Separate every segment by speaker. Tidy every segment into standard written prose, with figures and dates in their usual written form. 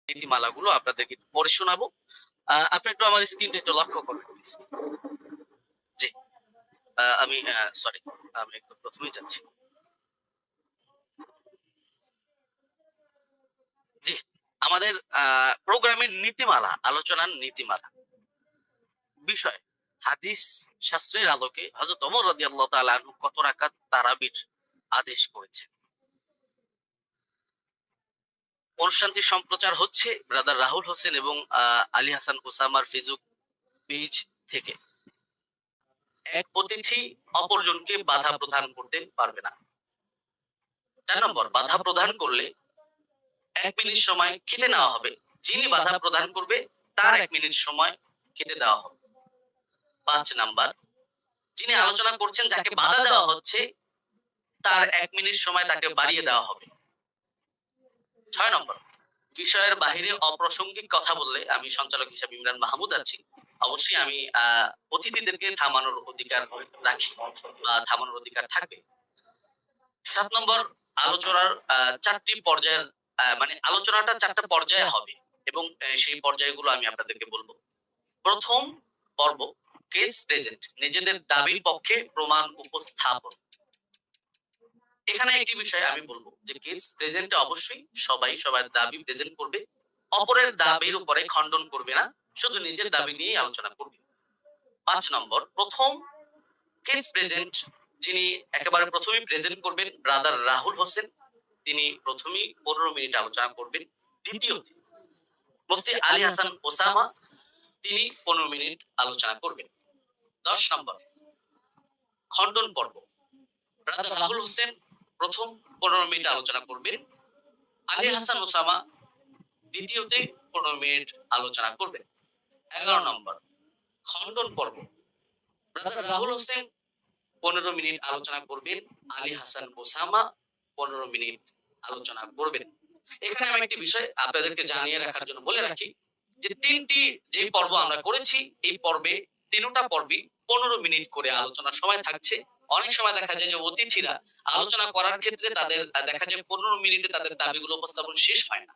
Speaker 1: নীতিমালাগুলো আপনাদেরকে একটু পড়ে শোনাবো। আপনি একটু আমার স্ক্রিনটা একটু লক্ষ্য করবেন প্লিজ। জি, আমি সরি, আমি একটু ১ম এই যাচ্ছি। জি, আমাদের প্রোগ্রামের নীতিমালা, আলোচনার নীতিমালা বিষয় হাদিস শাস্ত্রের আলোকে হযরত ওমর রাদিয়াল্লাহু তাআলা আনহু কত রাকাত তারাবির আদেশ করেছেন। অনুষ্ঠানটি সম্প্রচার হচ্ছে ব্রাদার রাহুল হোসেন এবং আলী হাসান ওসামার ফেসবুক পেজ থেকে। এক অতিথি অপরজনকে বাধা প্রদান করতে পারবে না। ৪ নম্বর, বাধা প্রদান করলে ১ মিনিট সময় কেটে নেওয়া হবে। যিনি বাধা প্রদান করবে তার ১ মিনিট সময় কেটে দেওয়া হবে। ৫ নাম্বার, যিনি আলোচনা করছেন যাকে বাধা দেওয়া হচ্ছে তার ১ মিনিট সময় তাকে বাড়িয়ে দেওয়া হবে। ৬ নম্বর, বিষয়ের বাহিরে অপ্রাসঙ্গিক কথা বললে আমি সঞ্চালক হিসেবে ইমরান মাহমুদ আছি। অবশ্যই আমি অতিথিদেরকে থামানোর অধিকার রাখি বা থামানোর অধিকার থাকবে। ৭ নম্বর, আলোচনার ৪ টি পর্যায়ের মানে আলোচনাটা ৪ টা পর্যায়ে হবে এবং সেই পর্যায়গুলো আমি আপনাদেরকে বলব। ১ম পর্ব, কেস প্রেজেন্ট, নিজেদের দাবির পক্ষে প্রমাণ উপস্থাপন। এখানে একটি বিষয় আমি বলব যে কেস প্রেজেন্টে অবশ্যই সবাই সবার দাবি প্রেজেন্ট করবে। অপরের দাবির উপরে খণ্ডন করবে না, শুধু নিজের দাবি নিয়েই আলোচনা করবে। ৫ নম্বর, ১ম কেস প্রেজেন্ট, যিনি একেবারে ১ম এই প্রেজেন্ট করবেন ব্রাদার রাহুল হোসেন। তিনি ১ম এই ১৫ মিনিট আলোচনা করবেন। দ্বিতীয়তে মুফতি আলী হাসান ওসামা, তিনি ১৫ মিনিট আলোচনা করবেন। ১০ নম্বর, খণ্ডন পর্ব, ব্রাদার রাহুল হোসেন ১ম ১৫ মিনিট আলোচনা করবেন। আলী হাসান ওসামা দ্বিতীয়তে ১৫ মিনিট আলোচনা করবেন। ১১ নম্বর, খণ্ডন পর্ব, ব্রাদার রাহুল হোসেন ১৫ মিনিট আলোচনা করবেন। আলী হাসান ওসামা ১৫ মিনিট আলোচনা করবেন। এখানে আমি একটি বিষয় আপনাদেরকে জানিয়ে রাখার জন্য বলে রাখি যে ৩টি যে পর্ব আমরা করেছি, এই পর্বে ৩টা পর্বই ১৫ মিনিট করে আলোচনার সময় থাকছে। অনেক সময় দেখা যায় যে অতিথিরা আলোচনা করার ক্ষেত্রে তাদের দেখা যায় ১৫ মিনিটে তাদের দাবিগুলো উপস্থাপন শেষ হয় না।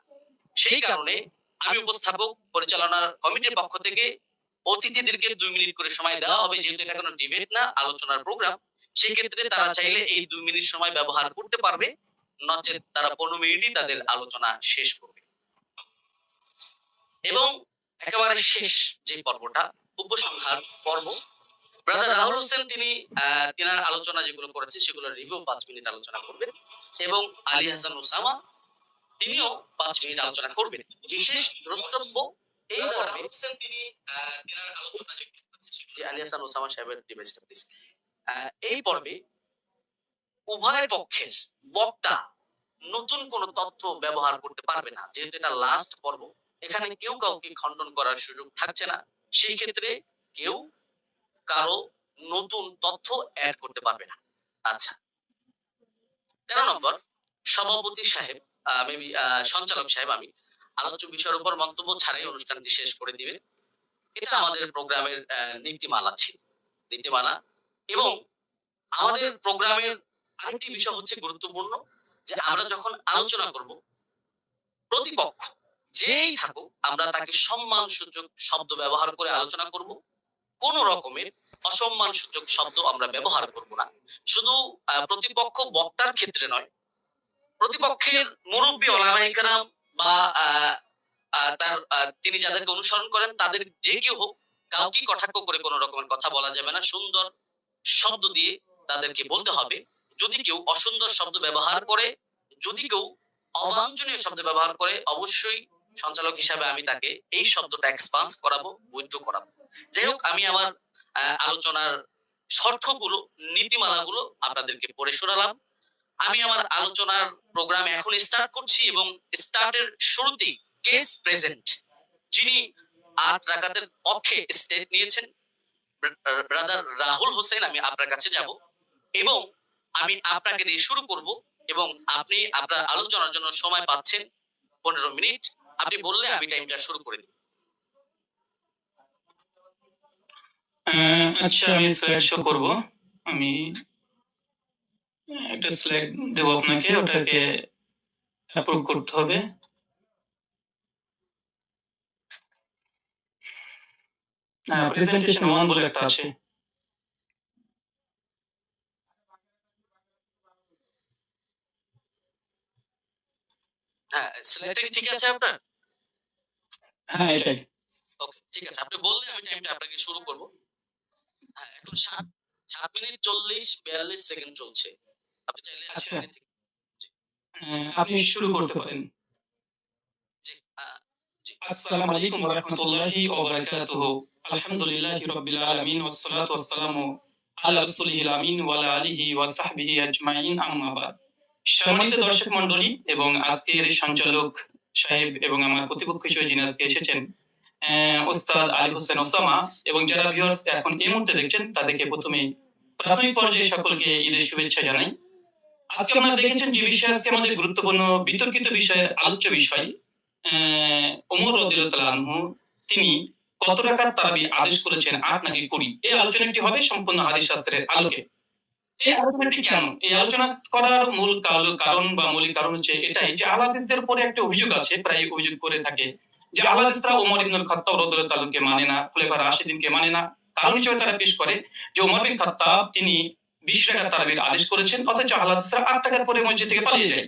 Speaker 1: সেই কারণে আমি উপস্থাপক পরিচালনার কমিটির পক্ষ থেকে অতিথিদেরকে ২ মিনিট করে সময় দেওয়া হবে, যেহেতু এটা কোনো ডিবেট না, আলোচনার প্রোগ্রাম। সেক্ষেত্রে তারা চাইলে এই ২ মিনিট সময় ব্যবহার করতে পারবে, নচেত তারা ১৫ মিনিটই তাদের আলোচনা শেষ করবে। এবং একেবারে শেষ যে পর্বটা, উপসংহার পর্ব, ব্রাদার রাহুল হোসেন তিনি তিনার আলোচনা যেগুলো করেছেন সেগুলোর রিভিউ ৫ মিনিট আলোচনা করবেন এবং আলী হাসান ওসামা তিনিও ৫ মিনিট আলোচনা করবেন। বিশেষ দ্রষ্টব্য এই পর্বে তিনি তিনার আলোচনা যে আলী হাসান ওসামা সাহেবের ডিভাইসটা প্লিজ। এই পর্বে উভয় পক্ষের বক্তা নতুন কোন তথ্য ব্যবহার করতে পারবে না, যেহেতু এটা লাস্ট পর্ব। এখানে কেউ কাউকে খণ্ডন করার সুযোগ থাকছে না। সেই ক্ষেত্রে কেউ কারো নতুন তথ্য এড করতে পারবে না। আচ্ছা, ১৩ নম্বর, সভাপতি সাহেব মেবি সঞ্চালক সাহেব আমি আলোচ্য বিষয়ের উপর মন্তব্য ছাড়াই অনুষ্ঠানটি শেষ করে দিবেন। এটা আমাদের প্রোগ্রামের নীতিমালা ছিল, নীতিমালা। এবং আমাদের প্রোগ্রামের আরেকটি বিষয় হচ্ছে গুরুত্বপূর্ণ, যে আমরা যখন আলোচনা করব, প্রতিপক্ষ যেই থাকুক আমরা তাকে সম্মানসূচক শব্দ ব্যবহার করে আলোচনা করব। কোন রকমের অসম্মানসূচক শব্দ আমরা ব্যবহার করব না। শুধু প্রতিপক্ষ বক্তার ক্ষেত্রে নয়, প্রতিপক্ষের মুরব্বী ওলামায়ে কেরাম বা তার তিনি যাদেরকে অনুসরণ করেন তাদের যে কেউ হোক, কাউকে কটাক্ষ করে কোন রকমের কথা বলা যাবে না। সুন্দর শব্দ দিয়ে তাদেরকে বলতে হবে। যদি কেউ অসুন্দর শব্দ ব্যবহার করে, যদি কেউ অবাঞ্ছনীয় শব্দ ব্যবহার করে, অবশ্যই সঞ্চালক হিসাবে আমি তাকে এই শব্দটা এক্সপান্স করাবো, উইথড্র করাবো। যাই হোক, আমি আমার আলোচনার শর্তগুলো, নীতিমালাগুলো আপনাদেরকে পড়ে শোনালাম। আমি আমার আলোচনার প্রোগ্রাম এখন স্টার্ট করছি এবং স্টার্টের শুরুতেই কেস প্রেজেন্ট, যিনি ৮ রাকাতের পক্ষে স্টেট নিয়েছেন, ব্রাদার রাহুল হোসেন, আমি আপনার কাছে যাব এবং আমি আপনাকে দিয়ে শুরু করব এবং আপনি আপনার আলোচনার জন্য সময় পাচ্ছেন ১৫ মিনিট। আপনি বললে আমি টাইমটা শুরু করে দিব।
Speaker 2: আচ্ছা, আমি স্লাইড শো করব। আমি একটা স্লাইড দেব আপনাকে, ওটাকে অ্যাপ্রুভ করতে হবে। প্রেজেন্টেশন 1 বলে একটা আছে।
Speaker 1: হ্যাঁ, স্লাইডটা কি ঠিক আছে আপনার?
Speaker 2: হ্যাঁ, এটাই।
Speaker 1: ওকে, ঠিক আছে। আপনি বললে আমি টাইমটা আপনাকে শুরু করব। হ্যাঁ, এখন ৭ মিনিট ৪০-৪২ সেকেন্ড চলছে। আপনি চাইলে ৮০
Speaker 2: আচ্ছা।
Speaker 1: মিনিট থেকে
Speaker 2: আপনি শুরু করতে পারেন।
Speaker 1: জি, জি।
Speaker 2: আসসালামু আলাইকুম ওয়া রাহমাতুল্লাহি ওয়া বারাকাতুহু। আলহামদুলিল্লাহি রাব্বিল আলামিন ওয়াস সালাতু ওয়াস সালামু আলা রাসূলিহিল আমিন ওয়া আলা আলিহি ওয়া সাহবিহি আজমাইন আম্মা বাদ। সম্মানিত দর্শক মণ্ডলী এবং আজকের এই সঞ্চালক সাহেব এবং আমার প্রতিপক্ষ হিসেবে যিনি আজকে এসেছেন ওস্তাদ আলী হোসেন ওসামা এবং যারা ভিউয়ার্স এখন এই মুহূর্তে দেখছেন তাদেরকে প্রথমেই প্রাথমিক পর্যায়ে সকলকে ঈদের শুভেচ্ছা জানাই। আজকে আপনারা দেখেছেন যে বিষয় আজকে আমাদের গুরুত্বপূর্ণ বিতর্কিত বিষয়ের আলোচ্য বিষয় ওমর রাদিয়াল্লাহু তাআলা আনহু তিনি কত রাকাত তারাবি আদেশ করেছেন ৮ নাকি ২০ এই আলোচনাটি হবে সম্পূর্ণ হাদিস শাস্ত্রের আলোকে। এই আলোচনাটি কেন? এই আলোচনা করার মূল কারণ বা মৌলিক কারণ হচ্ছে এটাই যে আহলে হাদিসদের উপরে একটা অভিযোগ আছে, প্রায় অভিযোগ করে থাকে যে আহলে হাদিসরা ওমর ইবনুল খাত্তাব রাদিয়াল্লাহু তাআলাকে মানে না, খোলাফা রাশিদিনকে মানে না। কারণ হিসেবে তারা পেশ করে যে ওমর বিন খাত্তাব তিনি ২০ রাকাত তারাবির আদেশ করেছেন, অথচ আহলে হাদিসরা ৮ রাকাত পড়ে মসজিদ থেকে পালিয়ে যায়।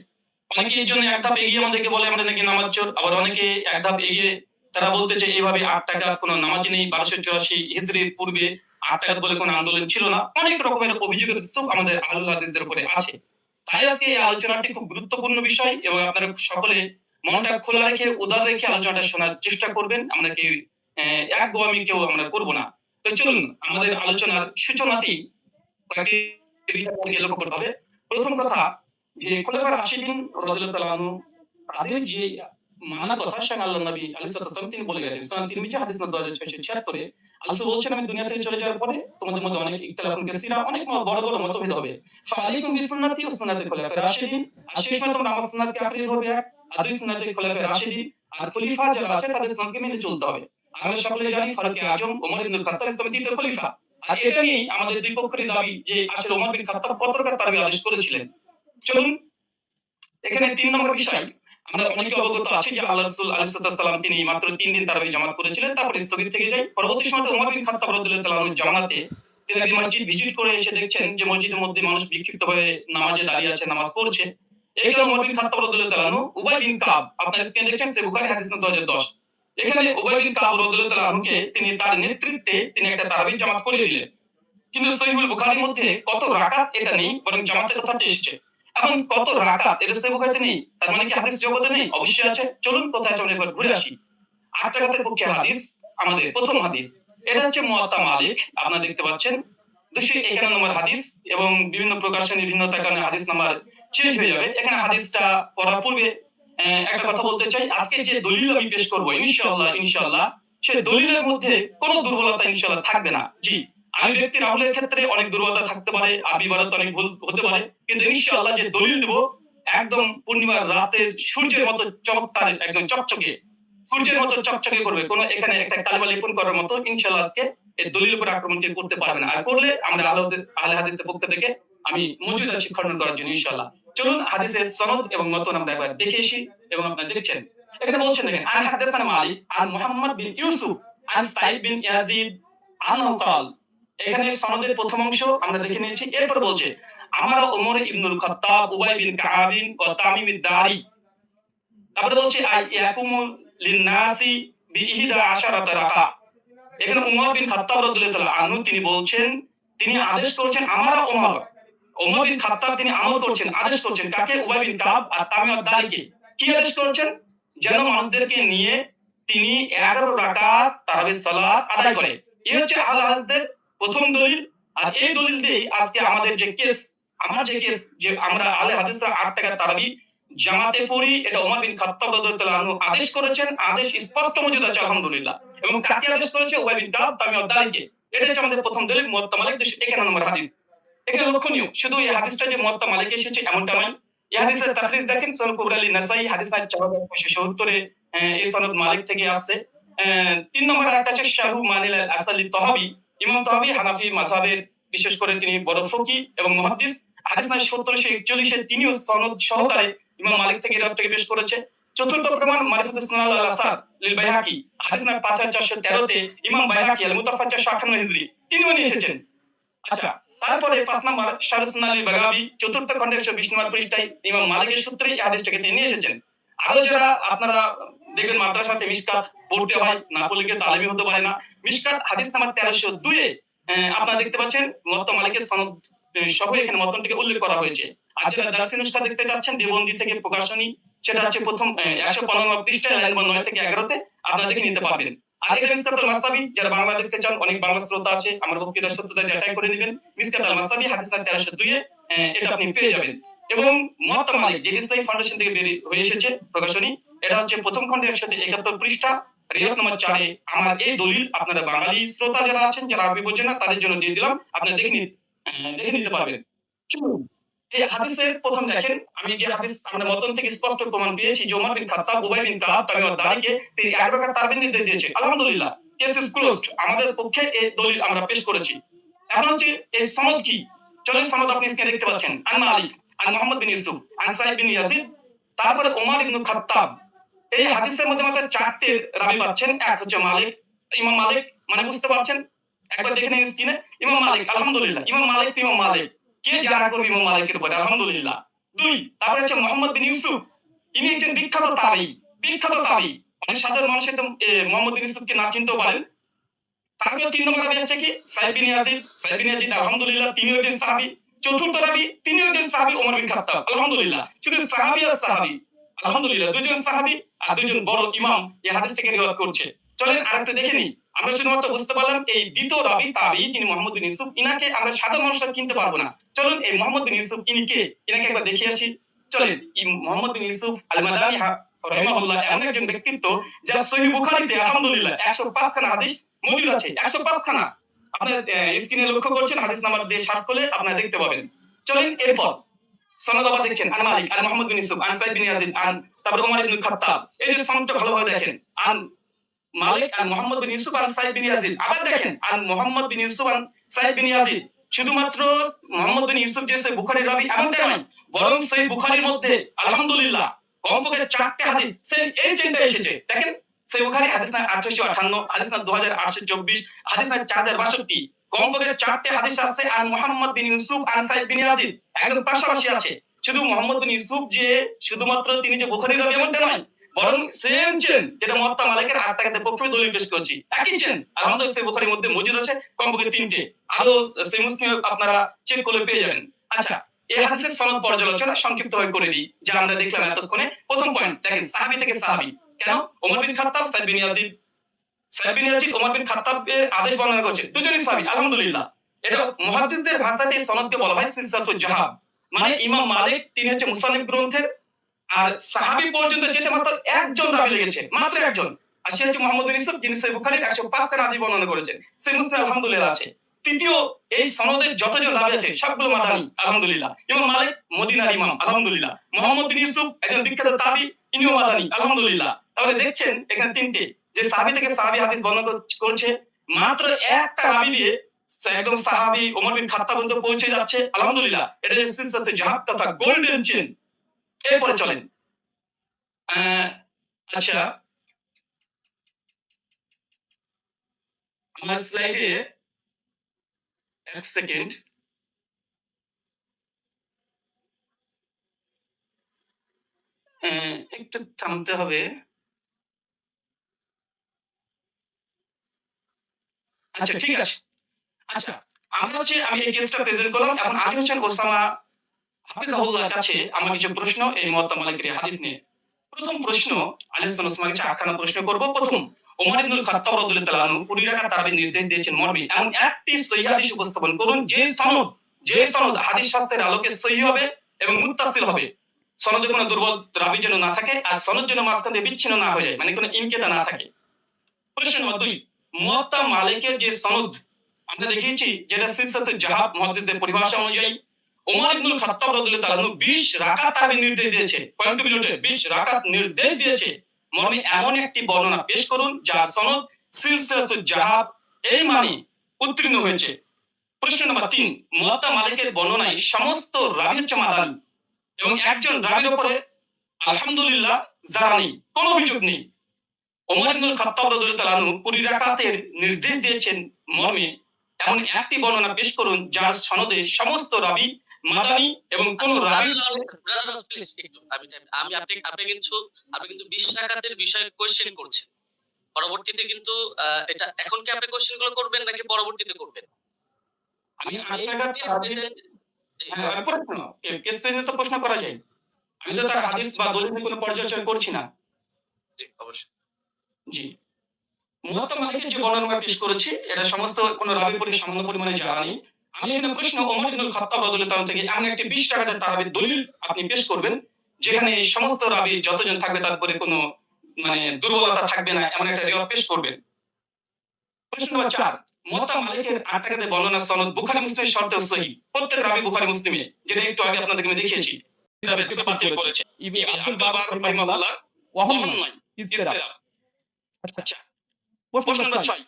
Speaker 2: অনেকে এর জন্য এক ধাপ এগিয়ে আমাদেরকে বলে আমরা নাকি নামাজ চোর, আবার অনেকে এক ধাপ এগিয়ে তারা বলতে চায় এইভাবে ৮ রাকাত কোনো নামাজই নেই, ১২৮৪ হিজরির পূর্বে ৮ রাকাত বলে কোনো আন্দোলন ছিল না। অনেক রকমের অভিযোগের স্তূপ আমাদের আহলুল হাদিসদের উপরে আছে। তাই আজকে এই আলোচনাটি খুব গুরুত্বপূর্ণ বিষয় এবং আপনারা সকলে মনটা খোলা রেখে উদার রেখে আলোচনাটা শোনার চেষ্টা করবেন। আমরা কেউ একগুয়ামি কেউ আমরা করব না। তো চলুন আমাদের আলোচনার সূচনাতেই কয়েকটি বিষয় লক্ষ্য করতে হবে। প্রথম কথা যে খোলাফা রাশিদিন রাদিয়াল্লাহু তাআলা আনহু তাদের যে মানার কথা স্বয়ং আল্লাহর নবী আলাইহিস সালাম তিনি বলে গেছেন। সুনান তিরমিজি হাদিস নম্বর 2676 এ আল্লাহ বলছেন আমি দুনিয়া থেকে চলে যাওয়ার পরে তোমাদের মধ্যে অনেক ইখতিলাফুন কাসীরা, অনেক বড় বড় মতভেদ হবে। ফাআলাইকুম বিসুন্নতি ওয়া সুন্নাতি খুলাফায়ে রাশিদিন। আর সেই সময় তোমরা আমার সুন্নাতকে আঁকড়ে ধরবে আর দুই সুন্নাতি খুলাফায়ে রাশিদিন আর খলিফা যারা আছে তাদের সুন্নাতকে মেনে চলতে হবে। আমরা সকলে জানি ফারুক আজম ওমর ইবনুল খাত্তাব ইসলামের দ্বিতীয় খলিফা। আর এটা নিয়েই আমাদের দুই পক্ষেরই দাবি যে আসলে ওমর বিন খাত্তাব কত রাকাত তারাবি আদেশ করেছিলেন। চলুন এখানে ৩ নম্বর বিষয় আমরা অনেকে অবগত আছি যে আল্লাহ রাসূল আলাইহিস সালাম তিনি মাত্র ৩ দিন তারাবি জামাত করেছিলেন, তারপর স্থগিত থেকে যায়। পরবর্তী সময়ে ওমর বিন খাত্তাব রাদিয়াল্লাহু তাআলা আনহু জামাতে তিনি একদিন মসজিদ ভিজিট করে এসে দেখছেন যে মসজিদের মধ্যে মানুষ বিক্ষিপ্তভাবে নামাজে দাঁড়িয়ে আছে, নামাজ পড়ছে। এই কারণে ওমর বিন খাত্তাব রাদিয়াল্লাহু তাআলা আনহু উবাই বিন কাব, আপনারা স্ক্রিনে দেখছেন সহিহ বুখারী হাদিস নম্বর 2010, এখানে উবাই বিন কাব রাদিয়াল্লাহু তাআলা আনহুকে তিনি তার নেতৃত্বে তিনি একটা তারাবি জামাত করে দিলেন। কিন্তু সহিহুল বুখারীর মধ্যে কত রাকাত এটা নেই, বরং জামাতের কথাটা এসেছে। এখন কত রাকাত এটা সহিহ বুখারীতে নেই, তার মানে কি হাদিস জগতে নেই? অবশ্যই আছে। চলুন কোথায় আছে আমরা একবার ঘুরে আসি। ৮ রাকাতের পক্ষে হাদিস, আমাদের প্রথম হাদিস এটা হচ্ছে মুয়াত্তা মালিক, আপনারা দেখতে পাচ্ছেন 251 নম্বর হাদিস এবং বিভিন্ন প্রকাশনের ভিন্নতার কারণে হাদিস নাম্বার চেঞ্জ হয়ে যাবে। এখানে হাদিসটা পড়ার পূর্বে একটা কথা বলতে চাই, আজকে যে দলিল আমি পেশ করব ইনশাআল্লাহ সেই দলিলের মধ্যে কোনো দুর্বলতা ইনশাআল্লাহ থাকবে না। জি, আমি ব্যক্তি রাহুলের ক্ষেত্রে অনেক দুর্বলতা থাকতে পারে, আরবি ইবারত অনেক ভুল হতে পারে, কিন্তু ইনশাআল্লাহ যে দলিল দেব একদম পূর্ণিমার রাতের সূর্যের মতো চমৎকার, একদম চকচকে সূর্যের মতো চকচকে করবে। কোনো এখানে একটা কালিমা লেপন করার মতো ইনশাআল্লাহ আজকে এই দলিলের উপর আক্রমণ কেউ করতে পারবে না। আর করলে আমরা আহলে হাদিসের পক্ষ থেকে আমি মজুদ আছি খণ্ডন করার জন্য ইনশাআল্লাহ। চলুন হাদিসের সনদ এবং মতন আমরা একবার দেখে আসি এবং আপনারা দেখছেন। এখানে বলছেন দেখেন আন হাদাসানা মালিক আন মুহাম্মদ বিন ইউসুফ আন সাইদ বিন ইয়াজিদ আনহু ক্বাল। এখানে সনদের প্রথম অংশ আমরা দেখে নিয়েছি। এরপর বলছে আমরা ওমর ইবনুল খাত্তাব উবাই বিন কাআব ও তামিম আদ-দারি, তারপরে বলছে ইয়াকুমু লিন-নাসি বিইহদা আশারাতা রাকা। এখানে ওমর বিন খাত্তাব রাদিয়াল্লাহু তাআলা আনহু তিনি বলছেন, তিনি আদেশ করেছেন আমরা ওমর বিন খাত্তাব তিনি আমর করছেন, আদেশ করছেন কাকে? উবাই বিন কাব আর তামিম আদ-দারিকে। কি আদেশ করেছেন? যেন মানুষদেরকে নিয়ে তিনি 11 রাকাত তারাবির সালাত আদায় করে। এই হচ্ছে আহলে হাদিসদের প্রথম দলিল। আর এই দলিল দিয়েই আজকে আমাদের যে কেস, আমার যে কেস যে আমরা আহলে হাদিসরা 8 রাকাত তারাবি জামাতে পড়ি, এটা ওমর বিন খাত্তাব রাদিয়াল্লাহু আনহু আদেশ করেছেন। আদেশ স্পষ্ট মজুদ আছে আলহামদুলিল্লাহ। এবং কাকে আদেশ করেছে? উবাই বিন কাব তামিম আদ-দারিকে। এটা হচ্ছে আমাদের প্রথম দলিল মুয়াত্তা মালিক 251 নম্বর হাদিস। এখানে লক্ষণীয় শুধু এই হাদিসটা যে মুয়াত্তা মালিকে এসেছে এমনটা নয়। এই হাদিসের তাখরিজ দেখেন সুনান কুবরা লি-নাসাই হাদিস নাম্বার 4677 এ এই সনদ মালিক থেকে আসছে। 3 নম্বর আরেকটা আছে শাহু মানিল আল-আসালি তহাবি। ইমাম তহাবি হানাফি মাযহাবের বিশেষ করে তিনি বড় ফকি এবং মুহাদ্দিস। হাদিস নাম্বার 1741 এ তিনিও সনদ সহকারে ইমাম মালিক থেকে এর থেকে পেশ করেছে। চতুর্থ প্রমাণ মারিফাতুস সুনান আল আসার লিল বাইহাকি হাদিস নাম্বার 5413 তে ইমাম বাইহাকি আল মুতাফা 458 হিজরি তিনিও নিয়ে এসেছেন। আচ্ছা, তারপরে 5 নম্বর শারহ সুনান আল বাগাবি চতুর্থ খণ্ডের 120 নম্বর পৃষ্ঠায় ইমাম মালিকের সূত্রে এই হাদিসটাকে তিনি নিয়ে এসেছেন। আরো যারা আপনারা দেখবেন মাদ্রাসাতে মিশকাত পড়তে হয়, না পড়লে কেউ তালিমি হতে পারে না। মিশকাত হাদিস নাম্বার 1302 এ আপনারা দেখতে পাচ্ছেন মুওয়াত্তা মালিকের সনদ সহ এখানে মতনটিকে উল্লেখ করা হয়েছে। আর যারা দারসি নুসখা দেখতে চাচ্ছেন দেওবন্দি থেকে প্রকাশনী, সেটা হচ্ছে প্রথম 115 নম্বর পৃষ্ঠায় লাইন নম্বর 9 থেকে 11 তে আপনারা দেখে নিতে পারবেন। আর এখানে মিসকাতুল মাসাবি যারা বাংলা দেখতে চান, অনেক বাংলা শ্রোতা আছে, আমার বক্তৃতার সত্যতা যাচাই করে নেবেন। মিসকাতুল মাসাবি হাদিস নাম্বার 1302 এ এটা আপনি পেয়ে যাবেন। এবং মুওয়াত্তা মালিক যে ইসলামিক ফাউন্ডেশন থেকে বের হয়ে এসেছে প্রকাশনী, এটা হচ্ছে প্রথম খণ্ডের 171 পৃষ্ঠা রিয়াদ নম্বর 4 এ আমার এই দলিল আপনারা বাঙালি শ্রোতা যারা আছেন, যারা আরবি বোঝেন না, তাদের জন্য দিয়ে দিলাম, আপনারা দেখে নিতে পারবেন। চলুন এই হাদিসের প্রথম দেখেন, আমি যে হাদিস আমরা মতন থেকে স্পষ্ট প্রমাণ পেয়েছি যে ওমর বিন খাত্তাব উবাই বিন কাব তামিম আদ-দারিকে তিনি 11 রাকাত তারাবির নির্দেশ দিয়েছেন। আলহামদুলিল্লাহ, কেস ইজ ক্লোজড। আমাদের পক্ষে এই দলিল আমরা পেশ করেছি। এখন হচ্ছে এই সনদ কি, চলেন সনদ আপনি স্ক্রিনে দেখতে পাচ্ছেন। আন মালিক আন মুহাম্মদ বিন ইউসুফ আন সাইদ বিন ইয়াজিদ, তারপরে ওমর ইবনে খাত্তাব। এই হাদিসের মধ্যে মাত্র 4টি রাবি পাচ্ছেন। এক হচ্ছে মালিক, ইমাম মালিক, মানে বুঝতে পারছেন, একবার দেখে নিন স্ক্রিনে। ইমাম মালিক, আলহামদুলিল্লাহ, ইমাম মালিক তো ইমাম মালিক, কে জানা করবে ইমাম মালিকের উপরে, আলহামদুলিল্লাহ। 2, তারপরে হচ্ছে মুহাম্মদ বিন ইউসুফ, ইনি একজন বিখ্যাত তাবী, বিখ্যাত তাবী। অনেক সাধারণ মানুষের তো মুহাম্মদ বিন ইউসুফকে না চিনতেও পারেন। তারপরে 3 নম্বর রাবি আসছে কি সাইদ বিন ইয়াজিদ। সাইদ বিন ইয়াজিদ আলহামদুলিল্লাহ তিনিও একজন সাহাবী। চতুর্থ রাবি তিনিও একজন সাহাবী, ওমর বিন খাত্তাব, আলহামদুলিল্লাহ। শুধু সাহাবী আর সাহাবী, আলহামদুলিল্লাহ, দুজন সাহাবী আর দুজন বড় ইমাম এই হাদিসটাকে রিওয়ায়াত করছে। চলেন আরেকটা দেখে নিই। আমরা শুধুমাত্র বুঝতে পারলাম এই দ্বিতীয় রাবি তাবী যিনি মুহাম্মদ বিন ইউসুফ, ইনাকে আমরা সাধারণ মানুষরা চিনতে পারবো না। চলুন এই মুহাম্মদ বিন ইউসুফ ইনি কে, ইনাকে একবার দেখে আসি। চলেন, এই মুহাম্মদ বিন ইউসুফ আল মাদানি রাহিমাহুল্লাহ এমন একজন ব্যক্তিত্ব যার সহিহ বুখারীতে আলহামদুলিল্লাহ 105 খানা হাদিস মজুদ আছে। 105 খানা আপনারা স্ক্রিনে লক্ষ্য করছেন, হাদিস নাম্বার দিয়ে সার্চ করলে আপনারা দেখতে পাবেন। চলেন এরপর সনদ আবার দেখছেন। আন মালিক আন মুহাম্মদ বিন ইউসুফ আন সাইদ বিন ইয়াজিদ আন, তারপর ওমর ইবনে খাত্তাব। এই যে সনদটা ভালোভাবে দেখেন, আন মালিক আন মুহাম্মদ বিন ইউসুফ আন সাইদ বিন ইয়াজিদ। আবার দেখেন আন মুহাম্মদ বিন ইউসুফ আন সাইদ বিন ইয়াজিদ। শুধুমাত্র মুহাম্মদ বিন ইউসুফ যে সহিহ বুখারীর রাবী এমনটা নয়, বরং সহিহ বুখারীর মধ্যে আলহামদুলিল্লাহ কমপক্ষে 4টি হাদিস সেম এই চেইনটা এসেছে। দেখেন সহিহ বুখারী হাদিস নাম্বার 858, হাদিস নাম্বার 2824, হাদিস নাম্বার 4062, কমপক্ষে 4টি হাদিস আছে আন মুহাম্মদ বিন ইউসুফ আন সাইদ বিন ইয়াজিদ, একদম পাশাপাশি আছে। শুধু মুহাম্মদ বিন ইউসুফ যে শুধুমাত্র তিনি যে বুখারীর রাবী এমনটা নয়, বরং সেম চেন যেটা মুওয়াত্তা মালিকের 8 টাকাতে পক্ষে দলিল পেশ করেছি, একই চেন আলহামদুলিল্লাহ সহিহ বুখারীর মধ্যে মজুদ আছে কমপক্ষে 3টে। আরো সহিহ মুসলিম আপনারা চেক করলে পেয়ে যাবেন। আচ্ছা, এই হাদিসের সনদ পর্যালোচনা সংক্ষিপ্তভাবে করে দিই, যা আমরা দেখলাম এতক্ষণে। প্রথম পয়েন্ট দেখেন, সাহাবী থেকে সাহাবী। কেন? ওমর বিন খাত্তাব, সাইদ বিন ইয়াজিদ। সাইদ বিন ইয়াজিদ ওমর বিন খাত্তাবের আদেশ বর্ণনা করছে, দুজনই সাহাবী, আলহামদুলিল্লাহ। এটা মুহাদ্দিসদের ভাষাতে এই সনদকে বলা হয় সিলসিলাতুল জাহাব, মানে ইমাম মালিক তিনি হচ্ছে মুসান্নিফ গ্রন্থের, আর সাহাবী পর্যন্ত যেতে মাত্র একজন রাবী লেগেছে, মাত্র একজন। আর সে হচ্ছে মুহাম্মদ বিন ইউসুফ, যিনি সহিহ বুখারীর 105 খানা হাদিস বর্ণনা করেছেন। সহিহ মুসলিম আলহামদুলিল্লাহ আছে। তৃতীয়, এই সনদের যতজন রাবী আছে সবগুলো মাদানী, আলহামদুলিল্লাহ। ইমাম মালিক মদিনার ইমাম, আলহামদুলিল্লাহ। মুহাম্মদ বিন ইউসুফ একজন বিখ্যাত তাবী, ইনিও মাদানী, আলহামদুলিল্লাহ। তাহলে দেখছেন এখানে 3টে যে সাহাবী থেকে সাহাবী হাদিস বর্ণনা করছে, মাত্র একটা রাবী দিয়ে একদম সাহাবী ওমর বিন খাত্তাব পর্যন্ত পৌঁছে যাচ্ছে, আলহামদুলিল্লাহ। এটা যে সিলসিলাতুল জাহাব তথা গোল্ডেন চেন। এরপরে চলেন, আচ্ছা আমার স্লাইডে এক সেকেন্ড, একটু থামতে হবে। আচ্ছা ঠিক আছে। আচ্ছা, আমি এই কেসটা প্রেজেন্ট করলাম। এখন আলী হোসেন ওসামা হাফিজাহুল্লাহর কাছে আমার কিছু প্রশ্ন এই মুওয়াত্তা মালিকের হাদিস নিয়ে। প্রথম প্রশ্ন, আলী হোসেন ওসমানের কাছে 8খানা প্রশ্ন করব। প্রথম, ওমর ইবনুল খাত্তাব রাদিয়াল্লাহু তাআলা আনহু 20 রাকাত তারাবির নির্দেশ দিয়েছেন মর্মে এমন একটি সহিহ হাদিস উপস্থাপন করুন যে সনদ হাদিস শাস্ত্রের আলোকে সহিহ হবে এবং মুত্তাসিল হবে। সনদে কোনো দুর্বল রাবী যেন না থাকে, আর সনদ যেন মাঝখান থেকে বিচ্ছিন্ন না হয়ে যায়, মানে কোনো ইনকিতা না থাকে। প্রশ্ন নম্বর 2, মুওয়াত্তা মালিকের যে সনদ আমরা দেখিয়েছি, যেটা সিলসিলাতুল জাহাব মুহাদ্দিসদের পরিভাষা অনুযায়ী ওমর ইবনুল খাত্তাব রাদিয়াল্লাহু তাআলা 20 রাকাত তারাবির নির্দেশ দিয়েছে। কয়েকটি মিনিটে 20 রাকাত নির্দেশ দিয়েছে মর্মে এমন একটি বর্ণনা পেশ করুন যার সনদ সিলসিলাতুল জাহাব এই মানে উত্তীর্ণ হয়েছে। প্রশ্ন নম্বর 3, মুওয়াত্তা মালিকের বর্ণনায় সমস্ত রাবী হচ্ছে মাদানী এবং একজন রাবীর উপরে আলহামদুলিল্লাহ যারা নেই, কোনো অভিযোগ নেই। ওমর ইবনুল খাত্তাব রাদিয়াল্লাহু আনহু কুলি রাকাতের নির্দেশ দিয়েছেন মর্মে এমন একটি বর্ণনা পেশ করুন যার সনদে সমস্ত রাবী মাদানী এবং কোন রাবী
Speaker 1: আপনি কিন্তু 20 রাকাতের বিষয়ে কোশ্চেন করছেন। পরবর্তীতে কিন্তু এটা এখন কি আপনি কোশ্চেন গুলো করবেন নাকি পরবর্তীতে করবেন?
Speaker 2: আমি 8 রাকাত হ্যাঁ, প্রশ্ন কেস পেজে তো প্রশ্ন করা যায়। আমি তো তার হাদিস বা দলিলের কোনো পর্যালোচনা করছি না।
Speaker 1: জি, অবশ্যই।
Speaker 2: জি। মুহাত্তা মালিকের যে বর্ণনা পেশ করেছি এটা সমস্ত কোন রাবীর প্রতি সামান্য পরিমাণে জানা নেই। আমি এখানে প্রশ্ন ওমর ইবনুল খাত্তাব রাদিয়াল্লাহু তাআলা থেকে এমন একটি 20 রাকাতের তারাবির দলিল আপনি পেশ করবেন যেখানে সমস্ত রাবী যতজন থাকবে তারপরে কোনো দুর্বলতা থাকবে না এমন একটা রিওয়ায়াত পেশ করবেন। প্রশ্ন নম্বর 4 মুয়াত্তা মালিকের 8 রাকাতের বর্ণনা সনদ বুখারী মুসলিমের শর্তে সহিহ। প্রত্যেক রাবী বুখারী মুসলিমে যেটা একটু আগে আপনাদেরকে আমি দেখিয়েছি। রাবীকে বাতিল করেছে। ইবনে আব্দুল বার রাহিমাহুল্লাহ ওয়াহম নয় ইসতিরাব। আচ্ছা প্রশ্ন নম্বর 6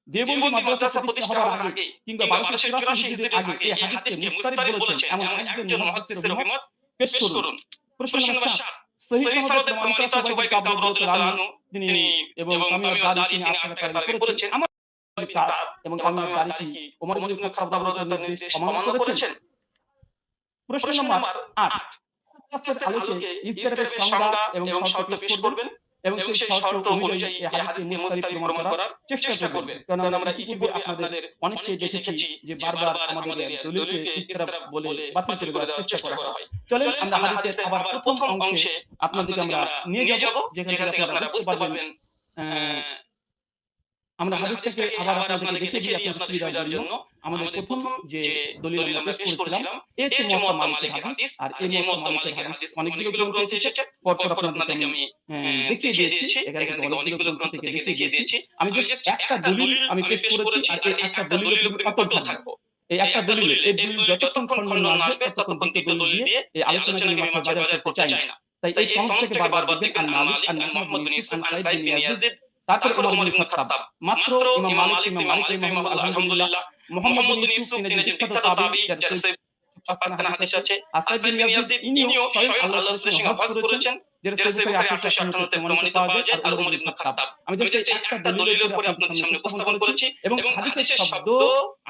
Speaker 2: দেওবন্দি মাদ্রাসা প্রতিষ্ঠা হওয়ার আগে কিংবা 1284 হিজরির আগে এই হাদিসকে মুস্তারিদ বলেছেন এমন একজন মুহাদ্দিসের অভিমত পেশ করুন। প্রশ্ন নম্বর 7 সহিহ সনদে প্রমাণিত আছে উবাই বিন কাব রাদিয়াল্লাহু আনহু তিনি এবং তামিম দারি তিনি 8 টাকা তারাবি করেছেন। আমার এবং তামিম দারি কি ওমর ইবনুল খাত্তাব রাদিয়াল্লাহু আনহু নির্দেশ অমান্য করেছেন? প্রশ্ন নম্বর 8 আলোকে ইসতিরাবের সংজ্ঞা এবং শর্ত পেশ করবেন এবং সেই শর্ত অনুযায়ী এই হাদিসকে মুস্তারিদ প্রমাণ করার চেষ্টা করবেন। কারণ আমরা ইতিপূর্বে আপনাদের অনেককে দেখেছি যে বারবার আমাদের দলিলকে ইসতিরাব বলে বাতিল করে দেওয়ার চেষ্টা করা হয়। চলেন আমরা হাদিসের আবার প্রথম অংশে আপনাদেরকে আমরা নিয়ে যাব যেখান থেকে আপনারা বুঝতে পারবেন আমরা হাদিস থেকে আবার আপনাদেরকে দেখিয়ে দিই আপনাদের সুবিধার জন্য আমাদের প্রথম যে দলিল আমরা পেশ করেছিলাম এই যে মুয়াত্তা মালিকের হাদিস আর এই মুয়াত্তা মালিকের হাদিস অনেকগুলো গ্রন্থে এসেছে পরপর আপনাদেরকে আমি দেখিয়ে দিয়েছি এখান থেকে অনেকগুলো গ্রন্থ থেকে দেখিয়ে দিয়েছি আমি জাস্ট একটা দলিল আমি পেশ করেছি আর এই একটা দলিলের উপর অটল থাকবো এই একটা দলিল এই দলিল যতক্ষণ খণ্ডন না আসবে ততক্ষণ দ্বিতীয় দলিল দিয়ে এই আলোচনাকে মাঝে বাজার করতে চাই না তাই এই সনদ থেকে বারবার দিবেন আন মালিক আন মুহাম্মদ বিন ইউসুফ আন সাঈদ বিন ইয়াজিদ তারপর ওমর ইবনে খাত্তাব মাত্র ইমাম মালিক রাহিমাহুল্লাহ আলহামদুলিল্লাহ মুহাম্মদ বিন ইউসুফ তিনি যে বিখ্যাত তাবী যার সহিহ পাঁচখানা হাদিস আছে সাঈদ বিন ইয়াজিদ ইনিও স্বয়ং আল্লাহর রাসূলের সঙ্গে হজ করেছেন যেটা সহিহ বুখারী 858 তে প্রমাণিত পাওয়া যায় আর ওমর ইবনে খাত্তাব আমি জাস্ট একটা দলিলের উপরে আপনাদের সামনে উপস্থাপন করেছি এবং হাদিসের শব্দ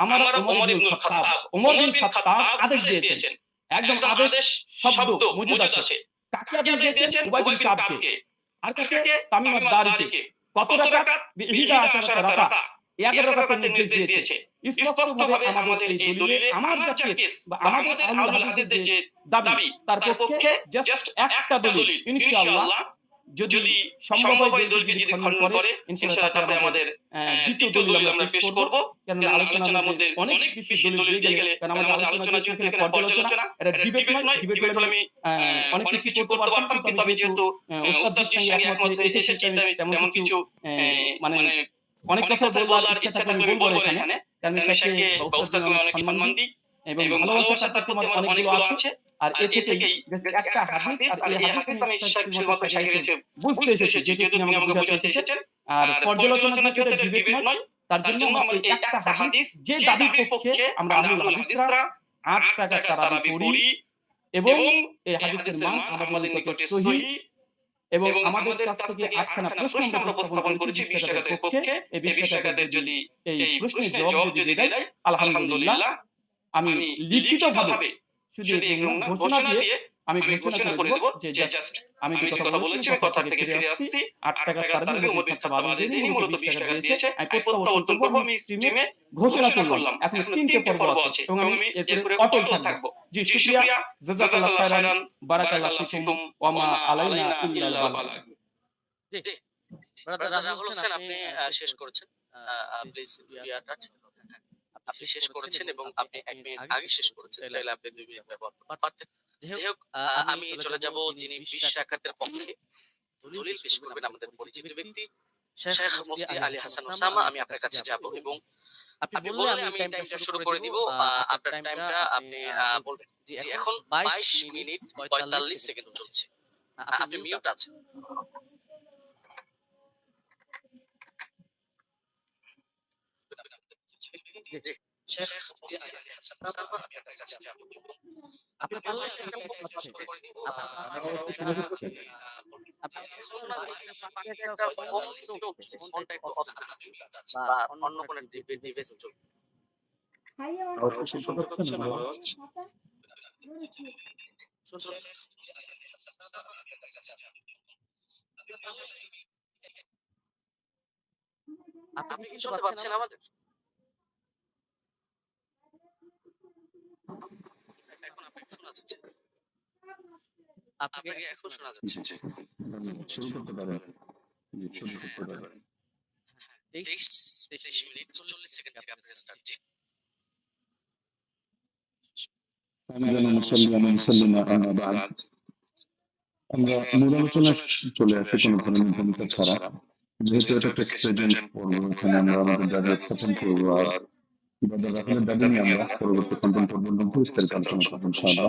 Speaker 2: আমার ওমর ইবনে খাত্তাব ওমর বিন খাত্তাব আদেশ দিয়েছেন একদম আদেশ শব্দ মজুদ আছে কাকে আদেশ দিয়েছেন উবাই বিন কাবকে আর কাকে তামিম দারিকে কত রাকাত বিহিদা আশারাত রাকাত 11 রাকাতের নির্দেশ দিয়েছে স্পষ্টভাবে আমাদের এই দলিলে আমার যা কেস বা আমাদের আহলুল হাদিসদের যে দাবি তার পক্ষে জাস্ট একটা দলিল ইনশাআল্লাহ যদি সম্ভব হয় দলিলকে যদি খণ্ডন করে ইনশাআল্লাহ তারপরে আমাদের দ্বিতীয় দলিল আমরা পেশ করব কারণ আলোচনার মধ্যে অনেক বেশি দলিল দিয়ে গেলে কারণ আমাদের আলোচনা যেহেতু এখানে পর্যালোচনা এটা ডিবেট নয় ডিবেট হলে আমি অনেক কিছু করতে পারতাম কিন্তু আমি যেহেতু ওস্তাদের সঙ্গে একমত হয়ে এসেছি তেমন কিছু মানে অনেক কথা বলার ইচ্ছা থাকলে আমি বলবো এখানে কারণ শেখকে বা ওস্তাদকে অনেক সম্মান দিই এবং ভালোবাসা তার প্রতি আমার অনেকগুলো আছে আর এ থেকেই একটা হাদিস আর এই হাদিস আমি শুধুমাত্র শেখকে বুঝতে এসেছি যেহেতু তিনি আমাকে বোঝাতে এসেছেন আর পর্যালোচনার ক্ষেত্রে ডিবেট নয় তার জন্য আমরা এই একটা হাদিস যে দাবির পক্ষে আমরা আহলুল হাদিসরা 8 টাকা তারাবি পড়ি এবং এই হাদিসের মান আমাদের নিকটে সহিহ এবং আমাদের কাছ থেকে 8খানা প্রশ্ন আমরা উপস্থাপন করেছি 20 টাকাদের পক্ষে এই 20 টাকাদের যদি এই প্রশ্নের জবাব যদি দেয় আলহামদুলিল্লাহ আমি লিখিতভাবে শুধু এই ঘোষণা দিয়ে আমি ঘোষণা করে দেব যে জাস্ট আমি যে কথা বলেছি ওই কথা থেকে ফিরে আসছি 8 টাকা তারাবি ওমর বিন খাত্তাব আদেশ দিয়ে মূলত 20 টাকা দিয়েছে আমি প্রত্যাবর্তন করব আমি স্ট্রিমে ঘোষণা করলাম এখন 3টে পর্ব আছে এবং আমি এরপরে অটল থাকব জি শুকরিয়া জাযাকাল্লাহু খাইরান বারাকাল্লাহু ফিকুম ওয়া মা আলাইনা ইল্লাল বালাগ
Speaker 1: জি ব্রাদার রাহুল হোসেন আপনি শেষ করেছেন প্লিজ আপনি শেষ করেছেন এবং আপনি 1 মিনিট আগে শেষ করেছেন চাইলে আপনি 2 মিনিট ব্যবহার করতে পারতেন যাই হোক আমি চলে যাব যিনি 20 রাকাতের পক্ষে দলিল পেশ করবেন আমাদের পরিচিত ব্যক্তি শেখ মুফতি আলী হাসান ওসামা আমি আপনার কাছে যাব এবং আপনি বললে আমি টাইমটা শুরু করে দিব আপনার টাইমটা আপনি বলবেন যে এখন 22 মিনিট 45 সেকেন্ড চলছে আপনি মিউট আছেন শেখ মুফতি আলী হাসান ওসামা আমি আপনার কাছে যাব আপনার পাশে একটা লোক আছে। আপনার পাশে আপনার শোনা যায় পাশে একটা ফোন চলছে। ফোনটা একটু অফ বা অন্য কোনো ডিভাইস চলছে।
Speaker 3: আওয়াজ কি শুনতে পাচ্ছেন আমার আওয়াজ?
Speaker 1: আপনি কি শুনতে পাচ্ছেন আমাদের? এখন আপনাকে শোনা যাচ্ছে? আপনাকে এখন শোনা যাচ্ছে?
Speaker 3: জি, ধন্যবাদ। শুরু করতে পারেন। জি, শুরু করতে পারেন।
Speaker 1: 23 মিনিট 40 সেকেন্ড থেকে আপনি স্টার্ট। জি।
Speaker 3: হামদান মুসাল্লিয়ান মুসাল্লিমা আম্মা বা'দ। আমরা মূল আলোচনায় চলে আসি কোনো ধরনের ভূমিকা ছাড়া। যেহেতু এটা টেক্সট প্রেজেন্ট পর্ব, এখানে আমরা আমাদের দাবি উত্থাপন করবো আর ব্রাদার রাহুলের দাবি নিয়ে আমরা পরবর্তী খণ্ডন পর্বের মধ্যে বিস্তারিত আলোচনা করবো ইনশাআল্লাহ।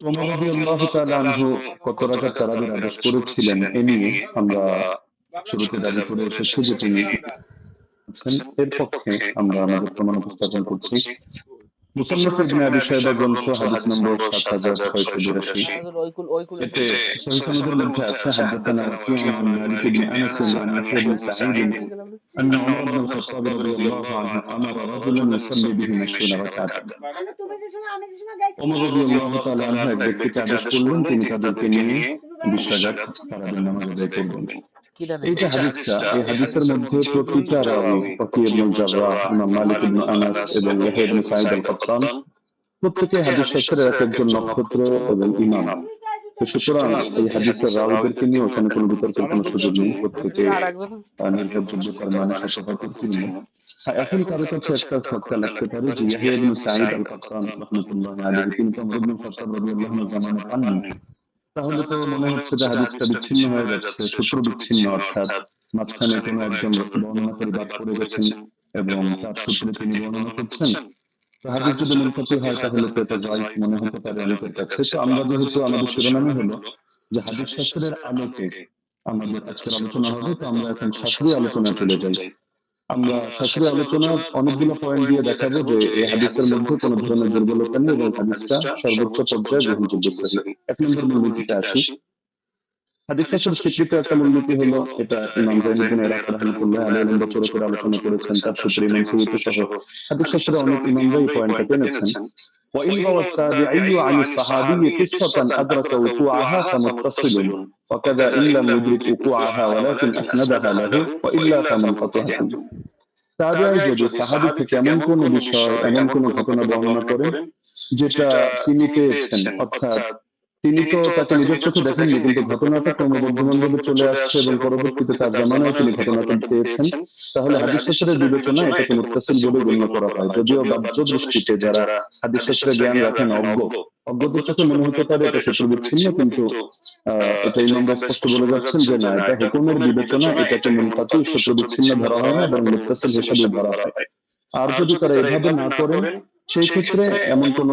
Speaker 3: ওমর রাদিয়াল্লাহু তাআলা আনহু কত রাকাত তারাবির আদেশ করেছিলেন এ নিয়ে আমরা শুরুতে দাবি করে এসেছি যে তিনি আছেন। এর পক্ষে আমরা আমাদের প্রমাণ উপস্থাপন করছি। মুসান্নাফ ইবনে আবি শাইবা গ্রন্থ হাদিস নম্বর 7682। এতে সহিহ সনদের মধ্যে আছে হাদাসানা ওয়াকিউন আন মালিক ইবনে আনাস আন ইয়াহইয়া ইবনে সাঈদ أن عمر بن الخطاب رضي الله عنه أمر رجلا يصلي بهم 20 ركعة. ওমর রাদিয়াল্লাহু তাআলা আনহু এক ব্যক্তিকে আদেশ করলেন তিনি তাদেরকে নিয়ে 20 রাকাত তারাবির নামাজ আদায় করবেন। এই যে হাদিসটা, এই হাদিসের মধ্যে প্রতিটা রাবী ওয়াকি ইবনে জাররাহ, ইমাম মালিক ইবনে আনাস এবং ইয়াহইয়া ইবনে সাঈদ আল-কাত্তান প্রত্যেকে হাদিস শাস্ত্রের এক একজন নক্ষত্র এবং ইমাম। তো সুতরাং এই হাদিসের রাবীদেরকে নিয়ে ওখানে কোনো বিতর্কের কোনো সুযোগ নেই, প্রত্যেকে নির্ভরযোগ্যতার মানে শতভাগ উত্তীর্ণ। এখন কারো কাছে একটা ফতোয়া লাগতে পারে যে ইয়াহইয়া ইবনে সাঈদ আল-কাত্তান রাহমাতুল্লাহি আলাইহি তিনি তো ওমর ইবনে খাত্তাব রাদিয়াল্লাহু আনহু জামানে পাননি। তাহলে তো মনে হচ্ছে যে হাদিসটা বিচ্ছিন্ন হয়ে যাচ্ছে, সূত্র বিচ্ছিন্ন, অর্থাৎ মাঝখানে কোনো একজন বর্ণনাকারী বাদ পড়ে গেছেন এবং তার সূত্রে তিনি বর্ণনা করছেন। তো হাদিস যদি মুনকাতি হয় তাহলে তো এটা যায়জ মনে হতে পারে অনেকের কাছে। তো আমরা যেহেতু আমাদের শিরোনামই হলো যে হাদিস শাস্ত্রের আলোকে আমাদের আজকের আলোচনা হবে, তো আমরা এখন শাস্ত্রীয় আলোচনায় চলে যাই। আমরা শাস্ত্রীয় আলোচনার অনেকগুলো পয়েন্ট দিয়ে দেখাবো যে এই হাদিসের মধ্যে কোনো ধরনের দুর্বলতা নেই এবং হাদিসটা সর্বোচ্চ পর্যায়ে গ্রহণযোগ্য সহিহ। এক নম্বর মূলনীতিতে আসি। হাদিস শাস্ত্রের স্বীকৃত একটা মূলনীতি হলো, এটা ইমাম যায়নুদ্দিন ইরাকি রাহমাতুল্লাহি আলাইহি বছর করে আলোচনা করেছেন, তার সূত্রে ইমাম সুয়ুতী সহ হাদিস শাস্ত্রের অনেক ইমামরা এই পয়েন্টটা টেনেছেন। وإن روى التابعي عن الصحابي قصة أدرك وقوعها فمتصل، وكذا إن لم يدرك وقوعها ولكن أسندها له وإلا فمنقطعة। তাবিঈ যদি সাহাবী থেকে এমন কোন বিষয়, এমন কোন ঘটনা বর্ণনা করেন যেটা তিনি পেয়েছেন, অর্থাৎ তিনি তো তাকে নিজের চোখে দেখেননি, কিন্তু ঘটনাটা ক্রমবর্ধমানভাবে চলে আসছে এবং পরবর্তীতে তার জামানায় তিনি ঘটনাটা পেয়েছেন, তাহলে হাদিস শাস্ত্রের বিবেচনায় এটাকে মুত্তাসিল বলে গণ্য করা হয়। যদিও বাহ্য দৃষ্টিতে যারা হাদিস শাস্ত্রের জ্ঞান রাখেন অজ্ঞদের চোখে মনে হতে পারে এটা সূত্র বিচ্ছিন্ন, কিন্তু এটা ইমামরা স্পষ্ট বলে যাচ্ছেন যে না, এটা হুকুমের বিবেচনা, এটাকে মুনকাতি সূত্র বিচ্ছিন্ন ধরা হয় না এবং মুত্তাসিল হিসেবে ধরা হয়। আর যদি তারা এভাবে না করেন, সেই ক্ষেত্রে এমন কোন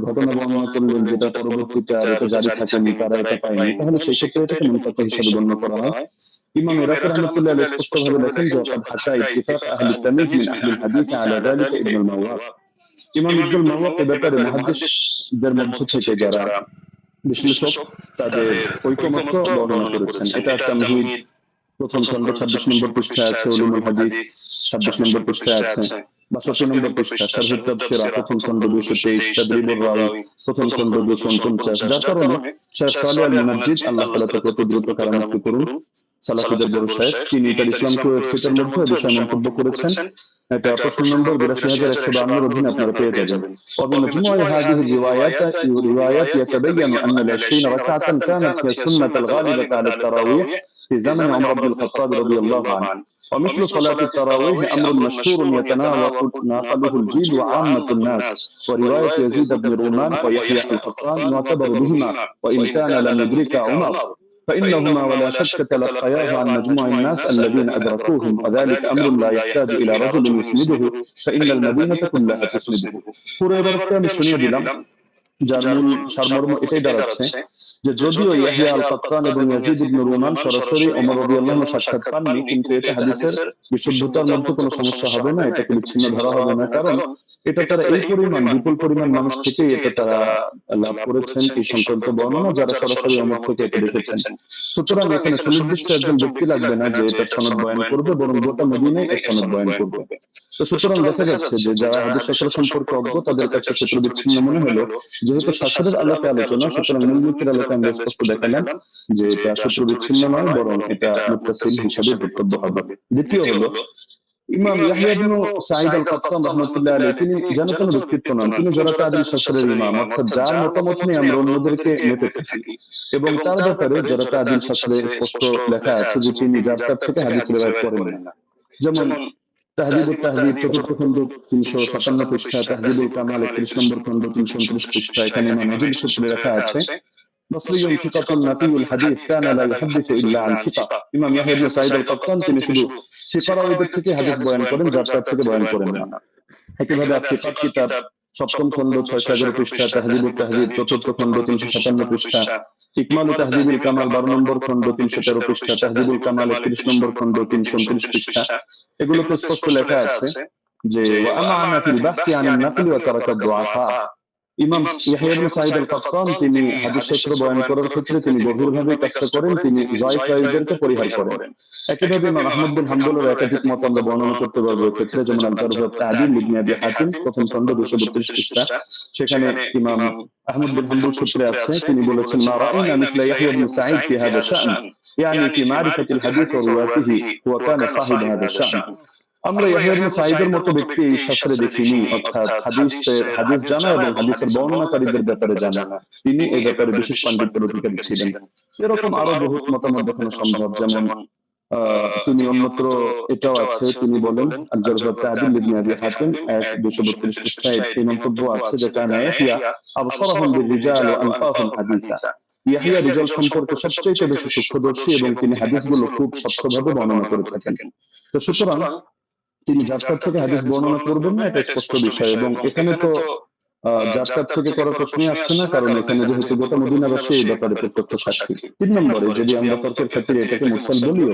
Speaker 3: ঘটনা বর্ণনা করলেন যেটা পরবর্তীতে আর এটা জারি থাকেনি, তারা এটা পায়নি, তাহলে সেই ক্ষেত্রে এটাকে মুনকাতি হিসেবে গণ্য করা হয়। ইমাম ইরাকি রাহমাতুল্লাহি আলাইহি স্পষ্টভাবে লেখেন যে ওয়াকাদ হাকা ইত্তিফাক আহলি তামিজ মিন আহলি হাদিস আলা যালিকা ইবনুল মাওয়াক। ইমাম ইবনুল মাওয়াক এ ব্যাপারে মুহাদ্দিসদের মধ্য থেকে যারা বিশ্লেষক তাদের ঐকমত্য বর্ণনা করেছেন। এটা তামহিদ প্রথম খণ্ড 26 নম্বর পৃষ্ঠায় আছে, উলুমুল হাদিস 26 নম্বর পৃষ্ঠায় আছে, 62 নম্বর পৃষ্ঠা শারহুত তাফসীর প্রথম খণ্ড 223, তাদরিবুর রাওয়ী প্রথম খণ্ড 249। যার কারণে শেখ সালেহ আল মুনাজ্জিদ আল্লাহ তাআলা তাকে অতি দ্রুত কারামত করুন, সালাফিদের বড় শায়েখ, তিনি তার ইসলামিক ওয়েবসাইটের মধ্যে এই বিষয়ে মন্তব্য করেছেন। এটা প্রশ্ন নম্বর 82152 এর অধীনে আপনারা পেয়ে যাবেন। وبمجموع هذه الروايات يتبين أن ال20 ركعة كانت هي السنة الغالبة على التراويح في زمن عمر بن الخطاب رضي الله عنه، ومثل صلاة التراويح أمر مشهور يتناقله الجيل وعامة الناس، ورواية يزيد بن رومان ويحيى القطان يعتبر بهما وإن كان لم يدرك عمر، فإنهما ولا شك تلقياه عن مجموع الناس الذين أدركوهم، وذلك أمر لا يحتاج إلى رجل يسنده فإن المدينة كلها تسنده। পুরো এবারটা আমি শুনিয়ে দিলাম, যার মূল সারমর্ম এটাই দাঁড়াচ্ছে যে যদিও ইয়াহিয়া আল কাত্তান এবং ইয়াজিদ ইবনে রুমান সরাসরি ওমর রাদিয়াল্লাহু আনহু সাক্ষাৎ পাননি, কিন্তু এটা হাদিসের বিশুদ্ধতার মধ্যে কোনো সমস্যা হবে না, এটাকে বিচ্ছিন্ন ধরা হবে না, কারণ এটা তারা এই পরিমাণ বিপুল পরিমাণ মানুষ থেকে এটা তারা লাভ করেছেন এই সংক্রান্ত বর্ণনা, যারা সরাসরি ওমর থেকে এটা দেখেছেন। সুতরাং এখানে সুনির্দিষ্ট একজন ব্যক্তি লাগবে না যে এটা সনদ বয়ান করবে, বরং গোটা মদিনায় এই সনদ বয়ান করবে। তো সুতরাং দেখা যাচ্ছে যে যারা হাদিস শাস্ত্র সম্পর্কে অজ্ঞ তাদের কাছে সূত্র বিচ্ছিন্ন মনে হলো, যেহেতু শাস্ত্রের আলোকে আলোচনা, সুতরাং মূলনীতির আলোকে আমরা স্পষ্ট দেখালাম যে এটা সূত্র বিচ্ছিন্ন নয়, বরং এটা মুত্তাসিল হিসাবে বক্তব্য হবে। দ্বিতীয় হলো ইমাম ইয়াহইয়া ইবনে সাঈদ আল কাত্তান রাহমাতুল্লাহ আলাইহি, তিনি যেন কোনো ব্যক্তিত্ব নন, তিনি যারা তাদের শাস্ত্রের ইমাম, অর্থাৎ যার মতামত নিয়ে আমরা অন্যদেরকে মেতে থাকি, এবং তার ব্যাপারে যারা তাদের শাস্ত্রে স্পষ্ট লেখা আছে যে তিনি যার কাছ থেকে হাদিস রিওয়ায়াত করেন না। যেমন তাহযীবুত তাহযীব ৪র্থ খণ্ড ৩৫৭ পৃষ্ঠা, তাহযীবুল কামাল ৩১ নম্বর খণ্ড ৩২৯ পৃষ্ঠা, এখানে ইমাম নাজির সূত্রে লেখা আছে বসরিয়ুন সিকাতুন নাকিউল হাদিস কানা লা ইহাদ্দিসু ইল্লা আন সিকা। ইমাম ইয়াহইয়া ইবনে সাঈদ আল কাত্তান তিনি শুধু সিকারাওয়ীদের থেকে হাদিস বয়ান করেন, যার কাছ থেকে বয়ান করেন না। একইভাবে আফসিকাত কিতাব ৭ম খণ্ড ৬১১ পৃষ্ঠা, তাহযীবুত তাহযীব ৪র্থ খণ্ড ৩৫৭ পৃষ্ঠা, ইকমালুত তাহযীবুল কামাল ১২ নম্বর খণ্ড ৩১৩ পৃষ্ঠা, তাহযীবুল কামাল ৩১ নম্বর খণ্ড ৩২৯ পৃষ্ঠা, এগুলোতে স্পষ্ট লেখা আছে যে ওয়া আমানা ফিল বাহসি আনিন নাকলি ওয়া তারাকা দুআফা। ইমাম ইয়াহইয়া ইবনে সাঈদ আল কাত্তান তিনি হাদিস শাস্ত্র বয়ান করার ক্ষেত্রে তিনি গভীরভাবে কাজটা করেন, তিনি যায়েফ রাওয়ীদেরকে পরিহার করেন। একইভাবে ইমাম আহমদ বিন হাম্বলের একাধিক মত আমরা বর্ণনা করতে পারবো ক্ষেত্রে, যেমন আল জারহ ওয়া তা'দীল ইবনে আবি হাতিম ১ম খণ্ড ২৩২ পৃষ্ঠা, সেখানে ইমাম আহমদ বিন হাম্বল সূত্রে আছে, তিনি বলেছেন মা রাআইনা মিসলা ইয়াহইয়া ইবনে সাঈদ ফি হাযা শা'n, ইয়ানি ফি মারিফাতিল হাদিস ওয়া রুওয়াতিহি ওয়া কানা সাহিব হাযা শা'n। আমরা ইয়াহইয়া ইবনে সাঈদের মতো ব্যক্তি এই শাস্ত্রে দেখিনি, অর্থাৎ হাদিস জানা এবং হাদিসের বর্ণনাকারীদের ব্যাপারে জানা, তিনি এই ব্যাপারে বিশেষ পাণ্ডিত্যের অধিকারী ছিলেন। এরকম আরো বহুত মতামত দেখানো সম্ভব, যেমন তিনি অন্যত্র এটাও আছে, তিনি বলেন আল জারহ ওয়া তা'দীল ইবনে আবি হাতিম ১-২৩২ পৃষ্ঠায় এই মন্তব্য আছে যে কানা ইয়াহইয়া আবসারাহুম বির-রিজাল ওয়া আনফাহুম হাদিসা। ইয়াহইয়া রিজাল সম্পর্কে সবচেয়ে বেশি সূক্ষ্মদর্শী এবং তিনি হাদিসগুলো খুব স্বচ্ছভাবে বর্ণনা করে থাকেন। তো সুতরাং তিনি যার কাছ থেকে হাদিস বর্ণনা করবেন না, এটা স্পষ্ট বিষয়, এবং এখানে তো যার কাছ থেকে করার প্রশ্নই আসছে না, কারণ এখানে যেহেতু গোটা মদিনাবাসী এই ব্যাপারে প্রত্যক্ষ সাক্ষী। ৩ নম্বরে যদি আমরা তর্কের খাতিরে এটাকে মুরসাল বলিও,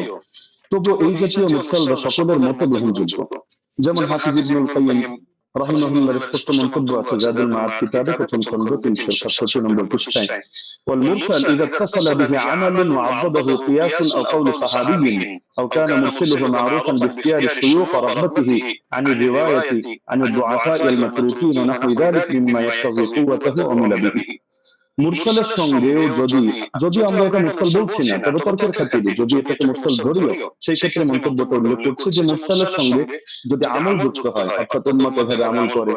Speaker 3: তবু এই জাতীয় মুরসালরা সকলের মতে গ্রহণযোগ্য। যেমন হাফিজ ইবনুল কাইয়্যিম রাহিমাহুল্লাহর স্পষ্ট মন্তব্য আছে জাদুল মাআদ কিতাবে ১ম খণ্ড ৩৬৭ নম্বর পৃষ্ঠায়, ওয়াল মুরসাল ইযা ইত্তাসালা বিহি আমালুন ওয়া আযযাদাহু কিয়াসুন আও কাউলু সাহাবিয়্যিন আও কানা মুরসিলুহু মা'রুফান বিইখতিয়ারি আশ-শুয়ুখ ওয়া রাগবাতিহি আন রিওয়ায়াতি আন আদ-দুআফা ওয়াল মাতরুকিন ওয়া নাহওয়ি যালিক মিম্মা ইয়াকতাযী কুওয়াতাহু আমিলা বিহি। মুরসালের সঙ্গেও যদি আমরা এটা মুরসাল বলছি না, তবে তর্কের খাতিরে যদি এটাকে মুরসাল ধরিও, সেই ক্ষেত্রে মন্তব্যটা উল্লেখ করছে যে মুরসালের সঙ্গে যদি আমল যুক্ত হয়, অর্থাৎ উম্মত এভাবে আমল করে,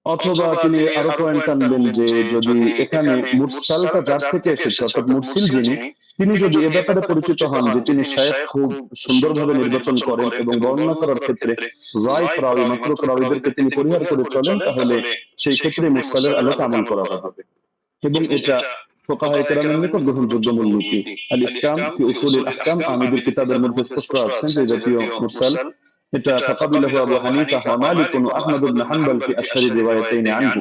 Speaker 3: অথবা তিনি আরো পয়েন্ট আনবেন যে যদি এখানে মুরসালটা যার থেকে এসেছে, অর্থাৎ মুরসিল যিনি, তিনি যদি এ ব্যাপারে পরিচিত হন যে তিনি শায়েখ খুব সুন্দরভাবে নির্বাচন করেন এবং বর্ণনা করার ক্ষেত্রে যায়েফ রাওয়ী মাতরুক রাওয়ীদেরকে তিনি পরিহার করে চলেন, তাহলে সেই ক্ষেত্রে মুরসালের আলোকে আমল করা হবে, এবং এটা ফুকাহায়ে কেরামের নিকট গ্রহণযোগ্য মূলনীতি। আল ইহকাম ফি উসুলিল আহকাম আমিদের কিতাবের মধ্যে স্পষ্ট আছে যে জাতীয় মুরসাল এটা ফাকাবিলাহু আবু হানিফা ওয়া মালিক ওয়া আহমদ ইবনে হাম্বল ফি আশহারি রিওয়ায়াতাইন আনহু।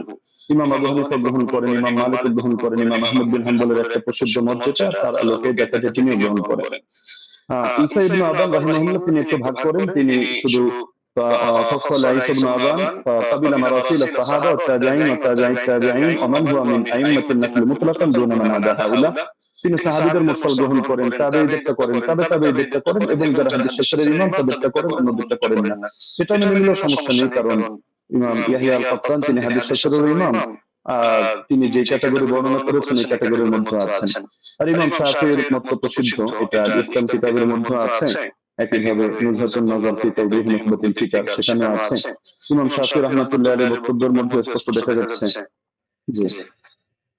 Speaker 3: ইমাম আবু হানিফা গ্রহণ করেন, ইমাম মালিক গ্রহণ করেন, ইমাম আহমদ বিন হাম্বলের একটা প্রসিদ্ধ মত যেটা তার আলোকে দেখা যায় তিনি গ্রহণ করেন। ঈসা ইবনে আবান রাহিমাহুল্লাহ তিনি একটু ভাগ করেন, তিনি শুধু ففصل عيسى بن أبان فقبل مراسيل الصحابة والتابعين وتابعي التابعين ومن هو من أئمة النقل مطلقا دون من عدا هؤلاء। তিনি সাহাবীদের মুরসাল গ্রহণ করেন, তাবেঈদেরটা করেন, তাবেঈদেরটা করেন, এবং যারা হাদিস শাস্ত্রের ইমাম তাদেরটা করেন, অন্যদেরটা করেন না। এটা মেনে নিলেও সমস্যা নেই, কারণ ইমাম ইয়াহইয়া আল কাত্তান তিনি হাদিস শাস্ত্রের ইমাম, তিনি যে ক্যাটাগরি বর্ণনা করেছেন এই ক্যাটাগরির মধ্যে আছেন। আর ইমাম শাফিঈর মত প্রসিদ্ধ, এটা ইহকাম কিতাবের মধ্যে আছে, একইভাবে নুজহাতুন নাযার ফি তাওদীহ মুহবাতিল কিতাব সেখানে আছে। ইমাম শাফিঈ রাহমাতুল্লাহ আলাইহি বক্তব্যের মধ্যে স্পষ্ট দেখা যাচ্ছে যে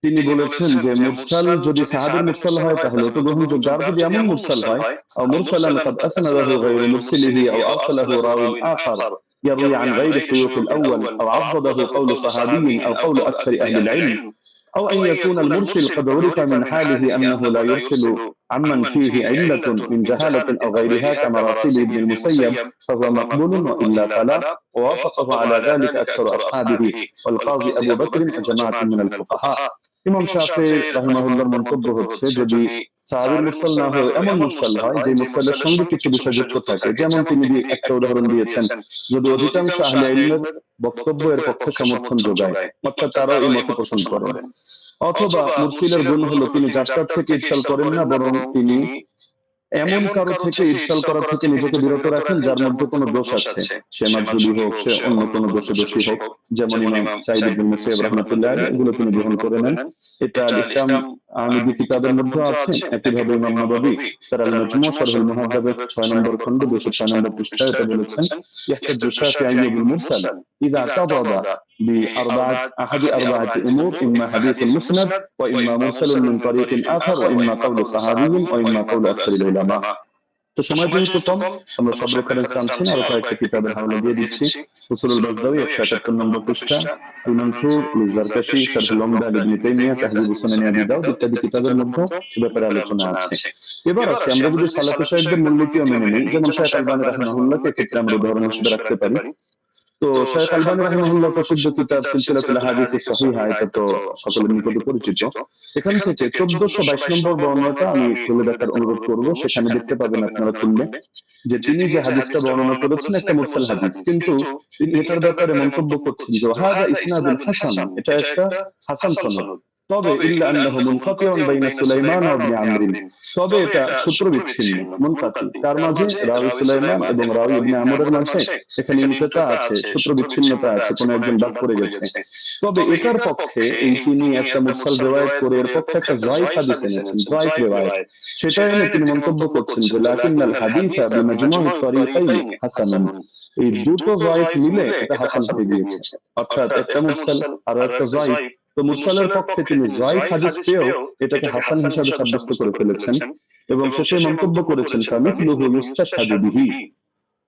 Speaker 3: তিনি বলেছেন যে মুরসাল যদি সাহাবীর মুরসাল হয় তাহলে তো গ্রহণযোগ্য, আর যদি এমন মুরসাল হয় আও মুরসালান কাদ আসনাদাহু গায়রু মুরসিলিহি আও আরসালাহু রাওin আখার يروي عن غير شيوخ الأول أو عضده قول صحابي أو قول أكثر أهل العلم أو أن يكون المرسل قد عرف من حاله أنه لا يرسل عمن فيه علة من جهالة أو غيرها كمراسيل ابن المسيب فهو مقبول، وإلا فلا. ووافقه على ذلك أكثر أصحابه والقاضي أبو بكر وجماعة من الفقهاء. ইমাম শাফি রাহিমাহুল্লাহর মন্তব্য হচ্ছে, যদি সাহাবীর মুরসাল না হয়ে এমন মুরসাল হয় যে মুরসালের সঙ্গে কিছু বিষয় যুক্ত থাকে, যেমন তিনি একটা উদাহরণ দিয়েছেন, যদি অধিকাংশ আহলে ইলমের বক্তব্য এর পক্ষে সমর্থন যোগায়, অর্থাৎ তারা এই মত পোষণ করেন। অথবা মুরসিলের গুণ হলো তিনি যাত্রার থেকে ইরসাল করেন না, বরং তিনি এমন কারো থেকে ইরসাল করা থেকে নিজেকে বিরত রাখেন যার মধ্যে কোনো দোষ আছে, সে মাযহুবী হোক, সে অন্য কোনো দোষে দোষী হোক, যেমন ইমাম সাঈদ ইবনে মুসাইয়্যিব রাহমাতুল্লাহ আলাইহি, এগুলো তিনি গ্রহণ করে নেন। এটা আল-ইহকাম আমিদি কিতাবের মধ্যে আছে। একইভাবে ইমাম নাওয়াবী তার আল-মাজমু' শারহুল মুহাদ্দাবের 6 নম্বর খণ্ড 206 নম্বর পৃষ্ঠায় এটা বলেছেন, ইয়াহতাজু শাফিঈ বিল মুরসাল ইযা তাদাদা بأربعة أحد أربعة أمور، إما حديث المسند وإما مرسل من طريق آخر وإما قول صحابي وإما قول أكثر العلماء। তো সময় যেহেতু কম, আমরা সব রেফারেন্স টানছি না, আরো কয়েকটা কিতাবের হাওলা দিয়ে দিচ্ছি। উসুলুল বাগদাওয়ী 178 নম্বর পৃষ্ঠা, আল মানসুর লিজারকাশি, শারহুল উমদা ইবনে তাইমিয়া, তাহযীবুস সুনান আবি দাউদ ইত্যাদি কিতাবের মধ্যে এ ব্যাপারে আলোচনা আছে। এবার আসি, আমরা যদি সালাফি সাহেবদের মূলনীতিও মেনে নিই, যেমন শাইখ আলবানী রাহিমাহুল্লাহকে ক্ষেত্রে আমরা উদাহরণ হিসেবে রাখতে পারি। তো শাইখ আলবানী রাহিমাহুল্লাহ প্রসিদ্ধ কিতাব সিলসিলাতুল আহাদিস সহিহা, এটা তো সকলের নিকটে পরিচিত। এখান থেকে 1422 নম্বর বর্ণনাটা আমি খুলে দেখার অনুরোধ করব। সেখানে দেখতে পাবেন আপনারা খুললে যে তিনি যে হাদিসটা বর্ণনা করেছেন একটা মুরসাল হাদিস, কিন্তু তিনি এটার ব্যাপারে মন্তব্য করছেন যে হাযা ইসনাদুল হাসান, এটা একটা হাসান সনদ, তবে ইল্লা আন্নাহু মুনকাতিউন বাইনা সুলাইমান ওয়া ইবনে আমর, তবে এটা সূত্র বিচ্ছিন্ন, মুনকাতি, তার মাঝে রাবি সুলাইমান এবং রাবি ইবনে আমরের মাঝে এখানে ইনকিতা আছে, সূত্র বিচ্ছিন্নতা আছে, কোন একজন বাদ পড়ে গেছে। তবে এটার পক্ষে এই তিনি একটা মুরসাল রিওয়ায়াত করে এর পক্ষে একটা যায়িফ হাদিস এনেছেন, যায়িফ রিওয়ায়াত, সেটা এনে তিনি মন্তব্য করছেন যে লাকিনাল হাদিসা বিমাজমু'ত তারিকাইনি হাসানুন, এই দুটো যায়িফ মিলে এটা হাসান হয়ে গিয়েছে, অর্থাৎ একটা মুরসাল আর একটা যায়িফ। তো মুরসালের পক্ষে তিনি যায়িফ হাদিস পেয়েও এটাকে হাসান হিসেবে সাব্যস্ত করে ফেলেছেন এবং শেষে মন্তব্য করেছেন কামিসলুহু ইস্তাশহাদু বিহি,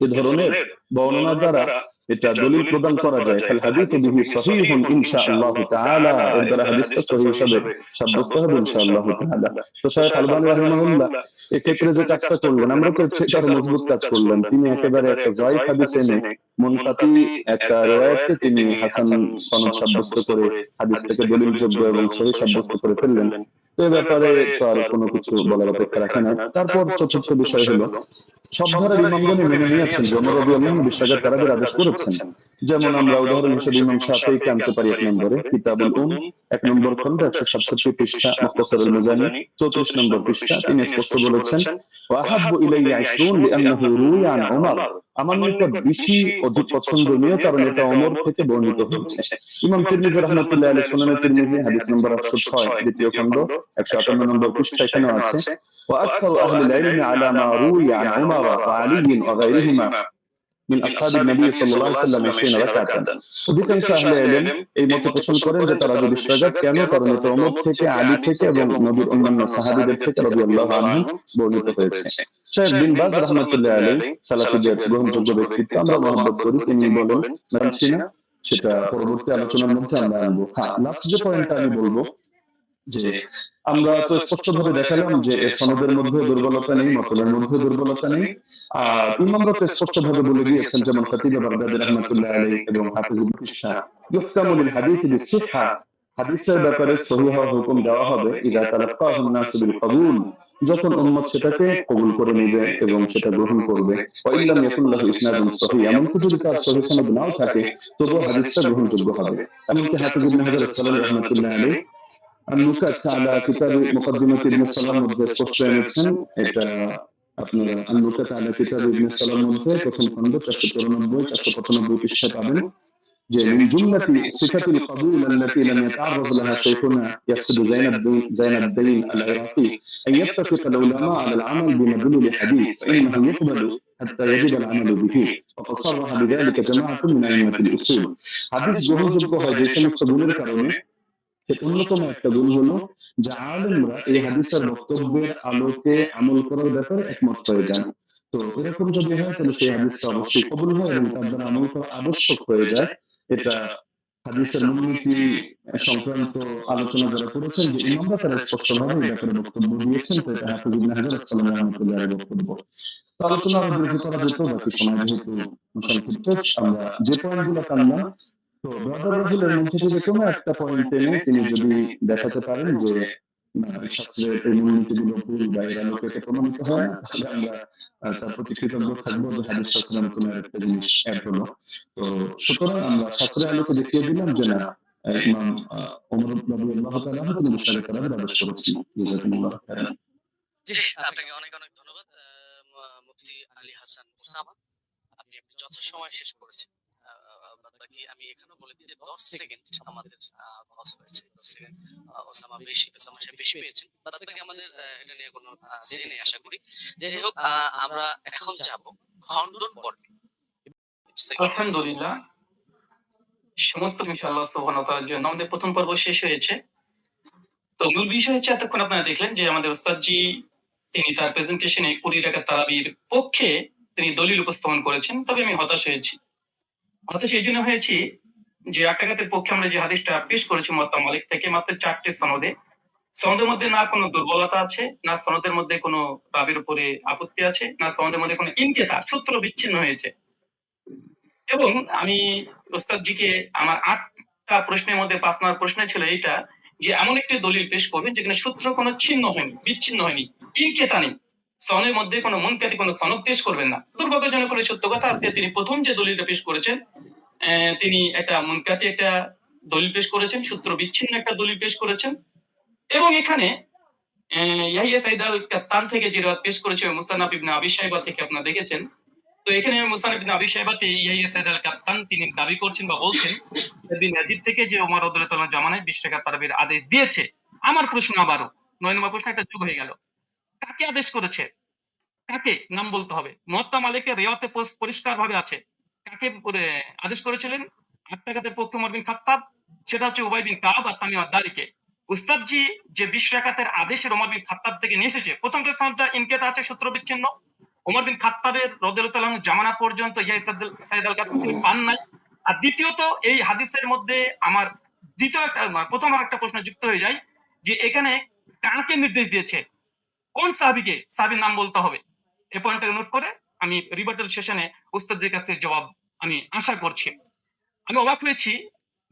Speaker 3: এই ধরনের বর্ণনা দ্বারা এটা দলিল প্রদান করা যায়, ফাল হাদিসু বিহি সহিহুন ইনশাআল্লাহু তাআলা, এর দ্বারা হাদিসটা সহিহ হিসেবে সাব্যস্ত হবে ইনশাআল্লাহু তাআলা। তো শাইখ আলবানী রাহিমাহুল্লাহ এক্ষেত্রে যে কাজটা করলেন, আমরা তো সেটার মজবুত কাজ করলেন, তিনি একেবারে একটা যায়িফ হাদিস এনে মুনকাতি একটা রিওয়ায়াতকে তিনি হাসান সনদ সাব্যস্ত করে হাদিসটাকে দলিলযোগ্য এবং সহিহ সাব্যস্ত করে ফেললেন। তো এই ব্যাপারে তো আর কোনো কিছু বলার অপেক্ষা রাখে না। তারপর চতুর্থ বিষয় হলো, সব ধারার ইমামগণই মেনে নিয়েছেন যে ওমর রাদিয়াল্লাহু আনহু বিশ্বাসের তারাবির আদেশ করেছেন। যেমন আমরা উদাহরণ হিসেবে ইমাম শাফিঈকে আনতে পারি 1 নম্বরে, কিতাবুল 1 নম্বর খণ্ড 167 পৃষ্ঠা, মুখতাসারুল মুজানি 34 নম্বর পৃষ্ঠা, তিনি স্পষ্ট বলেছেন, ওয়া আহাব্বু ইলাইয়া 20 লিআন্নাহু রুইয়া আন ওমর, আমার নিকট বেশি অধিক পছন্দনীয় কারণ এটা ওমর থেকে বর্ণিত হয়েছে। ইমাম তিরমিজি রাহমাতুল্লাহি আলাইহি সুনানে তিরমিজি হাদিস নম্বর 806 দ্বিতীয় খণ্ড 158 নম্বর পৃষ্ঠা এখানে আছে, ওয়া আকসারু আহলিল ইলমি আলা মা রুইয়া আন ওমর ওয়া আলী ওয়া গায়রিহিমা মিন আসহাবিন নবী সাল্লাল্লাহু আলাইহি ওয়াসাল্লাম 20 রাকাতান, অধিকাংশ আহলে ইলম এই মত পোষণ করেন যে তারাবি বিশ্বাস কেন, কারণ এটা ওমর থেকে, আলী থেকে এবং নবীর অন্যান্য সাহাবীদের থেকে রাদিয়াল্লাহু আনহুম বর্ণিত হয়েছে। শেখ বিন বাজ রাহমাতুল্লাহি আলাইহি সালাফিদের গ্রহণযোগ্য ব্যক্তিত্ব, আমরা মহব্বত করি, তিনি বলেন, মানছি না, সেটা পরবর্তী আলোচনার মধ্যে আমরা আনবো। হ্যাঁ, লাস্ট যে পয়েন্টটা আমি বলবো যে আমরা তো স্পষ্টভাবে দেখালাম যে এর সনদের মধ্যে দুর্বলতা নেই, মতনের মধ্যে দুর্বলতা নেই, আর ইমামরা তো স্পষ্টভাবে বলে দিয়েছেন, যেমন খাতিব বাগদাদী রাহমাতুল্লাহি আলাইহি এবং হাফিজ ইবনে কিশা, ইহতামুল হাদিস বিসিহহা, হাদিসের ব্যাপারে সহিহ হওয়ার হুকুম দেওয়া হবে ইযা তালাক্কাহু নাস বিল কবুল, যখন উম্মত সেটাকে কবুল করে নেবে এবং সেটা গ্রহণ করবে। ওয়া ইল্লাম ইয়াকুন লাহু ইসনাদুন সহিহ, এমনকি যদি তার সহিহ সনদ নাও থাকে তবুও হাদিসটা গ্রহণযোগ্য হবে। এমনকি হাফিজ ইবনে হাজার আসকালানী রাহমাতুল্লাহি আলাইহি আন-নুকাত আলা কিতাব মুকদ্দিমাত ইবনে সালাম মধ্যে স্পষ্ট এনেছেন, এটা আপনারা আন-নুকাত আলা কিতাব ইবনে সালাম মধ্যে প্রথম খণ্ড 494 495 পৃষ্ঠা পাবেন যে মিন জুমলাতি সিফাতুল কবুল আল্লাতী লাম ইয়াতাআররাদ লাহা শাইখুনা ইয়াকসুদু জাইনাদ্দিন আল-ইরাকি আন ইয়াত্তাফিকা আল-উলামা আলা আল-আমাল বিমাদলুল হাদিস ইন্নাহু ইকবালু হাত্তা ইয়াজিব আল-আমালু বিহি ওয়া qad সাররাহা বিযালিকা জামাআতুন মিন আইম্মাতিল উসুল। হাদিস গ্রহণযোগ্য হয় যে সমস্ত গুণের কারণে, এর অন্যতম একটা গুণ হলো যে আলেমরা এই হাদিসের বক্তব্যের আলোকে আমল করার ব্যাপারে একমত হয়ে যান। তো এরকম যদি হয় তাহলে সেই হাদিসটা অবশ্যই কবুল হয় এবং তার দ্বারা আমল করা আবশ্যক হয়ে যায়। এটা হাদিসের মূলনীতি সংক্রান্ত আলোচনা যারা করেছেন, যে ইমামরা তারা স্পষ্টভাবে এই ব্যাপারে বক্তব্য দিয়েছেন। তো এটা হাফিজ ইবনে হাজার আসসালামু রাহমাতুল্লাহির বক্তব্য। তো আলোচনা আরো দীর্ঘ করা যেত, বাকি সময় যেহেতু সংক্ষিপ্ত, আমরা যে পয়েন্টগুলো টানলাম, তো ব্রাদার রাহুলের মধ্যে থেকে কোনো একটা পয়েন্ট এনে তিনি যদি দেখাতে পারেন যে না, শাস্ত্রের এই মূলনীতিগুলো ভুল বা এর আলোকে এটা প্রমাণিত হয় না, তাহলে আমরা তার প্রতি কৃতজ্ঞ থাকবো যে হাদিস শাস্ত্রের নতুন একটা জিনিস অ্যাড হলো। তো সুতরাং আমরা শাস্ত্রের আলোকে দেখিয়ে দিলাম যে না, ইমাম ওমর রাদিয়াল্লাহু তাআলা তিনি মুশতারিক করার আদেশ করেছেন। জাযাকুমুল্লাহু খাইরান।
Speaker 1: জি, আপনাকে অনেক অনেক ধন্যবাদ মুফতি আলী হাসান ওসামা। আপনি যথাসময়ে শেষ করেছেন। বাদবাকি আমি এখানেও বলে দিই যে 10 সেকেন্ড আমাদের লস হয়েছে। 10 সেকেন্ড ওসামা সাহেব বেশি পেয়েছেন। বাদবাকি আমাদের এটা নিয়ে কোনো সে নেই আশা করি। যাই হোক, আমরা এখন যাব খণ্ডন পর্বে।
Speaker 2: আলহামদুলিল্লাহ, সমস্ত বিষয় আল্লাহ সুবহানাহু ওয়া তাআলার জন্য আমাদের প্রথম পর্ব শেষ হয়েছে। তো মূল বিষয় হচ্ছে, এতক্ষণ আপনারা দেখলেন যে আমাদের ওস্তাদজি তিনি তার প্রেজেন্টেশনে 20 রাকাত তারাবির পক্ষে তিনি দলিল উপস্থাপন করেছেন। তবে আমি হতাশ হয়েছি। হতাশ এই জন্য হয়েছি যে 8 রাকাতের পক্ষে আমরা যে হাদিসটা পেশ করেছি মুয়াত্তা মালিক থেকে, মাত্র 4টে সনদে, সনদের মধ্যে না কোনো দুর্বলতা আছে, না সনদের মধ্যে কোনো রাবির উপরে আপত্তি আছে, না সনদের মধ্যে কোনো ইনকিতা সূত্র বিচ্ছিন্ন হয়েছে। এবং আমি ওস্তাদজিকে আমার 8টা প্রশ্নের মধ্যে 5 নম্বর প্রশ্ন ছিল এইটা, যে এমন একটি দলিল পেশ করবেন যেখানে সূত্র কোনো ছিন্ন হয়নি, বিচ্ছিন্ন হয়নি, ইনকিতা নেই, সনের মধ্যে কোনো মুনকাতি কোনো সনদ পেশ করবেন না। দুর্ভাগ্যজনক করে সত্য কথা, আজকে তিনি প্রথম যে দলিলটা পেশ করেছেন, তিনি একটা মুনকাতি একটা দলিল পেশ করেছেন, সূত্র বিচ্ছিন্ন একটা দলিল পেশ করেছেন। এবং এখানে ইয়াহিয়া সাইদ আল কাত্তান থেকে যে রাত পেশ করেছে মুসান্নাফ ইবনে আবি শাইবা থেকে আপনারা দেখেছেন। তো এখানে মুসান্নাফ ইবনে আবি শাইবাতে ইয়াহিয়া সাইদ আল কাত্তান তিনি দাবি করছেন বা বলছেন ইবনে ইয়াজিদ থেকে যে ওমর রাদিয়াল্লাহু তাআলা জামানায় 20 রাকাত তারাবির আদেশ দিয়েছে। আমার প্রশ্ন আবারও 9 নম্বর প্রশ্ন একটা যোগ হয়ে গেল। কাকে আদেশ করেছে? কাকে নাম বলতে হবে। মুয়াত্তা মালিকের রিওয়ায়াতে পরিষ্কারভাবে আছে। কাকে আদেশ করেছিলেন? 8 রাকাতের পক্ষে ওমর বিন খাত্তাব, সেটা হচ্ছে উবাই বিন কাব আর তামিম আদ-দারিকে। উস্তাদজি যে 20 রাকাতের আদেশের ওমর বিন খাত্তাব থেকে নিয়ে এসেছে, প্রথম যে সনদটা ইনকিতা আছে, সূত্র বিচ্ছিন্ন। ওমর বিন খাত্তাবের রাদিয়াল্লাহু তাআলা জামানা পর্যন্ত ইয়াহিয়া সাইদ আল কাত্তান তিনি পান নাই। আর দ্বিতীয়ত এই হাদিসের মধ্যে আমার প্রথম আর একটা প্রশ্ন যুক্ত হয়ে যায় যে এখানে কাকে নির্দেশ দিয়েছে, কোন সাহাবীকে, সাহাবীর নাম বলতে হবে। এই পয়েন্টটা নোট করে আমি রিবাটাল সেশনে উস্তাদের কাছে জবাব আমি আশা করছি। আমি অবাক হয়েছি,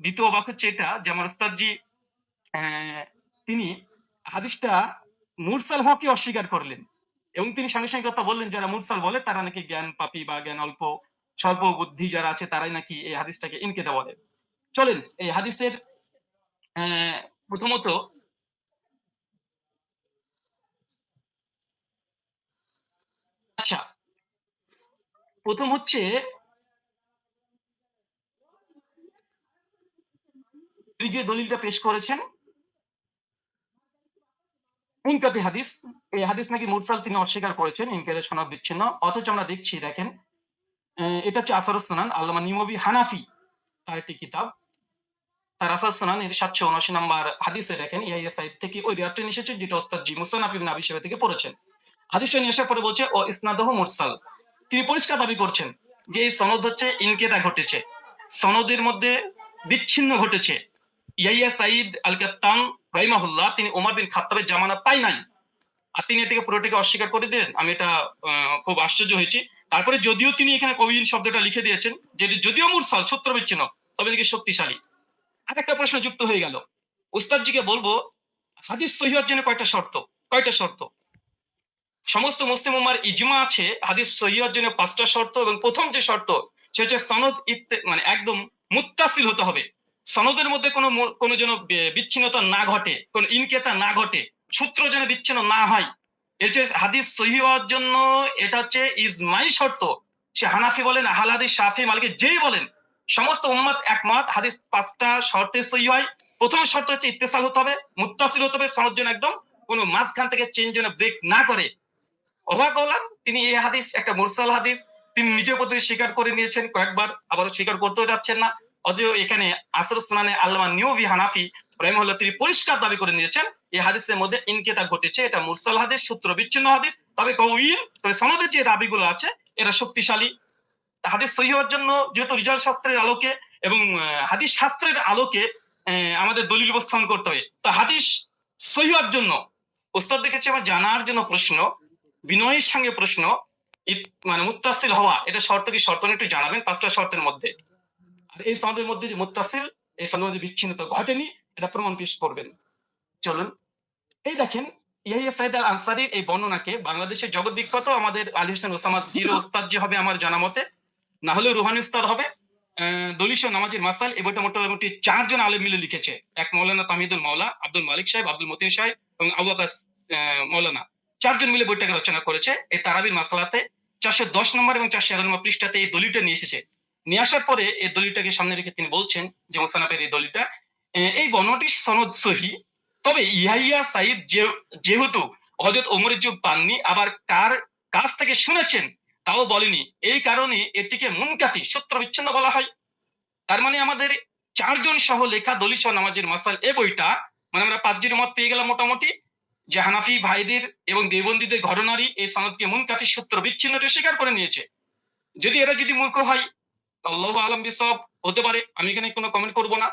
Speaker 2: দ্বিতীয় অবাক হচ্ছে এটা যে আমার উস্তাদজি তিনি হাদিসটা মুরসাল হককে অস্বীকার করলেন এবং তিনি সঙ্গে সঙ্গে কথা বললেন যারা মুরসাল বলে তারা নাকি জ্ঞান পাপী বা জ্ঞান স্বল্প বুদ্ধি যারা আছে তারাই নাকি এই হাদিসটাকে ইনকিতা বলে। চলেন এই হাদিসের প্রথমত আচ্ছা, প্রথম হচ্ছে যে দলিলটা পেশ করেছেন ইনকাতি হাদিস, এই হাদিস নাকি মুরসাল তিনি অস্বীকার করেছেন, ইনকাতের সনদ বিচ্ছিন্ন। অথচ আমরা দেখছি, দেখেন এটা হচ্ছে আসারুস সুনান, আল্লামা নিমবি হানাফি তার একটি কিতাব, তার আসারুস সুনান এর 779 নম্বর হাদিসে দেখেন ইয়াহিয়া সাইদ থেকে ওই রিওয়ায়াতটা নিয়ে এসেছে যেটা ওস্তাদ জি মুসান্নাফ ইবনে আবি শাইবা থেকে পড়েছেন। হাদিসটা নিয়ে আসার পরে বলছে ও ইসনাদুহু মুরসাল, তিনি পরিষ্কার দাবি করছেন যে এই সনদ হচ্ছে ইনকিতা ঘটেছে, সনদের মধ্যে বিচ্ছিন্ন ঘটেছে। ইয়াহিয়া সাইদ আল কাত্তান রাহিমাহুল্লাহ তিনি ওমর বিন খাত্তাবের জামানা পাই নাই, আর তিনি এটাকে পুরোটাকে অস্বীকার করে দিলেন। আমি এটা খুব আশ্চর্য হয়েছি। তারপরে যদিও তিনি এখানে কবিন শব্দটা লিখে দিয়েছেন যে যদিও মুরসাল সূত্র বিচ্ছিন্ন তবে নাকি শক্তিশালী। আর একটা প্রশ্ন যুক্ত হয়ে গেল, উস্তাদজিকে বলবো হাদিস সহিহ হওয়ার জন্য কয়টা শর্ত? সমস্ত মুসলিম উম্মার ইজমা আছে হাদিস সহিহ হওয়ার জন্য 5টা শর্ত, এবং প্রথম যে শর্ত সেটা হচ্ছে সনদ মানে একদম মুত্তাসিল হতে হবে, সনদের মধ্যে কোনো যেন বিচ্ছিন্নতা না ঘটে, কোনো ইনকিতা না ঘটে, সূত্র যেন বিচ্ছিন্ন না হয়। এর যে হাদিস সহিহ হওয়ার জন্য এটা হচ্ছে ইজমাই শর্ত। সে হানাফি বলেন, আহলে হাদিস, শাফি, মালিকি যেই বলেন, সমস্ত উম্মত একমত হাদিস 5টা শর্তে সহিহ হয়। প্রথম শর্ত হচ্ছে ইত্তেসাল হতে হবে, মুত্তাসিল হতে হবে, সনদ যেন একদম কোনো মাঝখান থেকে চেঞ্জ যেন ব্রেক না করে। অবাক হলাম, তিনি এই হাদিস একটা মুরসাল হাদিস তিনি নিজের প্রতি স্বীকার করে নিয়েছেন কয়েকবার, আবারও স্বীকার করতেও যাচ্ছেন না। অথচ এখানে আসরুস সুনানে আল্লামা নিওভি হানাফি রাহিমাহুল্লাহ তিনি পরিষ্কার দাবি করে নিয়েছেন এই হাদিসের মধ্যে ইনকিতা ঘটেছে, এটা মুরসাল হাদিস, সূত্র বিচ্ছিন্ন হাদিস, তবে কওয়িন, তবে সনদের যে দাবিগুলো আছে এরা শক্তিশালী। হাদিস সহিহ হওয়ার জন্য যেহেতু রিজাল শাস্ত্রের আলোকে এবং হাদিস শাস্ত্রের আলোকে আমাদের দলিল উপস্থাপন করতে হবে। তো হাদিস সহিহ হওয়ার জন্য ওস্তাদ দেখেছি আমার জানার জন্য প্রশ্ন, বিনয়ের সঙ্গে প্রশ্ন, মানে মুত্তাসিল হওয়া এটা শর্ত কি শর্ত একটু জানাবেন 5টা শর্তের মধ্যে। আর এই সনদের মধ্যে যে মুত্তাসিল, এই সনদের মধ্যে বিচ্ছিন্নতা ঘটেনি, এটা প্রমাণ পেশ করবেন। চলুন এই দেখেন ইয়াহিয়া সাইদ আল আনসারীর এই বর্ণনাকে বাংলাদেশের জগৎ বিখ্যাত আমাদের আলী হোসেন ওসামা জিরো ওস্তাদ যে হবে আমার জানা মতে, না হলেও রুহানি উস্তাদ হবে। দলিশ নামাজের মাসাল এই বইটা মোটামুটি 4 জন আলেম মিলে লিখেছে। এক মৌলানা তামিদুল মাওলা, আব্দুল মালিক সাহেব, আব্দুল মতিন সাহেব এবং আবু আকাস মৌলানা, 4 জন মিলে বইটাকে রচনা করেছে। এই তারাবির মাসালাতে 410 নম্বর এবং 411 নম্বর পৃষ্ঠাতে এই দলিলটা নিয়ে এসেছে। নিয়ে আসার পরে এই দলিলটাকে সামনে রেখে তিনি বলছেন যে মোসানাফের এই দলিলটা, এই বর্ণনাটির সনদ সহিহ, তবে ইয়াহিয়া সাইদ যেহেতু হযরত ওমরের যুগ পাননি, আবার কার কাছ থেকে শুনেছেন তাও বলেনি, এই কারণে এটিকে মুনকাতি সূত্র বিচ্ছিন্ন বলা হয়। তার মানে আমাদের 4 জন সহ লেখা দলিল সহ নামাজের মাসাল এই বইটা, মানে আমরা 5 জন মত পেয়ে গেলাম মোটামুটি, যে হানাফি ভাইদের এবং দেওবন্দীদের ঘটনারই এই সনদকে মুনকাতি সূত্র বিচ্ছিন্নটা স্বীকার করে নিয়েছে। যদি এরা যদি মূর্খ হয়, আল্লাহু আলাম বিসওয়াব, হতে পারে, আমি এখানে কোনো কমেন্ট করব না।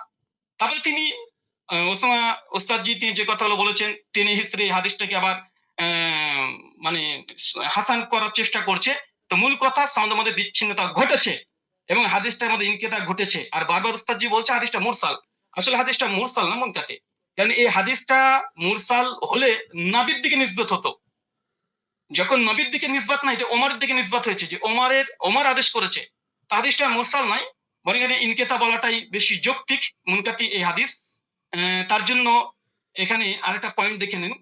Speaker 2: তারপরে তিনি ওসামা ওস্তাদজি তিনি যে কথাগুলো বলেছেন, তিনি হিসরি হাদিসটাকে আবার মানে হাসান করার চেষ্টা করছে। তো মূল কথা সনদের মধ্যে বিচ্ছিন্নতা ঘটেছে এবং হাদিসটার মধ্যে ইনকিতা ঘটেছে। আর বারবার ওস্তাদজি বলছে হাদিসটা মুরসাল, আসলে হাদিসটা মুরসাল না মুনকাতি। কারণ এই হাদিসটা মুরসাল হলে নবীর দিকে নিসবত হতো, যখন নবীর দিকে নিসবত নাই, এটা ওমরের দিকে নিসবত হয়েছে, যে ওমর আদেশ করেছে। তো হাদিসটা মুরসাল নাই, বরং এখানে ইনকিতা বলাটাই বেশি যৌক্তিক, মুনকাতি এই হাদিস। তার জন্য এখানে আরেকটা পয়েন্ট দেখে নিন।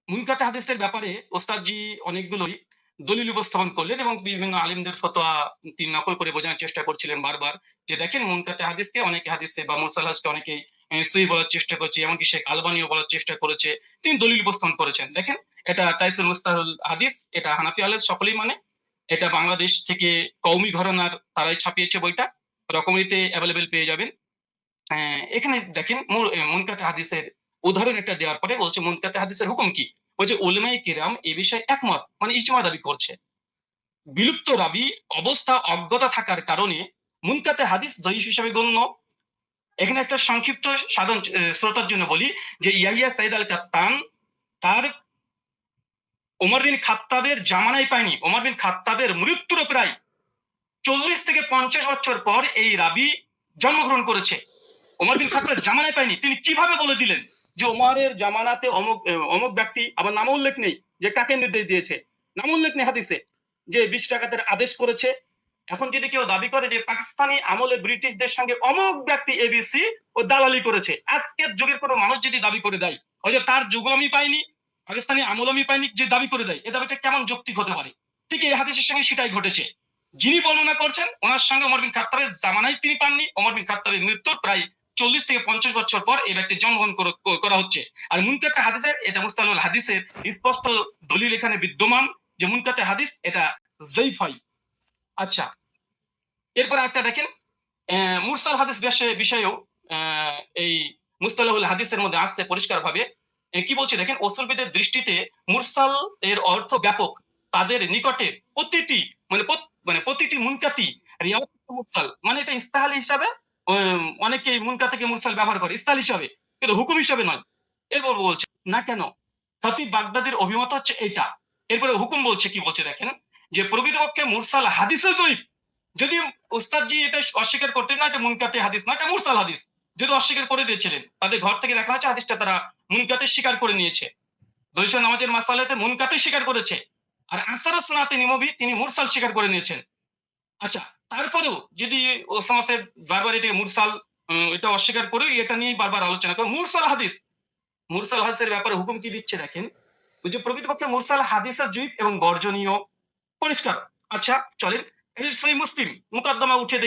Speaker 2: মুনকাতি হাদিসের ব্যাপারে ওস্তাদজি অনেকগুলোই দলিল উপস্থাপন করলেন এবং বিভিন্ন আলিমদের ফতোয়া তিনি নকল করে বোঝানোর চেষ্টা করছিলেন বারবার, যে দেখেন মুনকাতি হাদিসকে অনেকে হাদিসে বা মুরসাল হাদিসকে অনেকেই সহিহ বলার চেষ্টা করছে, এমনকি শেখ আলবানিও বলার চেষ্টা করেছে, তিনি দলিল উপস্থাপন করেছেন। দেখেন এটা তাইসুল মুস্তাহুল হাদিস, এটা হানাফি আলের সকলেই মানে, এটা বাংলাদেশ থেকে কওমি ঘরানার তারাই ছাপিয়েছে বইটা, রকমারিতে অ্যাভেলেবেল পেয়ে যাবেন। এখানে দেখেন মুনকাতি হাদিসের উদাহরণ একটা দেওয়ার পরে বলছে মুনকাতি হাদিসের হুকুম কি, বলছে উলামায়ে কিরাম এই বিষয়ে একমত, মানে ইজমা দাবি করছে। বিলুপ্ত রাবি অবস্থা অজ্ঞতা থাকার কারণে মুনকাতি হাদিস জয়ীফ হিসেবে গণ্য। এখানে একটা সংক্ষিপ্ত সাধারণ শ্রোতার জন্য বলি যে ইয়াহিয়া সাইদ আল কাত্তান তার ওমর বিন খাত্তাবের জামানায় পায়নি, ওমর বিন খাত্তাবের মৃত্যুর প্রায় 40 থেকে 50 বছর পর এই রাবি জন্মগ্রহণ করেছে। ওমর বিন খাত্তাবের জামানায় পায়নি, তিনি কিভাবে বলে দিলেন যে ওমরের জামানাতে অমুক ব্যক্তি, আবার নাম উল্লেখ নেই যে কাকে নির্দেশ দিয়েছে, নাম উল্লেখ নেই হাদিসে, যে 20 টাকাতের আদেশ করেছে। এখন যদি কেউ দাবি করে যে পাকিস্তানি আমলে ব্রিটিশদের সঙ্গে অমুক ব্যক্তি এবিসি ও দালালি করেছে, আজকের যুগের কোনো মানুষ যদি দাবি করে দেয় হয়তো তার যুগও আমি পাইনি, পাকিস্তানি আমল আমি পাইনি, যে দাবি করে দেয়, এ দাবিটা কেমন যৌক্তিক হতে পারে? ঠিক এই হাদিসের সঙ্গে সেটাই ঘটেছে। যিনি বর্ণনা করছেন ওনার সঙ্গে ওমর বিন খাত্তাবের জামানায় তিনি পাননি, ওমর বিন খাত্তাবের মৃত্যুর প্রায় 40 থেকে 50 বছর পর এই ব্যক্তি জন্মগ্রহণ করা হচ্ছে। আর মুনকাতি হাদিসের, এটা মুস্তালাহুল হাদিসের স্পষ্ট দলিল এখানে বিদ্যমান যে মুনকাতি হাদিস এটা জয়ীফ হয়। আচ্ছা, এরপর একটা দেখেন মুরসাল হাদিস বিষয়েও এই মুস্তালাহুল হাদিসের মধ্যে আসছে পরিষ্কার ভাবে। কি বলছে দেখেন, উসুলবিদের দৃষ্টিতে মুরসাল এর অর্থ ব্যাপক, তাদের নিকটে প্রতিটি মুনকাতি রিওয়ায়াত মুরসাল, মানে এটা ইস্তাহাল হিসাবে অনেকে মুনকাতিকে মুরসাল ব্যবহার করে ইস্তাহাল হিসাবে, কিন্তু হুকুম হিসাবে নয়। এরপর বলছে না কেন, খতিব বাগদাদির অভিমত হচ্ছে এটা। এরপরে হুকুম বলছে, কি বলছে দেখেন, যে প্রকৃতপক্ষে মুরসাল হাদিসে জয়ীফ, যদি ওস্তাদজি এটা অস্বীকার করতেন না এটা মুনকাতি হাদিস না, এটা মুরসাল হাদিস, যদি অস্বীকার করে দিয়েছিলেন, তাদের ঘর থেকে দেখা হচ্ছে হাদিসটা তারা মুনকাতি স্বীকার করে নিয়েছে। দলিল নামাজের মাসালাতে মুনকাতি স্বীকার করেছে, আর আনসারুস সুন্নাতে নববী তিনি মুরসাল স্বীকার করে নিয়েছেন। আচ্ছা, তারপরেও যদি ওসামা সাহেব বারবার এটা মুরসাল এটা অস্বীকার করে এটা নিয়ে বারবার আলোচনা করে, মুরসাল হাদিসের ব্যাপারে হুকুম কি দিচ্ছে দেখেন, যে প্রকৃতপক্ষে মুরসাল হাদিসের জয়ীফ এবং বর্জনীয়, পরিষ্কার। আচ্ছা চলেন, এই সহিহ মুসলিম মুকদ্দমা উঠে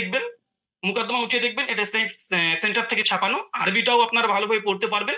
Speaker 2: দেখবেন, এটা সেন্টার থেকে ছাপানো, আরবিটাও আপনারা ভালোভাবে পড়তে পারবেন।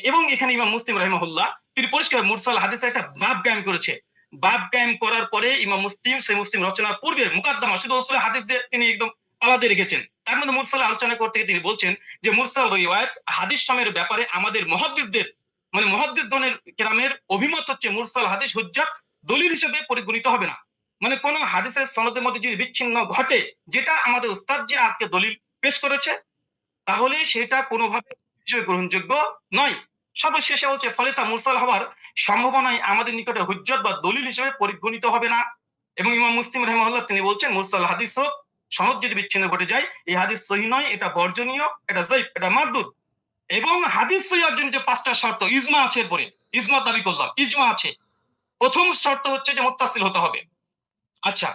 Speaker 2: এবং এখানে ইমাম মুসলিম রাহিমাহুল্লাহ তিনি পরিষ্কার মুরসাল হাদিসের একটা বাব কায়েম করেছে। বাব কায়েম করার পরে ইমাম মুসলিম সহিহ মুসলিম রচনার পূর্বে মুকদ্দমা শুধু উসুল হাদিস দিয়ে তিনি একদম আলাদা রেখেছেন। তার মধ্যে মুরসাল আলোচনা করতে গিয়ে তিনি বলছেন যে মুরসাল রিওয়ায়াত হাদিস সময়ের ব্যাপারে আমাদের মুহাদ্দিসদের, মানে মুহাদ্দিসগণের কেরামের অভিমত হচ্ছে মুরসাল হাদিস হুজ্জাত দলিল হিসেবে পরিগণিত হবে না। মানে কোন হাদিসের সনদের মধ্যে যদি বিচ্ছিন্ন ঘটে, যেটা আমাদের উস্তাদ যে আজকে দলিল পেশ করেছে, তাহলে সেটা কোনোভাবে হিসেবে গ্রহণযোগ্য নয়। সর্বশেষে হচ্ছে ফলে তা মুরসাল হওয়ার সম্ভাবনায় আমাদের নিকটে হুজ্জত বা দলিল হিসেবে পরিগণিত হবে না। এবং ইমাম মুসলিম রাহিমাহুল্লাহ তিনি বলছেন মুরসাল হাদিস হোক, সনদ যদি বিচ্ছিন্ন ঘটে যায়, এই হাদিস সহি নয়, এটা বর্জনীয়, এটা যায়িফ, এটা মারদুদ। এবং হাদিস সহি অর্জন যে 5টা শর্ত, ইজমা আছে, এরপরে ইজমা দাবি করলাম, ইজমা আছে। প্রথম শর্ত হচ্ছে যে মুত্তাসিল হতে হবে। আচ্ছা,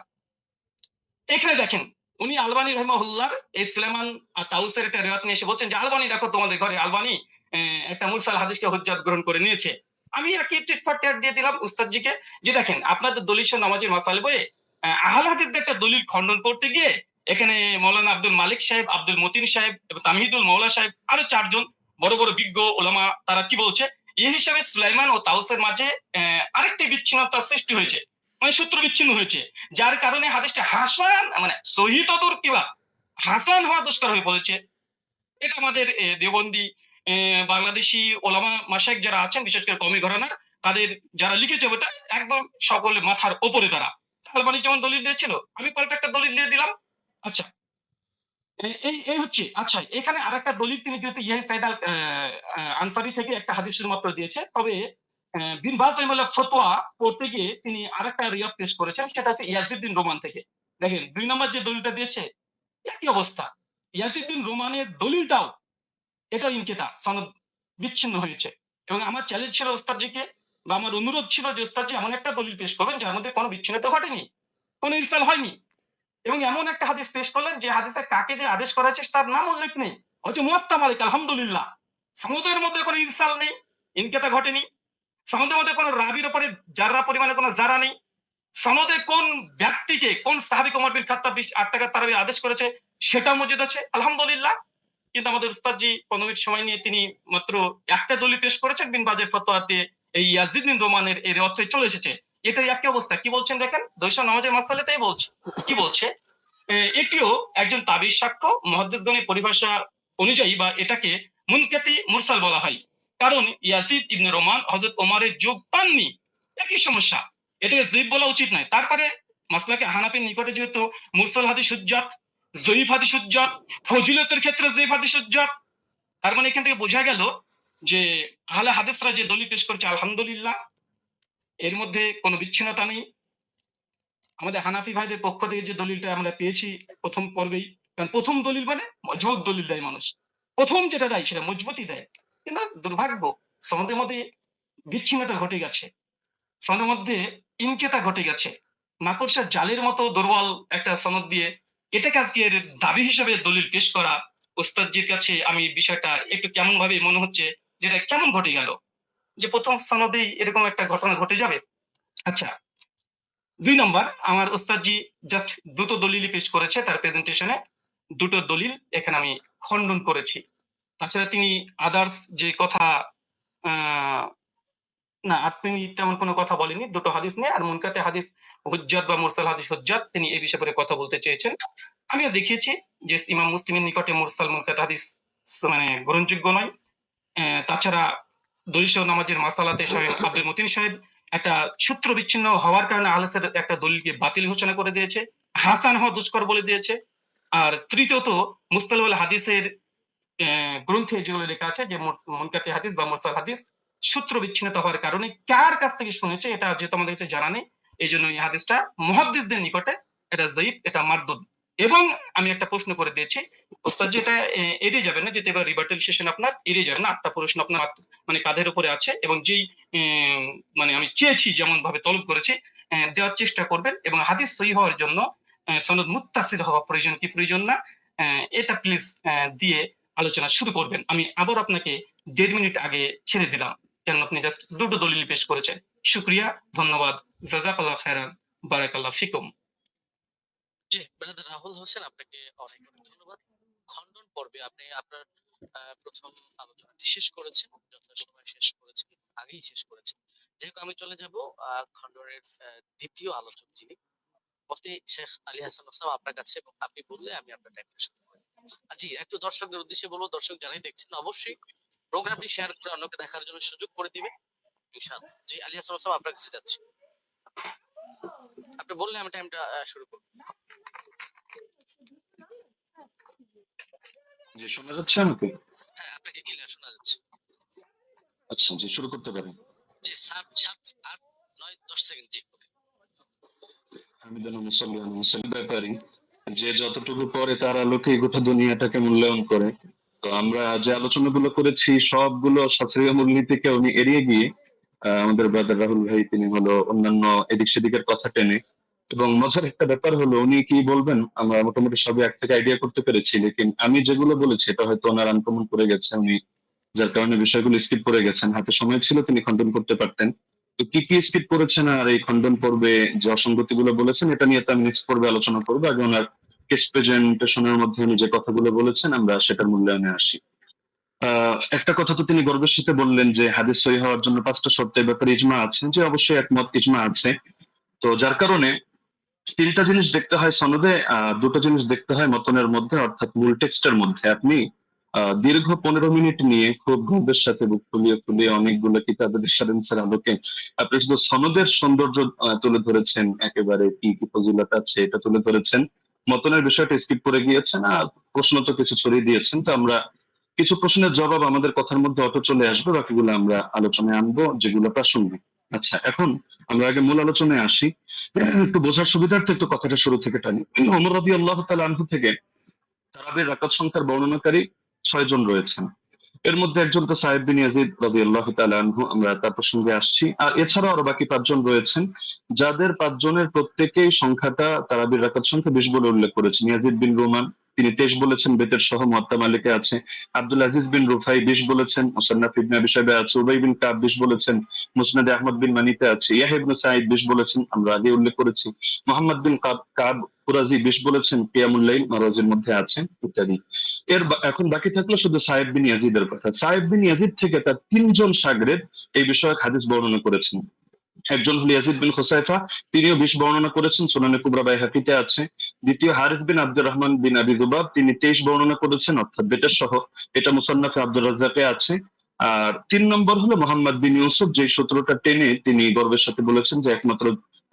Speaker 2: এখানে দেখেন উনি আলবানী রহমাহুল্লাহর এই সুলাইমান তাউসের একটা রিওয়ায়াত নিয়ে এসে বলছেন যে আলবানী দেখো তোমাদের ঘরে আলবানী একটা মুরসাল হাদিসকে হুজ্জাত গ্রহণ করে নিয়েছে। আমি একই টিট ফর ট্যাট দিয়ে দিলাম উস্তাদজিকে যে দেখেন আপনাদের দলিল নামাজের মাসাল বইয়ে আহলে হাদিসদের একটা দলিল খণ্ডন করতে গিয়ে এখানে মৌলানা আব্দুল মালিক সাহেব, আব্দুল মতিন সাহেব এবং তামহিদুল মৌলা সাহেব, আরো 4জন বড় বড় বিজ্ঞ ওলামা, তারা কি বলছে, এই হিসাবে সুলাইমান ও তাউসের মাঝে আরেকটি বিচ্ছিন্নতা সৃষ্টি হয়েছে, মানে সূত্র বিচ্ছিন্ন হয়েছে, যার কারণে হাদিসটা হাসান মানে সহি তদর কিবা হাসান হওয়া দুষ্কর হয়ে পড়েছে। এটা আমাদের দেওবন্দি বাংলাদেশি ওলামা মাশাইখ যারা আছেন, বিশেষ করে কওমি ঘরানার, তাদের যারা লিখেছে ওটা একদম সকলে মাথার ওপরে তারা। আলবানী যেমন দলিল দিয়েছিল, আমি পাল্টা একটা দলিল দিয়ে দিলাম। আচ্ছা, এই এই হচ্ছে। আচ্ছা, এখানে আরেকটা দলিল তিনি কিন্তু ইয়ে সাইদ আল আনসারী থেকে একটা হাদিসের মাত্র দিয়েছে, তবে বিন বাজ রাহিমাহুল্লাহ ফতোয়া পড়তে গিয়ে তিনি আরেকটা রিওয়ায়াত পেশ করেছেন, সেটা হচ্ছে ইয়াজিদ বিন রোমান থেকে। দেখেন 2 নম্বর যে দলিলটা দিয়েছে একই অবস্থা, ইয়াজিদ বিন রোমানের দলিলটাও এটা ইনকিতা সনদ বিচ্ছিন্ন হয়েছে। এবং আমার চ্যালেঞ্জ ছিল ওস্তাদজিকে, বা আমার অনুরোধ ছিল যে ওস্তাদজি এমন একটা দলিল পেশ করবেন যার মধ্যে কোনো বিচ্ছিন্নতা ঘটেনি, কোনো ইরসাল হয়নি, এবং এমন একটা হাদিস পেশ করলেন যে হাদিসে কাকে যে আদেশ করা হয়েছে তার নাম উল্লেখ নেই, হচ্ছে মুয়াত্তা মালিক আলহামদুলিল্লাহ। সনদের মধ্যে কোনো ইরসাল নেই, ইনকিতা ঘটেনি, সনদের মধ্যে কোনো রাবির উপরে যারা পরিমাণে কোনো জারা নেই, সনদে কোন ব্যক্তিকে কোন সাহাবী ওমর বিন খাত্তাব 8 টাকা তারাবি আদেশ করেছে সেটা মজুদ আছে আলহামদুলিল্লাহ। কিন্তু আমাদের উস্তাদজি 15 মিনিট সময় নিয়ে তিনি মাত্র একটা দলিল পেশ করেছেন বিন বাজের ফতোয়াতে, এই ইয়াজিদ বিন রোমানের এই রিওয়ায়াত চলে এসেছে। এটাই একই অবস্থা। কি বলছেন দেখেন, দৈশ নামাজের মাসালে তাই বলছে, কি বলছে, এটিও একজন তাবির সাক্ষ্য, মুহাদ্দিসগণের পরিভাষা অনুযায়ী বা এটাকে মুনকাতি মুরসাল বলা হয়, কারণ ইয়াজিদ ইবনে রোমান হযরত ওমরের যোগ পাননি। একই সমস্যা, এটাকে যঈফ বলা উচিত নয়। তারপরে মাসলাকে হানাফির নিকটে যেহেতু মুরসাল হাদিস হুজ্জাত, যঈফ হাদিস হুজ্জাত, ফজিলতের ক্ষেত্রে যঈফ হাদিস হুজ্জাত, তার মানে এখান থেকে বোঝা গেল যে আহলে হাদিসরা যে দলিল পেশ করেছে আলহামদুলিল্লাহ, এর মধ্যে কোনো বিচ্ছিন্নতা নেই। আমাদের হানাফি ভাইদের পক্ষ থেকে যে দলিলটা আমরা পেয়েছি প্রথম পর্বেই, কারণ প্রথম দলিল মানে মজবুত দলিল দেয় মানুষ, প্রথম যেটা দেয় সেটা মজবুতই দেয়। কিন্তু দুর্ভাগ্য সনদের মধ্যে বিচ্ছিন্নতা ঘটে গেছে, সনদের মধ্যে ইনকিতা ঘটে গেছে, মাকড়সার জালের মতো দুর্বল একটা সনদ দিয়ে এটাকে আজকে এর দাবি হিসেবে দলিল পেশ করা, ওস্তাদজির কাছে আমি বিষয়টা একটু কেমন ভাবে মনে হচ্ছে, যেটা কেমন ঘটে গেল, যে প্রথম সনদেই এরকম একটা ঘটনা ঘটে যাবে। আচ্ছা, 2 নম্বর, আমার ওস্তাদজি জাস্ট দুটো দলিলই পেশ করেছে তার প্রেজেন্টেশনে, দুটো দলিল এখানে আমি খণ্ডন করেছি। তাছাড়া তিনি আদার্স যে কথা না, আপনি তেমন কোনো কথা বলেনি, দুটো হাদিস নিয়ে, আর মুনকাতে হাদিস হুজ্জাত বা মুরসাল হাদিস হুজ্জাত, তিনি এই বিষয়ে করে কথা বলতে চেয়েছেন। আমিও দেখিয়েছি যে ইমাম মুসলিমের নিকটে মুরসাল মুনকাতে হাদিস মানে গ্রহণযোগ্য নয়। তাছাড়া দলিল নামাজের মাসালাতে স্বয়ং আব্দুল মতিন সাহেব একটা সূত্র বিচ্ছিন্ন হওয়ার কারণে আহলেসের একটা দলিলকে বাতিল ঘোষণা করে দিয়েছে, হাসান হওয়া দুষ্কর বলে দিয়েছে। আর তৃতীয়ত মুস্তালাহুল হাদিসের গ্রন্থে যেগুলো লেখা আছে যে মুনকাতি হাদিস বা মুরসাল হাদিস সূত্র বিচ্ছিন্নতা হওয়ার কারণে কার কাছ থেকে শুনেছে এটা যেহেতু আমাদের কাছে জানা নেই, এই জন্য এই হাদিসটা মুহাদ্দিসদের নিকটে এটা যায়িফ, এটা মারদুদ। এবং আমি একটা প্রশ্ন করে দিয়েছি ওস্তাদ, যেটা এড়িয়ে যাবে না, যেতে এবার রিবার্টাল সেশন আপনার এড়িয়ে যাবে না, 8টা প্রশ্ন আপনার মানে কাঁধের উপরে আছে, এবং যেই মানে আমি চেয়েছি যেমন ভাবে তলব করেছি দেওয়ার চেষ্টা করবেন, এবং হাদিস সহিহ হওয়ার জন্য সনদ মুত্তাসিল হওয়া প্রয়োজন কি প্রয়োজন না, এটা প্লিজ দিয়ে আলোচনা শুরু করবেন। আমি আবার আপনাকে 1.5 মিনিট আগে ছেড়ে দিলাম, কেন আপনি জাস্ট দুটো দলিল পেশ করেছেন। শুকরিয়া, ধন্যবাদ, জাযাকাল্লাহ খায়রান, বারাকাল্লাহ ফিকুম।
Speaker 1: জি, ব্রাদার রাহুল হোসেন, আপনাকে অনেক অনেক ধন্যবাদ। খণ্ডন পর্বে আপনি আপনার প্রথম আলোচনাটি শেষ করেছেন, যথাসময়ে শেষ করেছেন, আগেই শেষ করেছেন। যাই হোক, আমি চলে যাব খণ্ডনের দ্বিতীয় আলোচক যিনি মুফতি শেখ আলী হাসান ওসামা, আপনার কাছে, এবং আপনি বললে আমি আপনার টাইমটা শুরু করব। জি, একটু দর্শকদের উদ্দেশ্যে বলবো, দর্শক যারাই দেখছেন অবশ্যই প্রোগ্রামটি শেয়ার করে অন্যকে দেখার জন্য সুযোগ করে দিবেন ইনশাআল্লাহ। জি, আলী হাসান ওসামা, আপনার কাছে যাচ্ছি, আপনি আপনি বললে আমি টাইমটা শুরু করব।
Speaker 3: জি, শোনা যাচ্ছে আমাকে?
Speaker 1: হ্যাঁ, আপনাকে ক্লিয়ার শোনা যাচ্ছে।
Speaker 3: আচ্ছা, জি, শুরু করতে পারেন।
Speaker 1: জি, 7 7 8 9 10 সেকেন্ড। জি, ওকে।
Speaker 3: হামিদান মুসাল্লি আলা মুসাল্লি ব্যাপারী যে যতটুকু পরে তার আলোকে গোটা দুনিয়াটাকে মূল্যায়ন করে। তো আমরা যে আলোচনাগুলো করেছি সবগুলো শাস্ত্রীয় মূলনীতিকে উনি এড়িয়ে গিয়ে আমাদের ব্রাদার রাহুল ভাই তিনি হলো অন্যান্য এদিক সেদিকের কথা টেনে, এবং মজার একটা ব্যাপার হলো উনি কি বলবেন আমরা মোটামুটি সবই এক থেকে আইডিয়া করতে পেরেছি, লেকিন আমি যেগুলো বলেছি এটা হয়তো ওনার আনকমন করে গেছে, উনি যার কারণে বিষয়গুলো স্কিপ করে গেছেন। হাতে সময় ছিল তিনি খণ্ডন করতে পারতেন। তো কি কি স্কিপ করেছেন আর এই খণ্ডন পর্বে যে অসঙ্গতি গুলো বলেছেন এটা নিয়ে তো আমি নেক্সট পর্বে আলোচনা করবো। আগে ওনার কেস প্রেজেন্টেশনের মধ্যে উনি যে কথাগুলো বলেছেন আমরা সেটার মূল্যায়নে আসি। একটা কথা তো তিনি গর্বের সাথে বললেন যে হাদিস সহিহ হওয়ার জন্য 5টা শর্তের ব্যাপারে ইজমা আছে, যে অবশ্যই একমত, ইজমা আছে। তো যার কারণে 3টা জিনিস দেখতে হয় সনদে, 2টো জিনিস দেখতে হয় মতনের মধ্যে, অর্থাৎ মূল টেক্সটের মধ্যে। আপনি দীর্ঘ 15 মিনিট নিয়ে খুব গর্বের সাথে বুক ফুলিয়ে ফুলিয়ে অনেকগুলো কিতাবের রেফারেন্সের আলোকে আপনি শুধু সনদের সৌন্দর্য তুলে ধরেছেন, একেবারে কি কি ফজিলত আছে এটা তুলে ধরেছেন, মতনের বিষয়টা স্কিপ করে গিয়েছেন, আর প্রশ্ন তো কিছু ছড়িয়ে দিয়েছেন। তো আমরা কিছু প্রশ্নের জবাব আমাদের কথার মধ্যে অটো চলে আসবে, বাকিগুলো আমরা আলোচনায় আনবো যেগুলো প্রাসঙ্গিক। আচ্ছা, এখন আমরা আগে মূল আলোচনায় আসি। একটু বোঝার সুবিধার্থে একটু কথাটা শুরু থেকে টানি। ওমর রাদিয়াল্লাহু তাআলা আনহু থেকে তারাবির রাকাত সংখ্যার বর্ণনাকারী 6 জন রয়েছেন। এর মধ্যে একজন তো সাহেব বিন ইয়াজিদ রাদিয়াল্লাহু তাআলা আনহু, আমরা তার প্রসঙ্গে আসছি। আর এছাড়াও আরো বাকি 5 জন রয়েছেন, যাদের 5 জনের প্রত্যেকেই সংখ্যাটা তারাবির রাকাত সংখ্যা 20 বলে উল্লেখ করেছেন। ইয়াজিদ বিন রুমান তিনি 23 বলেছেন, বেতের সহ মুয়াত্তা মালিকে আছে। আব্দুল আজিজ বিন রুফাই 20 বলেছেন, মুসান্নাফ ইবনে আবি শাইবা আছে। উবাই বিন কাব 20 বলেছেন, মুসনাদে আহমদ বিন মানিতে আছে। ইয়াহইয়া ইবনে সাঈদ 20 বলেছেন, আমরা আগে উল্লেখ করেছি। মুহাম্মদ বিন কাব কুরাজি 20 বলেছেন, কিয়ামুল লাইল মারাজির মধ্যে আছে, ইত্যাদি। এখন বাকি থাকলো শুধু সাহেব বিন ইয়াজিদের কথা। সাহেব বিন ইয়াজিদ থেকে তার 3 জন শাগরেদ এই বিষয়ক হাদিস বর্ণনা করেছেন। একজন হল ইয়াজিদ বিন খুসাইফা, তিনিও 20 বর্ণনা করেছেন, সুনানে কুবরা বাইহাকিতে আছে। দ্বিতীয় হারিস বিন আব্দুর রহমান বিন আবি যুবাব, তিনি 23 বর্ণনা করেছেন, অর্থাৎ বেতের সহ, এটা মুসান্নাফে আব্দুর রাজ্জাকে আছে। আর 3 নম্বর হলো মোহাম্মদ বিন ইউসুফ, যে সূত্রটা টেনে তিনি গর্বের সাথে বলেছেন যে একমাত্র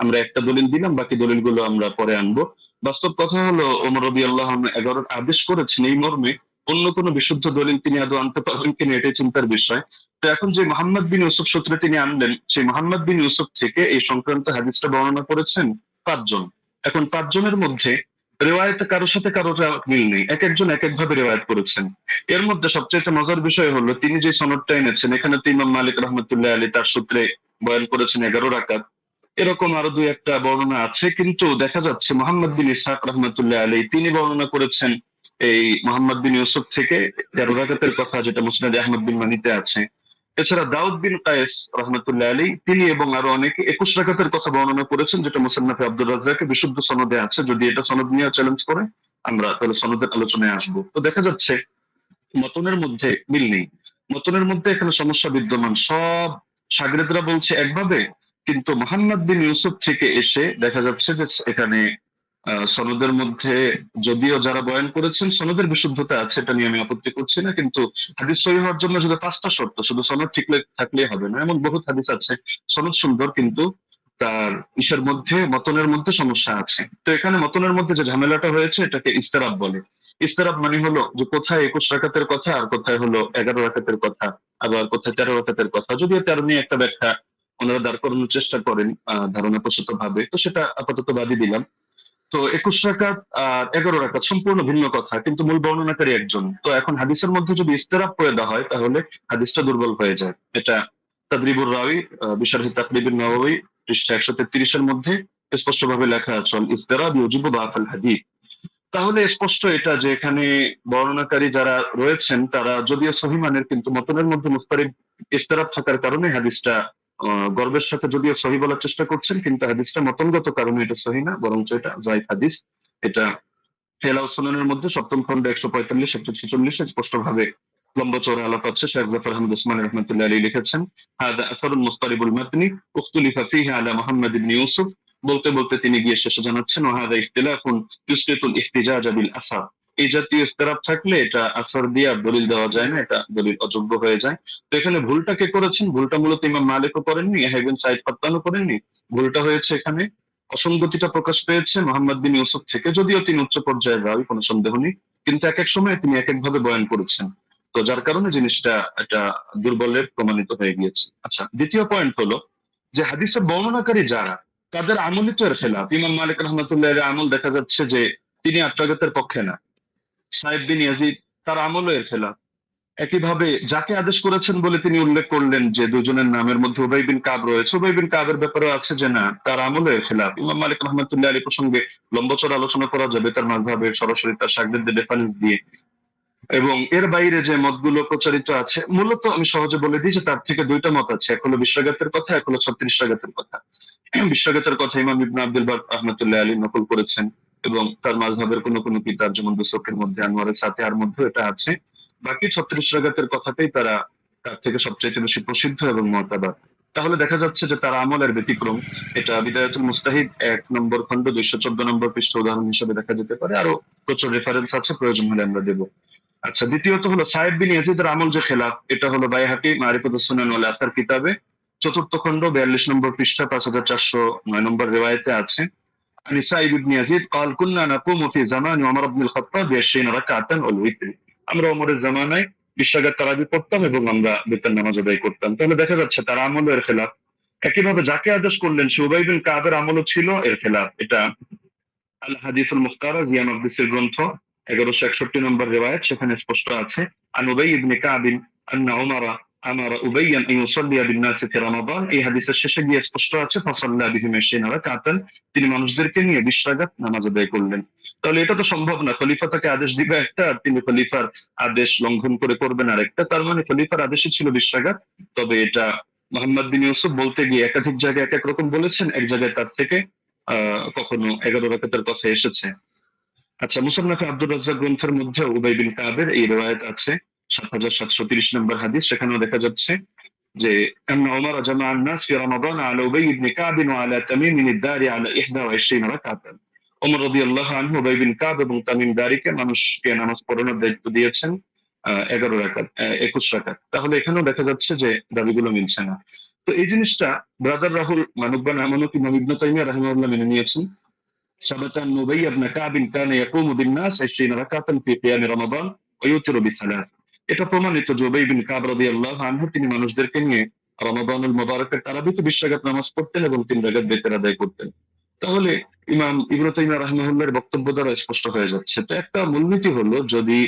Speaker 3: আমরা একটা দলিল দিলাম, বাকি দলিলগুলো আমরা পরে আনবো। বাস্তব কথা হলো ওমর রাদিয়াল্লাহু আনহু 11 আদেশ করেছেন এই মর্মে, অন্য কোনো বিশুদ্ধ দলিল তিনি আদৌ আনতে পারবেন কিনা এটাই চিন্তার বিষয়। তো এখন যে মোহাম্মদ বিন ইউসুফ সূত্রে তিনি আনলেন, সেই মোহাম্মদ বিন ইউসুফ থেকে এই সংক্রান্ত হাদিসটা বর্ণনা করেছেন 5 জন। এখন 5 জনের মধ্যে রেওয়ায়েতে কারোর সাথে কারোর মিল নেই, এক একজন এক এক ভাবে রেওয়ায়েত করেছেন। এর মধ্যে সবচেয়ে মজার বিষয় হলো তিনি যে সনদটা এনেছেন, এখানে তো ইমাম মালিক রহমতুল্লাহ আলী তার সূত্রে বয়ান করেছেন 11 রাকাত। এরকম আরো 2-1টা বর্ণনা আছে, কিন্তু দেখা যাচ্ছে মোহাম্মদ বিন ইসহাক রহমতুল্লাহ আলী তিনি বর্ণনা করেছেন এই মোহাম্মদ বিন ইউসুফ থেকে 13 রাকাতের কথা, যেটা মুসনাদে আহমদ বিন মানিতে আছে। এছাড়া দাউদ বিন কায়েস রহমতুল্লাহ আলী তিনি এবং আরো অনেকে 21 রাকাতের কথা বর্ণনা করেছেন, যেটা মুসান্নাফে আব্দুর রাজ্জাকে বিশুদ্ধ সনদে আছে। যদি এটা সনদ নিয়ে চ্যালেঞ্জ করে আমরা তাহলে সনদের আলোচনায় আসবো। তো দেখা যাচ্ছে মতনের মধ্যে মিল নেই, মতনের মধ্যে এখানে সমস্যা বিদ্যমান। সব শাগরেদরা বলছে একভাবে, কিন্তু মোহাম্মদ বিন ইউসুফ থেকে এসে দেখা যাচ্ছে যে এখানে সনদের মধ্যে যদিও যারা বয়ান করেছেন সনদের বিশুদ্ধতা আছে, এটা নিয়ে আমি আপত্তি করছি না, কিন্তু হাদিস সহিহ হওয়ার জন্য যদি 5টা শর্ত, শুধু সনদ ঠিক থাকলেই হবে না। এমন বহুত হাদিস আছে সনদ সুন্দর, কিন্তু তার ইসের মধ্যে মতনের মধ্যে সমস্যা আছে। তো এখানে মতনের মধ্যে যে ঝামেলাটা হয়েছে এটাকে ইস্তেরাব বলে। ইস্তেরাব মানে হলো যে কোথায় 21 রাকাতের কথা আর কোথায় হলো 11 রাকাতের কথা, আবার কোথায় 13 রাকাতের কথা। যদিও 13 নিয়ে একটা ব্যাখ্যা ওনারা দাঁড় করানোর চেষ্টা করেন ধারণা প্রসূত ভাবে, তো সেটা আপাতত বাদই দিলাম। তো 21 রাকাত আর 11 রাকাত সম্পূর্ণ ভিন্ন কথা, কিন্তু মূল বর্ণনাকারী একজন। তো এখন হাদিসের মধ্যে যদি ইস্তেরাব পয়দা হয় তাহলে হাদিসটা দুর্বল হয়ে যায়। এটা তাদরিবুর রাওয়ী বিশারহি তাকরিবুন নওয়াবী পৃষ্ঠা 133 এর মধ্যে স্পষ্টভাবে লেখা আছে, ইস্তেরাব ইউজিবু দাফাল হাদিস। তাহলে স্পষ্ট এটা যে এখানে বর্ণনাকারী যারা রয়েছেন তারা যদিও সহি মানের, কিন্তু মতনের মধ্যে মুস্তারিব ইস্তেরাব থাকার কারণে হাদিসটা গর্বের সাথে যদিও সহি বলার চেষ্টা করছেন, কিন্তু হাদিসটা মতনগত কারণে এটা সহি না, বরঞ্চ এটা যায়িফ হাদিস। এটা হেলাউ সুনানের মধ্যে 7ম খন্ড 145 146 স্পষ্ট ভাবে লম্বা চওড়া আলাপ আছে। শেখ জাফর আহমদ উসমানী রহমতুল্লাহ আলী লিখেছেন, হাদা আসরুল মুস্তারিবুল মাতনি উখতুলিফা ফীহি আলা মুহাম্মদ ইবনে ইউসুফ। বলতে বলতে তিনি গিয়ে শেষে জানাচ্ছেন, ওয়াহাদা ইখতিলাফুন ইউসকিতুল ইহতিজাজ বিল আসর। এই জাতীয় ইখতিলাফ থাকলে এটা আসর দিয়ে দলিল দেওয়া যায় না, এটা দলিল অযোগ্য হয়ে যায়। তো এখানে ভুলটা কে করেছেন? ভুলটা মূলত ইমাম মালিকও করেননি, ইয়াহইয়া ইবনে সাঈদ কাত্তানও করেননি। ভুলটা হয়েছে এখানে অসঙ্গতিটা প্রকাশ পেয়েছে মোহাম্মদ বিন ইউসুফ থেকে, যদিও তিনি উচ্চ পর্যায়ের রাবি, কোনো সন্দেহ নেই, কিন্তু এক এক সময় তিনি এক এক ভাবে বয়ান করেছেন। তো যার কারণে জিনিসটা এটা দুর্বলের প্রমাণিত হয়ে গিয়েছে। আচ্ছা, দ্বিতীয় পয়েন্ট হলো যে হাদিসের বর্ণনাকারী যারা, তাদের আমলই তো এর খেলাফ। ইমাম মালিক রহমতুল্লাহ এর আমল দেখা যাচ্ছে যে তিনি আত্মঘাতের পক্ষে না। সাহেব বিন ইয়াজিদ, তার আমলও এর খেলাফ। একইভাবে যাকে আদেশ করেছেন বলে তিনি উল্লেখ করলেন যে দুজনের নামের মধ্যে উবাই বিন কাব রয়েছে, উবাই বিন কাবের ব্যাপারে আছে যে না, তার আমলে খেলাফ। ইমাম মালিক রহমতুল্লাহ আলী প্রসঙ্গে লম্বচড় আলোচনা করা যাবে তার মাযহাবের সরাসরি তার শাগিরদের রেফারেন্স দিয়ে। এবং এর বাইরে যে মতগুলো প্রচারিত আছে, মূলত আমি সহজে বলে দিই যে তার থেকে দুইটা মত আছে, এক হলো বিশ্বাঘাতের কথা, এক হলো 36 রাগাতের কথা। বিশ্বাঘাতের কথা ইমাম ইবনে আব্দুল বার রহমতুল্লাহ আলী নকল করেছেন, এবং তার মাযহাবের কোনো কোনো কিতাব যেমন দুসুকের মধ্যে, আনোয়ারের সাথিয়ার মধ্যে এটা আছে। বাকি 36 রাগাতের কথাটাই তারা তার থেকে সবচাইতে বেশি প্রসিদ্ধ এবং মতাবাদ। তাহলে দেখা যাচ্ছে যে তার আমলের ব্যতিক্রম। এটা বিদায়াতুল মুস্তাহিদ 1 নম্বর খণ্ড 214 নম্বর পৃষ্ঠা উদাহরণ হিসেবে দেখা যেতে পারে, আরো প্রচুর রেফারেন্স আছে, প্রয়োজন হলে আমরা দেব। আচ্ছা, দ্বিতীয়ত হলো সাহেব বিন ইয়াজিদের আমল যে খেলাফ, এটা হলো বাইহাকি মারিফাতুস সুনান ওয়াল আসার কিতাবে 4th খণ্ড 42 নম্বর পৃষ্ঠা 5409 নম্বর রিওয়ায়াতে আছে। عن سعيد بن يزيد قال كنا نقوم في زمان عمر بن الخطاب ب20 ركعة والوتر। আমরা ওমরের জামানায় 20 রাকাত তারাবি পড়তাম এবং আমরা বিতর নামাজ আদায় করতাম। তাহলে দেখা যাচ্ছে তার আমল এর খেলাফ। একইভাবে যাকে আদেশ করলেন সে উবাই বিন কাবের আমলও ছিল এর খেলাফ। এটা আল হাদিসুল মুখতারা জিয়া মাকদিসের গ্রন্থ 1161 নম্বর রিওয়ায়াত, সেখানে স্পষ্ট আছে আন উবাই ইবনে কাব আন্না উমারা আমারা উবাইয়ান আন ইউসাল্লিয়া বিন নাস ফি রমাদান। এই হাদিসের শেষে গিয়ে স্পষ্ট আছে ফাসাল্লা বিহিম 20 রাকাতান, তিনি মানুষদেরকে নিয়ে 20 রাকাত নামাজ আদায় করলেন। তাহলে এটা তো সম্ভব না, খলিফা তাকে আদেশ দিবে একটা আর তিনি খলিফার আদেশ লঙ্ঘন করে করবেন আরেকটা। তার মানে খলিফার আদেশই ছিল 20 রাকাত। তবে এটা মোহাম্মদ বিন ইউসুফ বলতে গিয়ে একাধিক জায়গায় এক এক রকম বলেছেন, এক জায়গায় তার থেকে কখনো 11 রাকাতের কথা এসেছে। আচ্ছা, মুসান্নাফে আব্দুর রাজ্জাক গ্রন্থের মধ্যে উবাই বিন কাবের এই রিওয়ায়াত আছে 7730 নম্বর হাদিস। সেখানেও দেখা যাচ্ছে যে আন্না উমর জামা আন-নাস ফি রমাদান আলা উবাই ইবনে কাব ওয়া আলা তামিম আদ-দারি আলা 21 রাকাতান। ওমর রাদিয়াল্লাহু আনহু উবাই বিন কাব এবং তামিম দারিকে মানুষকে নামাজ পড়ানোর দায়িত্ব দিয়েছেন 11 রাকাত, 21 রাকাত। তাহলে এখানেও দেখা যাচ্ছে যে দাবিগুলো মিলছে না। তো এই জিনিসটা ব্রাদার রাহুল মানববান আমানত ইমাম ইবনে তাইমিয়া রাহিমাহুল্লাহ মেনে নিয়েছেন। ثبت أن أبي بن كعب كان يقوم بالناس 20 ركعة في قيام رمضان ويوتر بثلاث। এটা প্রমাণিত যে উবাই বিন কাব রাদিয়াল্লাহু আনহু তিনি মানুষদেরকে নিয়ে রমাদানুল মুবারকের তারাবিতে 20 রাকাত নামাজ পড়তেন এবং 3 রাকাত বেতের আদায় করতেন। তাহলে ইমাম ইবনে তাইমিয়া রাহিমাহুল্লাহর বক্তব্য দ্বারা স্পষ্ট হয়ে যাচ্ছে। তো একটা মূলনীতি হলো, যদি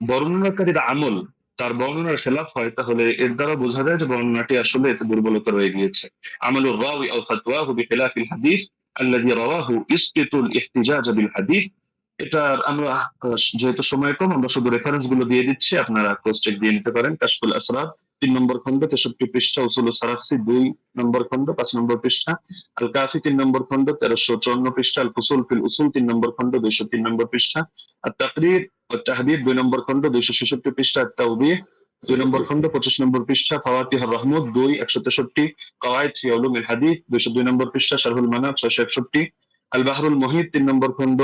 Speaker 3: বর্ণনাকারীর আমল তার বর্ণনার খেলাফ হয়, তাহলে এর দ্বারা বোঝা যায় যে বর্ণনাটি আসলে এতে দুর্বলতা রয়ে গিয়েছে। আমলুর রাওয়ি আও ফাতওয়াহু বিখিলাফিল হাদিস আল্লাযী রাওয়াহু ইসকিতুল ইহতিজাজ বিল হাদিস। এটা আমরা যেহেতু সময় কম, আমরা শুধু রেফারেন্স গুলো দিয়ে দিচ্ছি, আপনারা ক্রস চেক দিয়ে নিতে পারেন। কাশফুল আসরার 3 নম্বর খণ্ড 63 পৃষ্ঠা, উসুলুস সারাফসি 2 নম্বর খণ্ড 5 নম্বর পৃষ্ঠা, আল কাফি 3 নম্বর খণ্ড 1354 পৃষ্ঠা, আল ফুসুল ফিল উসুল 3 নম্বর খণ্ড 203 নম্বর পৃষ্ঠা, আত তাকরীর ওয়া তাহদীব 2 নম্বর খণ্ড 266 পৃষ্ঠা, আত তাওবীহ 2 নম্বর খণ্ড 25 নম্বর পৃষ্ঠা, ফাওয়াতিহুর রাহমত 2 163, কাওয়ায়েদ ফি উলুমিল হাদিস 202 নম্বর পৃষ্ঠা, শারহুল মানাব 661, আল বাহরুল মুহিত 3 নম্বর খণ্ড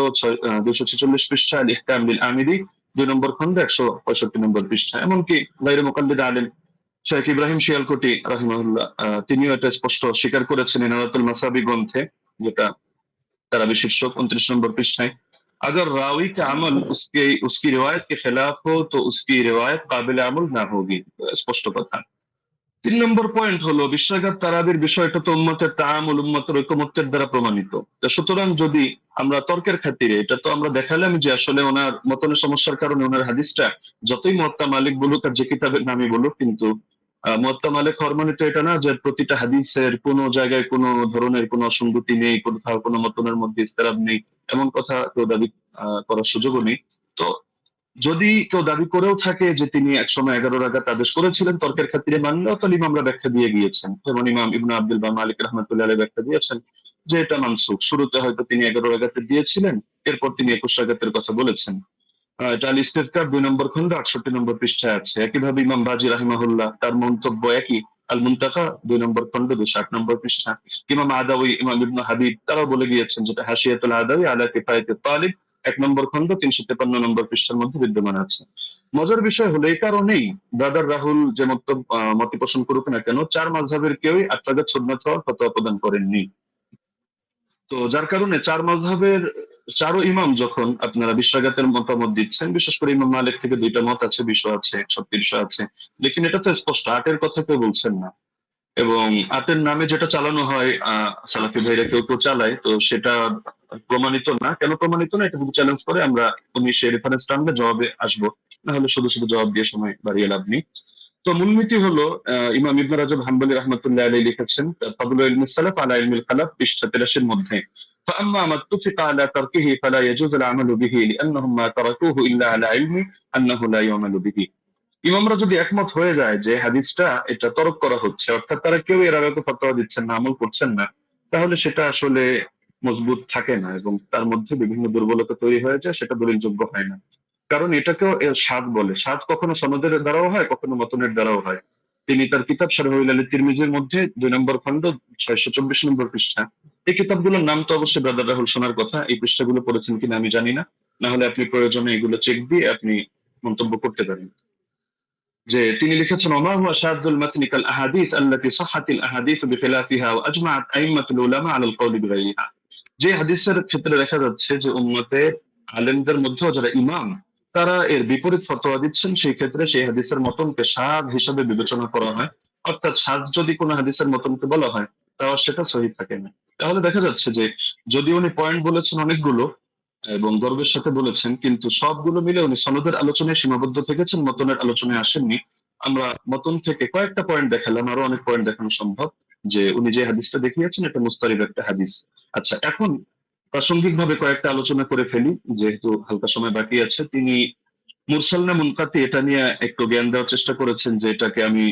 Speaker 3: 246 পৃষ্ঠা, আল ইহকাম বিল আমিদি 2 নম্বর খণ্ড 165 নম্বর পৃষ্ঠা। এমনকি গায়রে মুকাল্লিদ আলেম শেখ ইব্রাহিম শিয়ালকোটি রাহিমাহুল্লাহ তিনিও এটা স্পষ্ট স্বীকার করেছেন ইনারাতুল মাসাবি গ্রন্থে, যেটা তারাবি শীর্ষক 29 নম্বর পৃষ্ঠায়। अगर रावी का अमल उसकी रिवायत के खिलाफ हो तो उसकी रिवायत काबिल अमल ना होगी। স্পষ্ট কথা। 3 নম্বর পয়েন্ট হলো বিশ্বাঘাত তারাবির বিষয়টা তো উম্মতের তাআমুল, উম্মতের ঐকমত্যের দ্বারা প্রমাণিত। সুতরাং যদি আমরা তর্কের খাতিরে, এটা তো আমরা দেখালাম যে আসলে ওনার মতনের সমস্যার কারণে ওনার হাদিসটা যতই মুয়াত্তা মালিক বলুক আর যে কিতাবের নামই বলুক, কিন্তু মুয়াত্তা মালিক হওয়ার মানে তো এটা না যে প্রতিটা হাদিসের কোনো জায়গায় কোনো ধরনের কোনো অসঙ্গতি নেই, কোথাও কোনো মতনের মধ্যে ইস্তেরাব নেই, এমন কথা কেউ দাবি করার সুযোগও নেই। তো যদি কেউ দাবি করেও থাকে যে তিনি একসময় 11 রাকাত আদেশ করেছিলেন তর্কের খাতিরে মানলেও, তাহলে ইমামরা ব্যাখ্যা দিয়ে গিয়েছেন। যেমন ইমাম ইবনে আব্দুল বার মালিক রাহমাতুল্লাহ আলাইহি ব্যাখ্যা দিয়েছেন যে এটা মানসুখ। শুরুতে হয়তো তিনি 11 রাকাতে দিয়েছিলেন, এরপর তিনি 21 রাকাতের কথা বলেছেন। এটা আল ইস্তিযকার 2 নম্বর খণ্ড 68 নম্বর পৃষ্ঠায় আছে। একইভাবে ইমাম বাজি রাহিমাহুল্লাহ তার মন্তব্য একই, আল মুনতাকা 2 নম্বর খণ্ড 208 নম্বর পৃষ্ঠা। ইমাম আদাউই, ইমাম ইবনে হাবিব তারাও বলে গিয়েছেন, যেটা হাশিয়াতুল আদাউই আলা কিফায়াতুত তালিব 1 নম্বর খণ্ড 353 নম্বর পৃষ্ঠার মধ্যে বিদ্যমান আছে। মজার বিষয় হলো এই কারণেই ব্রাদার রাহুল যে মত পোষণ করুক না কেন, 4 মাযহাবের কেউই 8 রাকাত সুন্নাত হওয়ার ফতোয়া প্রদান করেননি। তো যার কারণে চার মাযহাবের চারো ইমাম যখন আপনারা বিশ্বাঘাতের মতামত দিচ্ছেন, বিশেষ করে ইমাম মালিক থেকে দুইটা মত আছে, 20 আছে, 36 আছে, লেকিন এটা তো স্পষ্ট 8 এর কথা কেউ বলছেন না। এবং 8 এর নামে যেটা চালানো হয় সালাফি ভাইরা কেউ কেউ চালায়, তো সেটা প্রমাণিত না। কেন প্রমাণিত না এটা যদি চ্যালেঞ্জ করে আমরা উনি সে রেফারেন্স টানলে জবাবে আসবো, না হলে শুধু শুধু জবাব দিয়ে সময় বাড়িয়ে লাভ নেই। তো মূলনীতি হলো ইমাম ইবনে রাজব হাম্বলি রাহমাতুল্লাহ আলাইহি লিখেছেন ফাদলুল ইলমি সালাফ আলা ইলমিল খালাফ পৃষ্ঠা 83 এর মধ্যে فأما ما اتفق على تركه فلا يجوز العمل به لأنهم ما تركوه إلا على علم أنه لا يعمل به। ইমামরা যদি একমত হয়ে যায় যে হাদিসটা এটা তরক করা হচ্ছে, অর্থাৎ তারা কেউ এর আগে ফতোয়া দিচ্ছেন না, আমল করছেন না, তাহলে সেটা আসলে মজবুত থাকে না এবং তার মধ্যে বিভিন্ন দুর্বলতা তৈরি হয়ে যায়, সেটা দলিলযোগ্য হয় না। কারণ এটাকেও এর স্বাদ বলে। স্বাদ কখনো সনদের দ্বারাও হয়, কখনো মতনের দ্বারাও হয়। তিনি তার কিতাব শারহুল আলী তিরমিজির মধ্যে 2 নম্বর খণ্ড 624 নম্বর পৃষ্ঠা, এই কিতাবগুলোর নাম তো অবশ্যই ব্রাদার রাহুল শোনার কথা, এই পৃষ্ঠাগুলো পড়েছেন কিনা আমি জানি না, না হলে আপনি প্রয়োজনে এগুলো চেক দিয়ে আপনি মন্তব্য করতে পারেন। যে তিনি লিখেছেন ওমা হুয়া শাদুল মাতনি কাল আহাদিস আল্লাতী সাহহাতিল আহাদিস বিখিলাফিহা ওয়া আজমাআত আইম্মাতুল উলামা আলাল কওলি বিগাইরিহা। যে হাদিসের ক্ষেত্রে দেখা যাচ্ছে যে উম্মতের আলেমদের মধ্যে যারা ইমাম তারা এর বিপরীত ফতোয়া দিচ্ছেন, সেই ক্ষেত্রে সেই হাদিসের মতনকে শায হিসাবে বিবেচনা করা হয়। অর্থাৎ শায যদি কোনো হাদিসের মতনকে বলা হয় তাহলে সেটা সহিহ থাকে না। তাহলে দেখা যাচ্ছে যে যদি উনি পয়েন্ট বলেছেন অনেকগুলো এবং গর্বের সাথে বলেছেন, কিন্তু সবগুলো মিলে উনি সনদের আলোচনায় সীমাবদ্ধ থেকেছেন, মতনের আলোচনায় আসেননি। আমরা মতন থেকে কয়েকটা পয়েন্ট দেখালাম, আরো অনেক পয়েন্ট দেখানো সম্ভব, যে উনি যে হাদিসটা দেখিয়েছেন এটা মুস্তারিদ একটা হাদিস। আচ্ছা, এখন প্রাসঙ্গিক ভাবে কয়েকটা আলোচনা করে ফেলি যেহেতু হালকা সময় বাকি আছে। তিনি মুরসাল না মুনকাতি এটা নিয়ে একটু জ্ঞান দেওয়ার চেষ্টা করেছেন, যে এটাকে আমি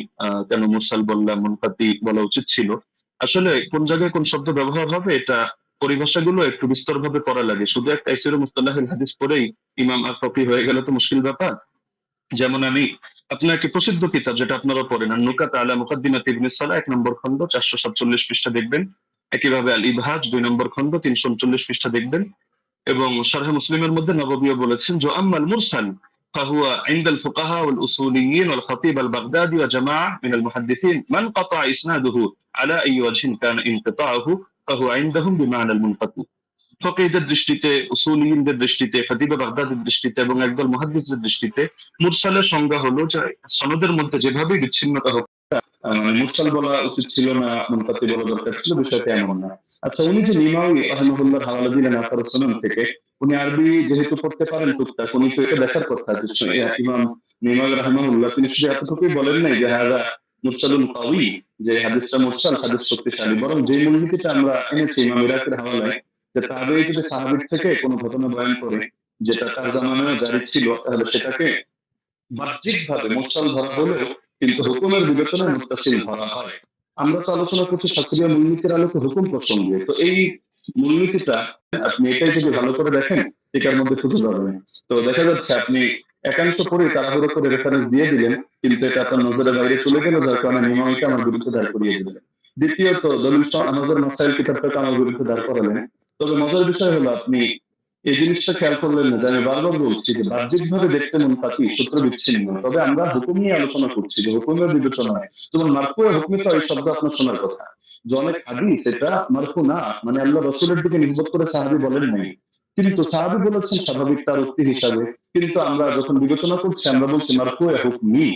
Speaker 3: কেন মুরসাল বললাম, মুনকাতি বলা উচিত ছিল। আসলে কোন জায়গায় কোন শব্দ ব্যবহার হবে এটা পরিভাষাগুলো একটু বিস্তরভাবে করা লাগে। শুধু একটা তাইসির মুস্তালাহুল হাদিস পড়েই ইমাম আর ফকি হয়ে গেল তো মুশকিল ব্যাপার। যেমন আমি আপনাকে প্রসিদ্ধ কিতাব যেটা আপনারা পড়েন নুকাত আলা মুকাদ্দিমাত ইবনে সালাহ 1 নম্বর খণ্ড 447 পৃষ্ঠা দেখবেন। একইভাবে আল ইবহাজ 2 নম্বর খণ্ড 339 পৃষ্ঠা দেখবেন। এবং শারহে মুসলিমের মধ্যে নববীও বলেছেন যে আম্মাল মুরসাল فهو عند الفقهاء والأصوليين والخطيب البغدادي وجماعة من المحدثين من قطع إسناده على أي وجه كان انقطاعه فهو عندهم بمعنى المنقطع। ফকিহদের দৃষ্টিতে, উসুলিয়িনদের দৃষ্টিতে, খতিবে বাগদাদের দৃষ্টিতে এবং একদল মুহাদ্দিসদের দৃষ্টিতে মুরসালের সংজ্ঞা হলো যে সনদের মধ্যে যেভাবে বিচ্ছিন্নতা হোক, মুরসাল বলা উচিত ছিল না, মুনকাতি বলা দরকার ছিল, বিষয়টা এমন না। আচ্ছা, উনি যে নিমাউই রাহিমাহুল্লাহর হাওয়ালা দিলেন আসার সুনান থেকে, উনি আরবি যেহেতু পড়তে পারেন টুকটাক, উনি তো এটা দেখার কথা যে ইমাম নিমাউই রাহিমাহুল্লাহ তিনি শুধু এতটুকুই বলেন নাই যে হাযা মুরসালুন কাওয়ী, যে হাদিসটা মুরসাল, হাদিস শক্তিশালী, বরং যে মূলনীতিটা আমরা এনেছি ইমাম ইরাকের হাওয়ালায়, যে তাবেঈ যদি সাহাবীর থেকে কোনো ঘটনা বয়ান করে যেটা তার জামানায় জারি ছিল, তাহলে সেটাকে বাহ্যিকভাবে মুরসাল ধরা হলেও কিন্তু হুকুমের বিবেচনায় মুত্তাসিল ধরা হয়। আমরা তো আলোচনা করছি শাস্ত্রীয় মূলনীতির আলোকে হুকুম প্রসঙ্গে, তো এই মূলনীতিটা আপনি এটাই যদি ভালো করে দেখেন এটার মধ্যে খুঁজে পাবেন। তো দেখা যাচ্ছে আপনি একাংশ পরে তাড়াহুড়ো করে রেফারেন্স দিয়ে দিলেন, কিন্তু এটা আপনার নজরের বাইরে চলে গেল, যার কারণে নিয়মিত আমার বিরুদ্ধে দাঁড় করিয়ে দিলেন। দ্বিতীয়ত দলিল আমাদের মাসাইল কিতাবটাকে আমার বিরুদ্ধে দাঁড় করালেন। তবে মজার বিষয় হলো আপনি এই জিনিসটা খেয়াল করলেন না যে আমি বারবার বলছি যে বাহ্যিকভাবে দেখতে মুনকাতি, সূত্র বিচ্ছিন্ন, তবে আমরা হুকুম নিয়ে আলোচনা করছি যে হুকুমের বিবেচনায় যেমন মারফু হুকমি তো এই শব্দ আপনার শোনার কথা, যে অনেক হাদিস এটা মারফু না, মানে আল্লাহ রাসূলের দিকে নিসবত করে সাহাবী বলেন নাই, কিন্তু সাহাবী বলেছেন স্বাভাবিক তার উক্তি হিসাবে, কিন্তু আমরা যখন বিবেচনা করছি আমরা বলছি মারফু হুকমি,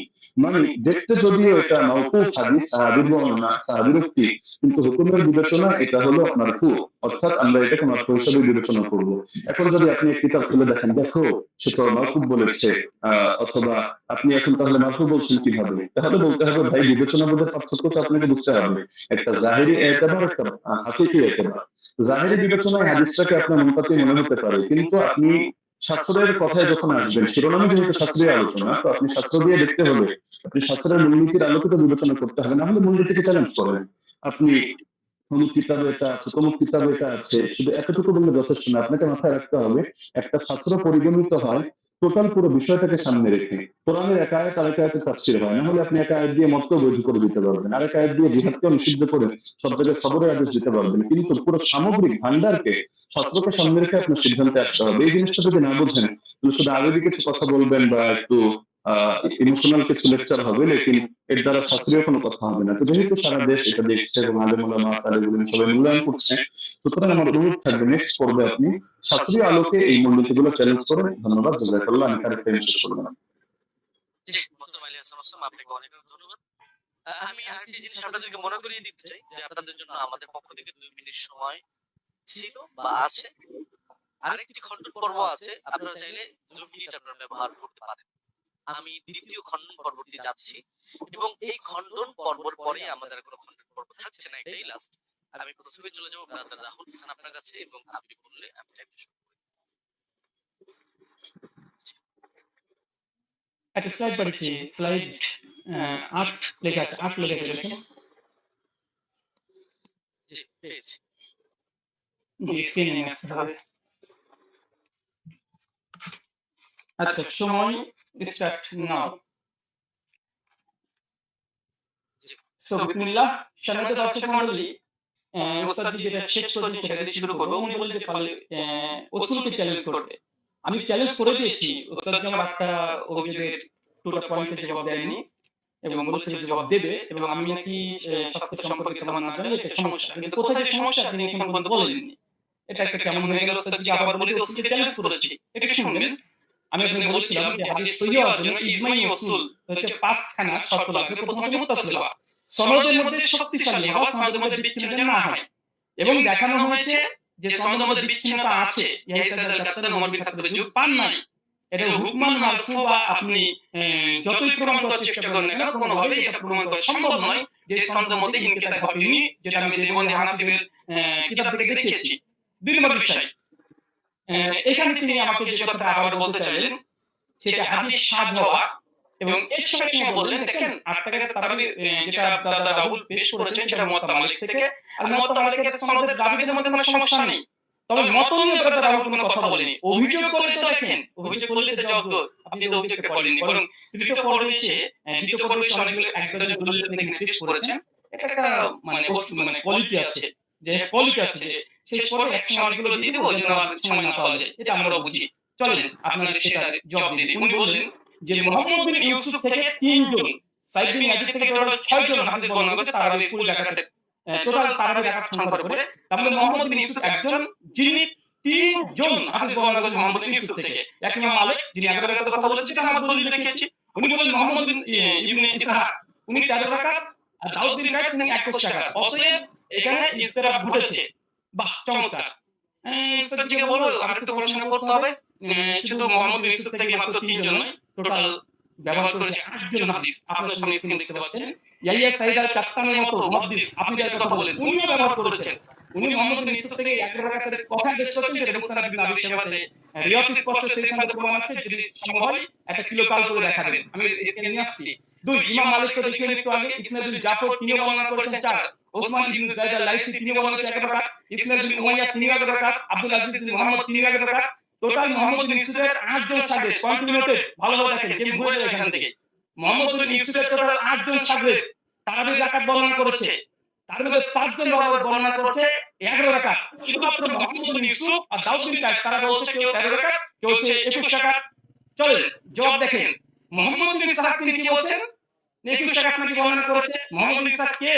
Speaker 3: মানে দেখতে যদিও এটা মাওকুফ হাদিস, সাহাবীর বর্ণনা, সাহাবীর উক্তি, কিন্তু হুকুমের বিবেচনা এটা হলো মারফু, অর্থাৎ আমরা এটাকে মারফু হিসেবে বিবেচনা করব। এখন যদি আপনি এক কিতাব খুলে দেখেন, দেখো সে তো মারফু বলেছে, অথবা আপনি এখন তাহলে মারফু বলছেন কিভাবে, তাহলে বলতে হবে ভাই বিবেচনা বোধের পার্থক্য তো আপনাকে বুঝতে হবে, একটা জাহিরি এতেবার, একটা হাকিকি এতেবার। জাহিরি বিবেচনায় হাদিসটাকে আপনার মুনকাতি মনে হতে পারে, কিন্তু আপনি শাস্ত্রের কথায় যখন আসবেন, শিরোনামে যেহেতু শাস্ত্রীয় আলোচনা, তো আপনি শাস্ত্র দিয়ে দেখতে হলে আপনি শাস্ত্রের মূলনীতির আলোকিত বিবেচনা করতে হবে, না হলে মূলনীতিকে চ্যালেঞ্জ করেন। আপনি অমুক কিতাবে এটা আছে, তমুক কিতাবে এটা আছে, শুধু এতটুকু বললে যথেষ্ট না, আপনাকে মাথায় রাখতে হবে একটা শাস্ত্র পরিগণিত হয় টোটাল পুরো বিষয়টাকে সামনে রেখে। কোরআনের এক আয়াত আরেক আয়াতে তাফসীর হয়, না হলে আপনি এক আয়াত দিয়ে মত বৈধ করে দিতে পারবেন, আরেক আয়াত দিয়ে জিহাদকে নিষিদ্ধ করে সব জায়গায় সবরের আদেশ দিতে পারবেন, কিন্তু পুরো সামগ্রিক ভান্ডারকে শাস্ত্রকে সামনে রেখে আপনার সিদ্ধান্তে আসতে হবে। এই জিনিসটা যদি না বোঝেন, শুধু আরবি কিছু কথা বলবেন বা একটু ইমোশনাল কিছু লেকচার হবে, লেকিন এর দ্বারা শাস্ত্রীয় কোনো কথা হবে না। তো যেহেতু সারা দেশ এটা দেখছে এবং আলেম ওলামা তালিব ইলম সবাই মূল্যায়ন করছে, সুতরাং আমার অনুরোধ থাকবে নেক্সট পর্বে আপনি শাস্ত্রীয় আলোকে এই মূলনীতিগুলো চ্যালেঞ্জ করেন। ধন্যবাদ, জাযাকাল্লাহ। আমি কারেক্ট টাইম শেষ করলাম।
Speaker 1: জি, মোহতরম আলী হাসান ওসামা, আপনাকে অনেক অনেক ধন্যবাদ। আমি আরেকটি জিনিস আপনাদেরকে মনে করিয়ে দিতে চাই যে আপনাদের জন্য আমাদের পক্ষ থেকে 2 মিনিট সময় ছিল বা আছে। আরেকটি খণ্ডন পর্ব আছে, আপনারা চাইলে 2 মিনিট আপনারা ব্যবহার করতে পারেন। আমি দ্বিতীয় খণ্ডন পর্বটি যাচ্ছি এবং এই খণ্ডন পর্বর পরে আমাদের কোনো খণ্ডন পর্ব থাকছে না, এটাই লাস্ট। আমি প্রথমে চলে যাবো ব্রাদার রাহুল হোসেন আপনার কাছে, এবং আপনি বললে আমি লাইভ শুরু করব।
Speaker 2: একটা স্লাইড পাঠিয়েছি, স্লাইড 8 লেখা আছে, 8 লেখা আছে দেখেন।
Speaker 1: জি, পেয়েছি।
Speaker 2: জি, স্ক্রিনে নিয়ে আসতে হবে। আচ্ছা, সময় স্টার্ট নাও। সো বিসমিল্লাহ। সম্মানিত দর্শক মণ্ডলী, ওস্তাদজি যেটা শেষ করেছেন সেটা দিয়ে শুরু করব। উনি বললেন যে পারলে উসুলকে চ্যালেঞ্জ করতে। আমি চ্যালেঞ্জ করে দিয়েছি। ওস্তাদজি আমার একটা অভিযোগের 2টা পয়েন্টের জবাব দেয়নি এবং বলেছিল জবাব দেবে, এবং আমি নাকি স্বাস্থ্য সম্পর্কে তেমন না জানি, এটা সমস্যা। কিন্তু কোথায় যে সমস্যা তিনি এখন পর্যন্ত বলেননি। এটা একটা কেমন হয়ে গেল? ওস্তাদজি আবার বলে যে উসুলকে চ্যালেঞ্জ করেছি। একটু শুনবেন। আমি আপনাকে বলেছিলাম যে হাদিস সহিহ হওয়ার জন্য ইজমাই উসুল হচ্ছে 5 খানা শর্ত লাগবে। প্রথম হচ্ছে মুত্তাসিল হওয়া, সনদের মধ্যে শক্তিশালী হওয়া, সনদের মধ্যে বিচ্ছিন্নতা না হয়, এবং দেখানো হয়েছে যে সনদের মধ্যে বিচ্ছিন্নতা আছে, ইয়া সাইদ আল কাত্তান ওমর বিন খাত্তাবের যুগ পান নাই। এটা হুকমান মারফু বা আপনি যতই প্রমাণ করার চেষ্টা করেন না কেন, কোনোভাবেই এটা প্রমাণ করা সম্ভব নয় যে সনদের মধ্যে ইনকিতা ঘটেনি, যেটা আমি দেবনী হানাফিদের কিতাব থেকে দেখিয়েছি। 2 নম্বর বিষয়, এখানে তিনি আমাকে যে কথাটা আবার বলতে চাইলেন সেটা হাদিস শায হওয়া, এবং এর সঙ্গে সঙ্গে বললেন দেখেন 8 টাকার তারাবির যেটা দাদা রাহুল পেশ করেছেন সেটা মুয়াত্তা মালিক থেকে, আর মুয়াত্তা মালিকের সনদের দাবিদের মধ্যে কোনো সমস্যা নেই। তবে মতন নিয়ে দাদা রাহুল কোনো কথা বলেনি। অভিযোগ করলে তো দেখেন, অভিযোগ করলে তো জবাব দাও, আপনি তো অভিযোগটা করেননি, বরং দ্বিতীয় পর্বে এসে অনেকগুলো একটা দলিল আপনি এখানে পেশ করেছেন। এটা একটা মানে কোয়ালিটি আছে, যে কোয়ালিটি আছে, যে শেষ পর্বে একসঙ্গে অনেকগুলো দিয়ে দেবো যেন আর সময় না পাওয়া যায়, এটা আমরাও বুঝি। চলেন আপনাদের সেটা জবাব দিয়ে দিই। উনি বললেন যে মুহাম্মদ বিন ইউসুফ থেকে 3 জন, সাইদ বিন ইয়াজিদ থেকে টোটাল 6 জন হাদিস বর্ণনা করেছে তারাবি কুল রাকাতে, টোটাল তারাবি রাকাত সংখ্যা করে। তাহলে মুহাম্মদ বিন ইউসুফ একজন, যিনি 3 জন হাদিস বর্ণনা করেছে মুহাম্মদ বিন ইউসুফ থেকে। এক ইমাম মালিক, যিনি 11 রাকাতের কথা বলেছেন, এটা আমরা দলিল দেখিয়েছি। উনি বলেন মুহাম্মদ বিন ইবনে ইসহাক, উনি 13 রাকাত, আর দাউদ বিন কায়েস তিনি 21 রাকাত। অতএব এখানে ইসতিরাব ঘটেছে। বাহ, চমৎকার। উস্তাদজিকে বলবো আরেকটু পড়াশোনা করতে হবে। শুধু মুহাম্মদ বিন ইউসুফ থেকে মাত্র 3 জন নয়, টোটাল ব্যবহার করেছে 8 জন হাদিস। আপনার সামনে স্ক্রিন দেখতে পাচ্ছেন। ইয়াহিয়া সাইদ আল কাত্তানের মতো মুহাদ্দিস, আপনি যার কথা বলেন, উনিও ব্যবহার করেছেন। উনি মুহাম্মদ বিন ইউসুফ থেকে 11 রাকাতের কথা বেশ করেছেন, যেটা মুসনাদ ইবনে আবি শাইবাতে রিওয়ায়াত স্পষ্ট সেই সাথে প্রমাণ আছে। যদি সম্ভব হয় একটা কিলো কাল করে দেখাবেন, আমি স্ক্রিনে নিয়ে আসছি। 2 ইমাম মালিক তো দেখলেন একটু আগে, ইসনাদুল জাফর তিনিও বর্ণনা করেছেন 4, ওসমান ইবনে যায়েদ আল লাইসি তিনি বর্ণনা করেছেন 11 রাকাত, ইসনাদুল উমাইয়া তিনি 11 রাকাত, আব্দুল আজিজ বিন মুহাম্মদ তিনি 11 রাকাত। টোটাল মুহাম্মদ বিন ইউসুফের 8 জন শাগির্দ। কন্টিনিউটেড ভালোভাবে দেখেন, কেউ ভুলে যাবে এখান থেকে। মুহাম্মদ বিন ইউসুফের টোটাল 8 জন শাগির্দ তারাবির রাকাত বর্ণনা করেছে, তার মধ্যে 5 জন বর্ণনা করেছে 11 রাকাত। শুধুমাত্র মুহাম্মদ বিন ইউসুফ আর দাউদ বিন কায়েস তারা বলছে কেউ 13 রাকাত, কেউ হচ্ছে 21 রাকাত। চলেন জবাব দেখেন। মুহাম্মদ বিন ইসহাক তিনি কি বলছেন? 21 রাকাত নাকি বর্ণনা করেছে। মুহাম্মদ বিন ইসহাক কে?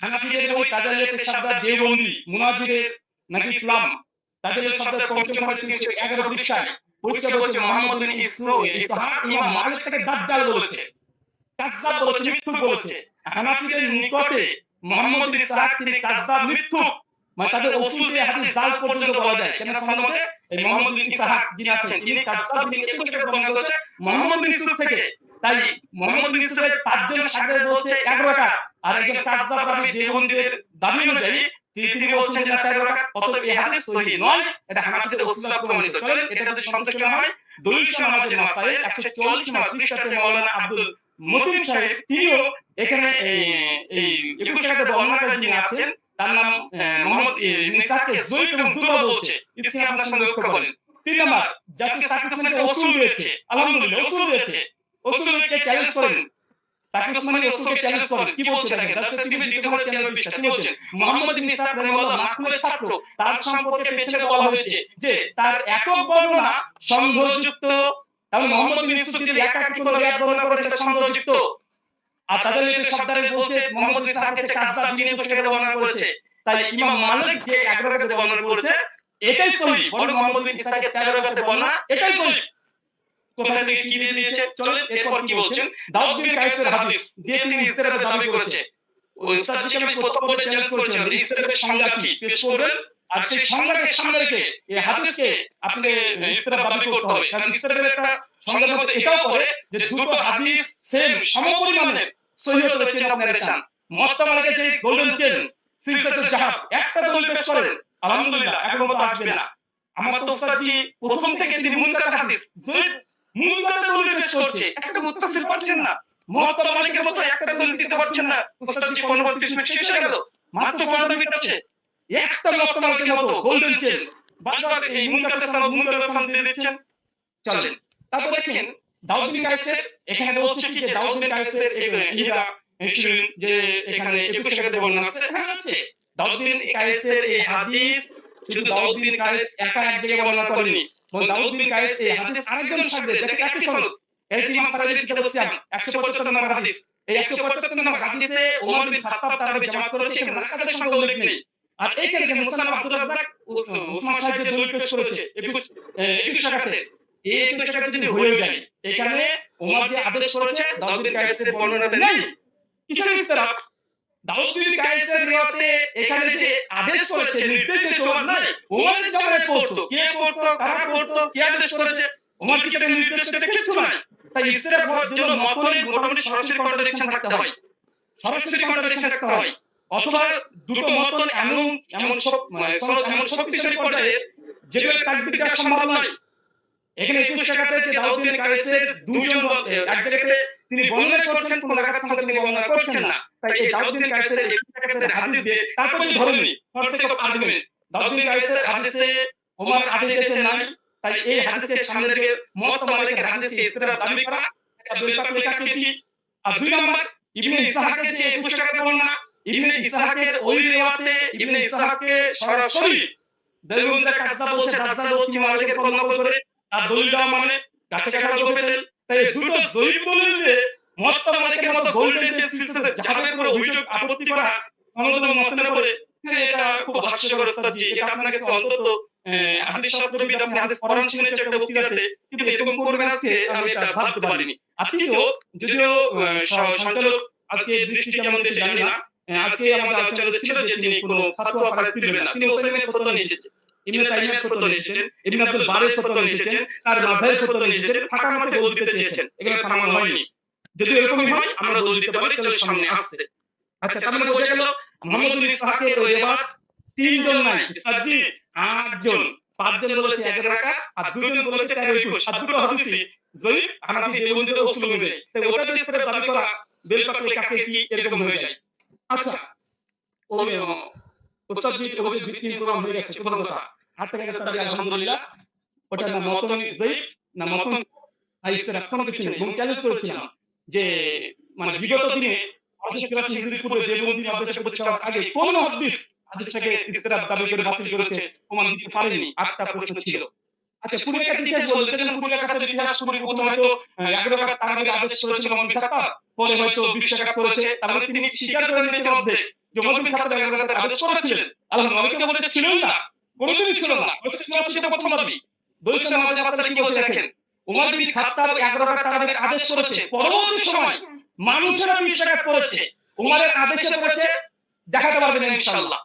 Speaker 2: হানাফিদের ওই তাজালিয়াতে শাব্দা দেওবন্দি মুনাজিরের নাকি ইসলাম, তাজালিয়াত শাব্দের পঞ্চম খণ্ডে 311 পৃষ্ঠায় পরিষ্কার বলছে মুহাম্মদ বিন ইসহাক ইমাম মালিক থেকে দাজ্জাল বলেছে, কাযযাব বলেছে, মিথ্যুক বলেছে। হানাফিদের নিকটে মুহাম্মদ বিন ইসহাক তিনি কাযযাব, মিথ্যুক, মানে তাদের উসুল দিয়ে হাদিস জাল পর্যন্ত বলা যায়। কেন সনদের মধ্যে এই মুহাম্মদ বিন ইসহাক যিনি আছেন তিনি কাযযাব, তিনি 21 টাকা বর্ণনা করেছে মুহাম্মদ বিন ইউসুফ থেকে। তাই মুহাম্মদ বিন ইউসুফের 5 জন শাগির্দ বলছে 11 রাকাত, আর একজন কাযযাব রাবি দেওবন্দির দাবি অনুযায়ী তিনি বলছেন যে 13 রাকাত। অতএব এই হাদিস সহিহ নয়, এটা হানাফিদের উসুল প্রমাণিত। চলেন এটা যদি সন্তুষ্ট না হয়, দলিল সমাজের মাসাইল 140 নম্বর পৃষ্ঠাতে মাওলানা আব্দুল মতিন সাহেব তিনিও এখানে এই 21 রাকাতের বর্ণনাকারী যিনি আছেন তার নাম মুহাম্মদ ইবনে ইসহাককে যঈফ এবং দুর্বল বলছে। ইসলাম আপনার সঙ্গে রক্ষা করেন। 3 নাম্বার, যাকে তাকে সামনে উসুল দিয়েছে, আলহামদুলিল্লাহ উসুল দিয়েছে, উসুলকে চ্যালেঞ্জ করেন, তাকে ওসমানী উসুলকে চ্যালেঞ্জ করেন। কি বলছে দেখেন, দারসে টিভি দ্বিতীয় খণ্ড 93 পৃষ্ঠা কি বলছেন? মুহাম্মদ ইবনে ইসহাক রাহিমাহুল্লাহ মাকবুলের ছাত্র, তার সম্পর্কে পেছনে বলা হয়েছে যে তার একক বর্ণনা সন্দেহযুক্ত, তাহলে মোহাম্মদ বিন ইউসুফ যদি একা কি কোনো রিওয়ায়াত বর্ণনা করে সেটা সন্দেহযুক্ত। আর তাদের শব্দে বলছে মোহাম্মদ বিন ইসহাক হচ্ছে কাযযাব, যিনি 21 টাকাতে বর্ণনা করেছে। তাই ইমাম মালিক যে 11 টাকাতে বর্ণনা করেছে এটাই সহিহ, বরং মোহাম্মদ বিন ইসহাকের 13 টাকাতে বর্ণনা এটাই সহিহ। কোথা থেকে কি দিয়ে দিয়েছে চলেন এরপর কি বলছেন। দাউদ বিন কায়েসের হাদিস দিয়ে তিনি ইসতিরাবের দাবি করেছে। ওই উস্তাদজিকে আমি প্রথম পর্বে চ্যালেঞ্জ করেছিলাম যে ইসতিরাবের সংজ্ঞা কি পেশ করবেন, আর সেই সংজ্ঞাকে সামনে রেখে এই হাদিসকে আপনাকে ইসতিরাব দাবি করতে হবে। কারণ ইসতিরাবের একটা সংজ্ঞার মধ্যে এটাও পড়ে যে দুটো হাদিস সেম সমপরিমাণের সহিহ হলে চেন অফ নারেশন। মুওয়াত্তা মালিকের যে গোল্ডেন চেন সিলসিলাতুল জাহাব একটা দলিল পেশ করেন, আলহামদুলিল্লাহ এখন মতো আসবে না। আমার তো উস্তাদজি প্রথম থেকে তিনি মুনকার হাদিস জয়ীফ মুনকার দলিল পেশ করছে, একটা মুত্তাসিল পাচ্ছেন না। মুওয়াত্তা মালিকের মতো একটা দলিল দিতে পারছেন না। উস্তাদজি 15-30 মিনিট শেষ হয়ে গেল, মাত্র 15 মিনিট আছে। একটা মুওয়াত্তা মালিকের মতো গোল্ডেন চেন বারবার এই মুনকার সান দিয়ে দিচ্ছেন। চলেন তারপর দেখেন দাউদ বিন কায়েসের এখানে বলছে কি যে দাউদ বিন কায়েসের ইহরা শিরিন যে এখানে 21 টাকাতে বর্ণনা আছে। হ্যাঁ আছে, দাউদ বিন কায়েসের এই হাদিস শুধু দাউদ বিন কায়েস একা এক জায়গায় বর্ণনা করেনি, বরং দাউদ বিন কায়েস এই হাদিস আরেকজন শাগির্দ দেখেন একই সনদ। এই যে ইমাম খালিদের কিতাব সিয়াম 175 নম্বর হাদিস, এই 175 নম্বর হাদিসে ওমর বিন খাত্তাব তারাবি জামাত করেছে, এখানে রাকাতের সংখ্যা উল্লেখ নেই। আর এইখানে দেখেন মুসান্নাফ আব্দুর রাজ্জাক উসমান সাহেব যে দলিল পেশ করেছে 21 টাকাতে, এই 21 টাকা যদি হয়ে যায় এখানে ওমর যে আদেশ করেছে দাউদ বিন কায়েসের বর্ণনাতে নেই। কিসের ইসতিরাব? দাউদ বিন কায়েসের রিওয়ায়াতে এখানে যে আদেশ করেছে নির্দেশ দিয়েছে ওমর নাই, ওমরের জামানায় পড়তো, কে পড়তো, কারা পড়তো, কে আদেশ করেছে, ওমর কি এটা নির্দেশ করতে কিছু নাই। তাই ইসতিরাব হওয়ার জন্য মতনে মোটামুটি সরাসরি কন্ট্রাডিকশন থাকতে হয়, সরাসরি কন্ট্রাডিকশন থাকতে হয়, অথবা দুটো মতন এমন শক্তিশালী পর্যায়ে যেগুলো তাকবীর দেওয়া সম্ভব নয়। এখানে 21 টাকাতে যে দাউদ বিন কায়েসের দুইজন এক জায়গাতে তিনি বর্ণনা করছেন, কোন রাকাত সংখ্যা তিনি বর্ণনা করছেন না। তাই এই দাউদ বিন কায়েসের 21 টাকাতে হাদিস দিয়ে তারপরে ধরেনি ফর সেক অফ আর্গুমেন্ট দাউদ বিন কায়েসের হাদিসে ওমর আদেশ দিয়েছেন নাই। তাই এই হাদিসকে সামনে রেখে মুওয়াত্তা মালিকের হাদিসকে ইসতিরাব দাবি করা এটা বেকার কি। আর দুই নাম্বার ইবনে ইসহাকের যে 21 টাকাতে বর্ণনা, ইবনে ইসহাকের ওই রিওয়ায়াতে ইবনে ইসহাককে সরাসরি দেলবন্দা কাযযাব বলছে, দাজ্জাল বলছে, মালিকের কল নকল করে আর দলিল দেওয়া মানে কাছে কাটা লোকে দেন। তাই দুটো জয়ীফ দলিল দিয়ে মুওয়াত্তা মালিকের মতো গোল্ডেন চেন সিলসিলা জাহাবের করে অভিযোগ আপত্তি করা সনদ মতনের পরে এটা খুব হাস্যকর উস্তাদজি। এটা আপনাকে অন্তত হাদিস শাস্ত্রবিদ আপনি হাদিস কোরআন শুনেছে একটা বক্তৃতাতে, কিন্তু এরকম করবেন আজকে আমি এটা ভাবতে পারিনি। আর তৃতীয়, যদিও সঞ্চালক আজকে দৃষ্টি কেমন দিয়েছে জানি না, আজকে আমাদের আলোচনাতে ছিল যে তিনি কোনো ফাতোয়া ফারাজ দিবেন না, তিনি মুসলিমের ফতোয়া নিয়ে এসেছেন, ইবনে তাইমিয়ার ফতোয়া নিয়ে এসেছেন, ইবনে আব্দুল বারের ফতোয়া নিয়ে এসেছেন, স্যার মাযহাবের ফতোয়া নিয়ে এসেছেন, ফাঁকা মাঠে বল দিতে চেয়েছেন, এখানে থামানো হয়নি। যদি এরকমই হয় আমরা দল দিতে পারি, চলে সামনে আসছে। আচ্ছা, তার মানে বোঝা গেল মুহাম্মদ বিন ইসহাকের ওই রিওয়ায়াত তিনজন নাই, উস্তাদজি 8 জন, 5 জন বলেছে 11 রাকাত আর 2 জন বলেছে 13-21, আর দুটো হাদিসই জয়ীফ হানাফি দেওবন্দিদের উসুল অনুযায়ী। তাই ওটা দিয়ে ইসতিরাব দাবি করা বেল পাকলে কাকে কি এরকম হয়ে যায়। আচ্ছা, ওই উস্তাদজি অভিযোগ ভিত্তিহীন প্রমাণ হয়ে গেছে। প্রথম কথা 8 টাকা দাবি আলহামদুলিল্লাহ, ওটা না মতন জয়ীফ না মতন ইসতিরাব কোনো কিছু নেই। এবং চ্যালেঞ্জ করেছিলাম যে মানে বিগত দিনে 1883 হিজরির পূর্বে দেওবন্দি মাদ্রাসা প্রতিষ্ঠা হওয়ার আগে কোন হাদিসটাকে ইসতিরাব দাবি করে বাতিল করেছে প্রমাণ দিতে পারেনি। 8টা প্রশ্ন ছিল। আচ্ছা, পূর্বেকার ইতিহাস বলতে যেন পূর্বেকার ইতিহাস প্রথম হয়তো 11 রাকাত তারাবির আদেশ করেছিল ওমর বিন খাত্তাব, পরে হয়তো 20 রাকাত করেছে। তার মানে তিনি স্বীকার করে নিয়েছেন অর্ধেক যে ওমর বিন খাত্তাব 11 রাকাতের আদেশ করেছিলেন। আলহামদুলিল্লাহ, অনেকে বলেছে ছিলই না, কোনোদিনই ছিল না, সেটা প্রথম দাবি। দলিল নামাজে মাসালা কি বলছে দেখেন, ওমর বিন খাত্তাব 11 রাকাত তারাবির আদেশ করেছে, পরবর্তী সময় মানুষেরা 20 রাকাত করেছে, ওমরের আদেশে করেছে, দেখাতে পারবেন ইনশাআল্লাহ।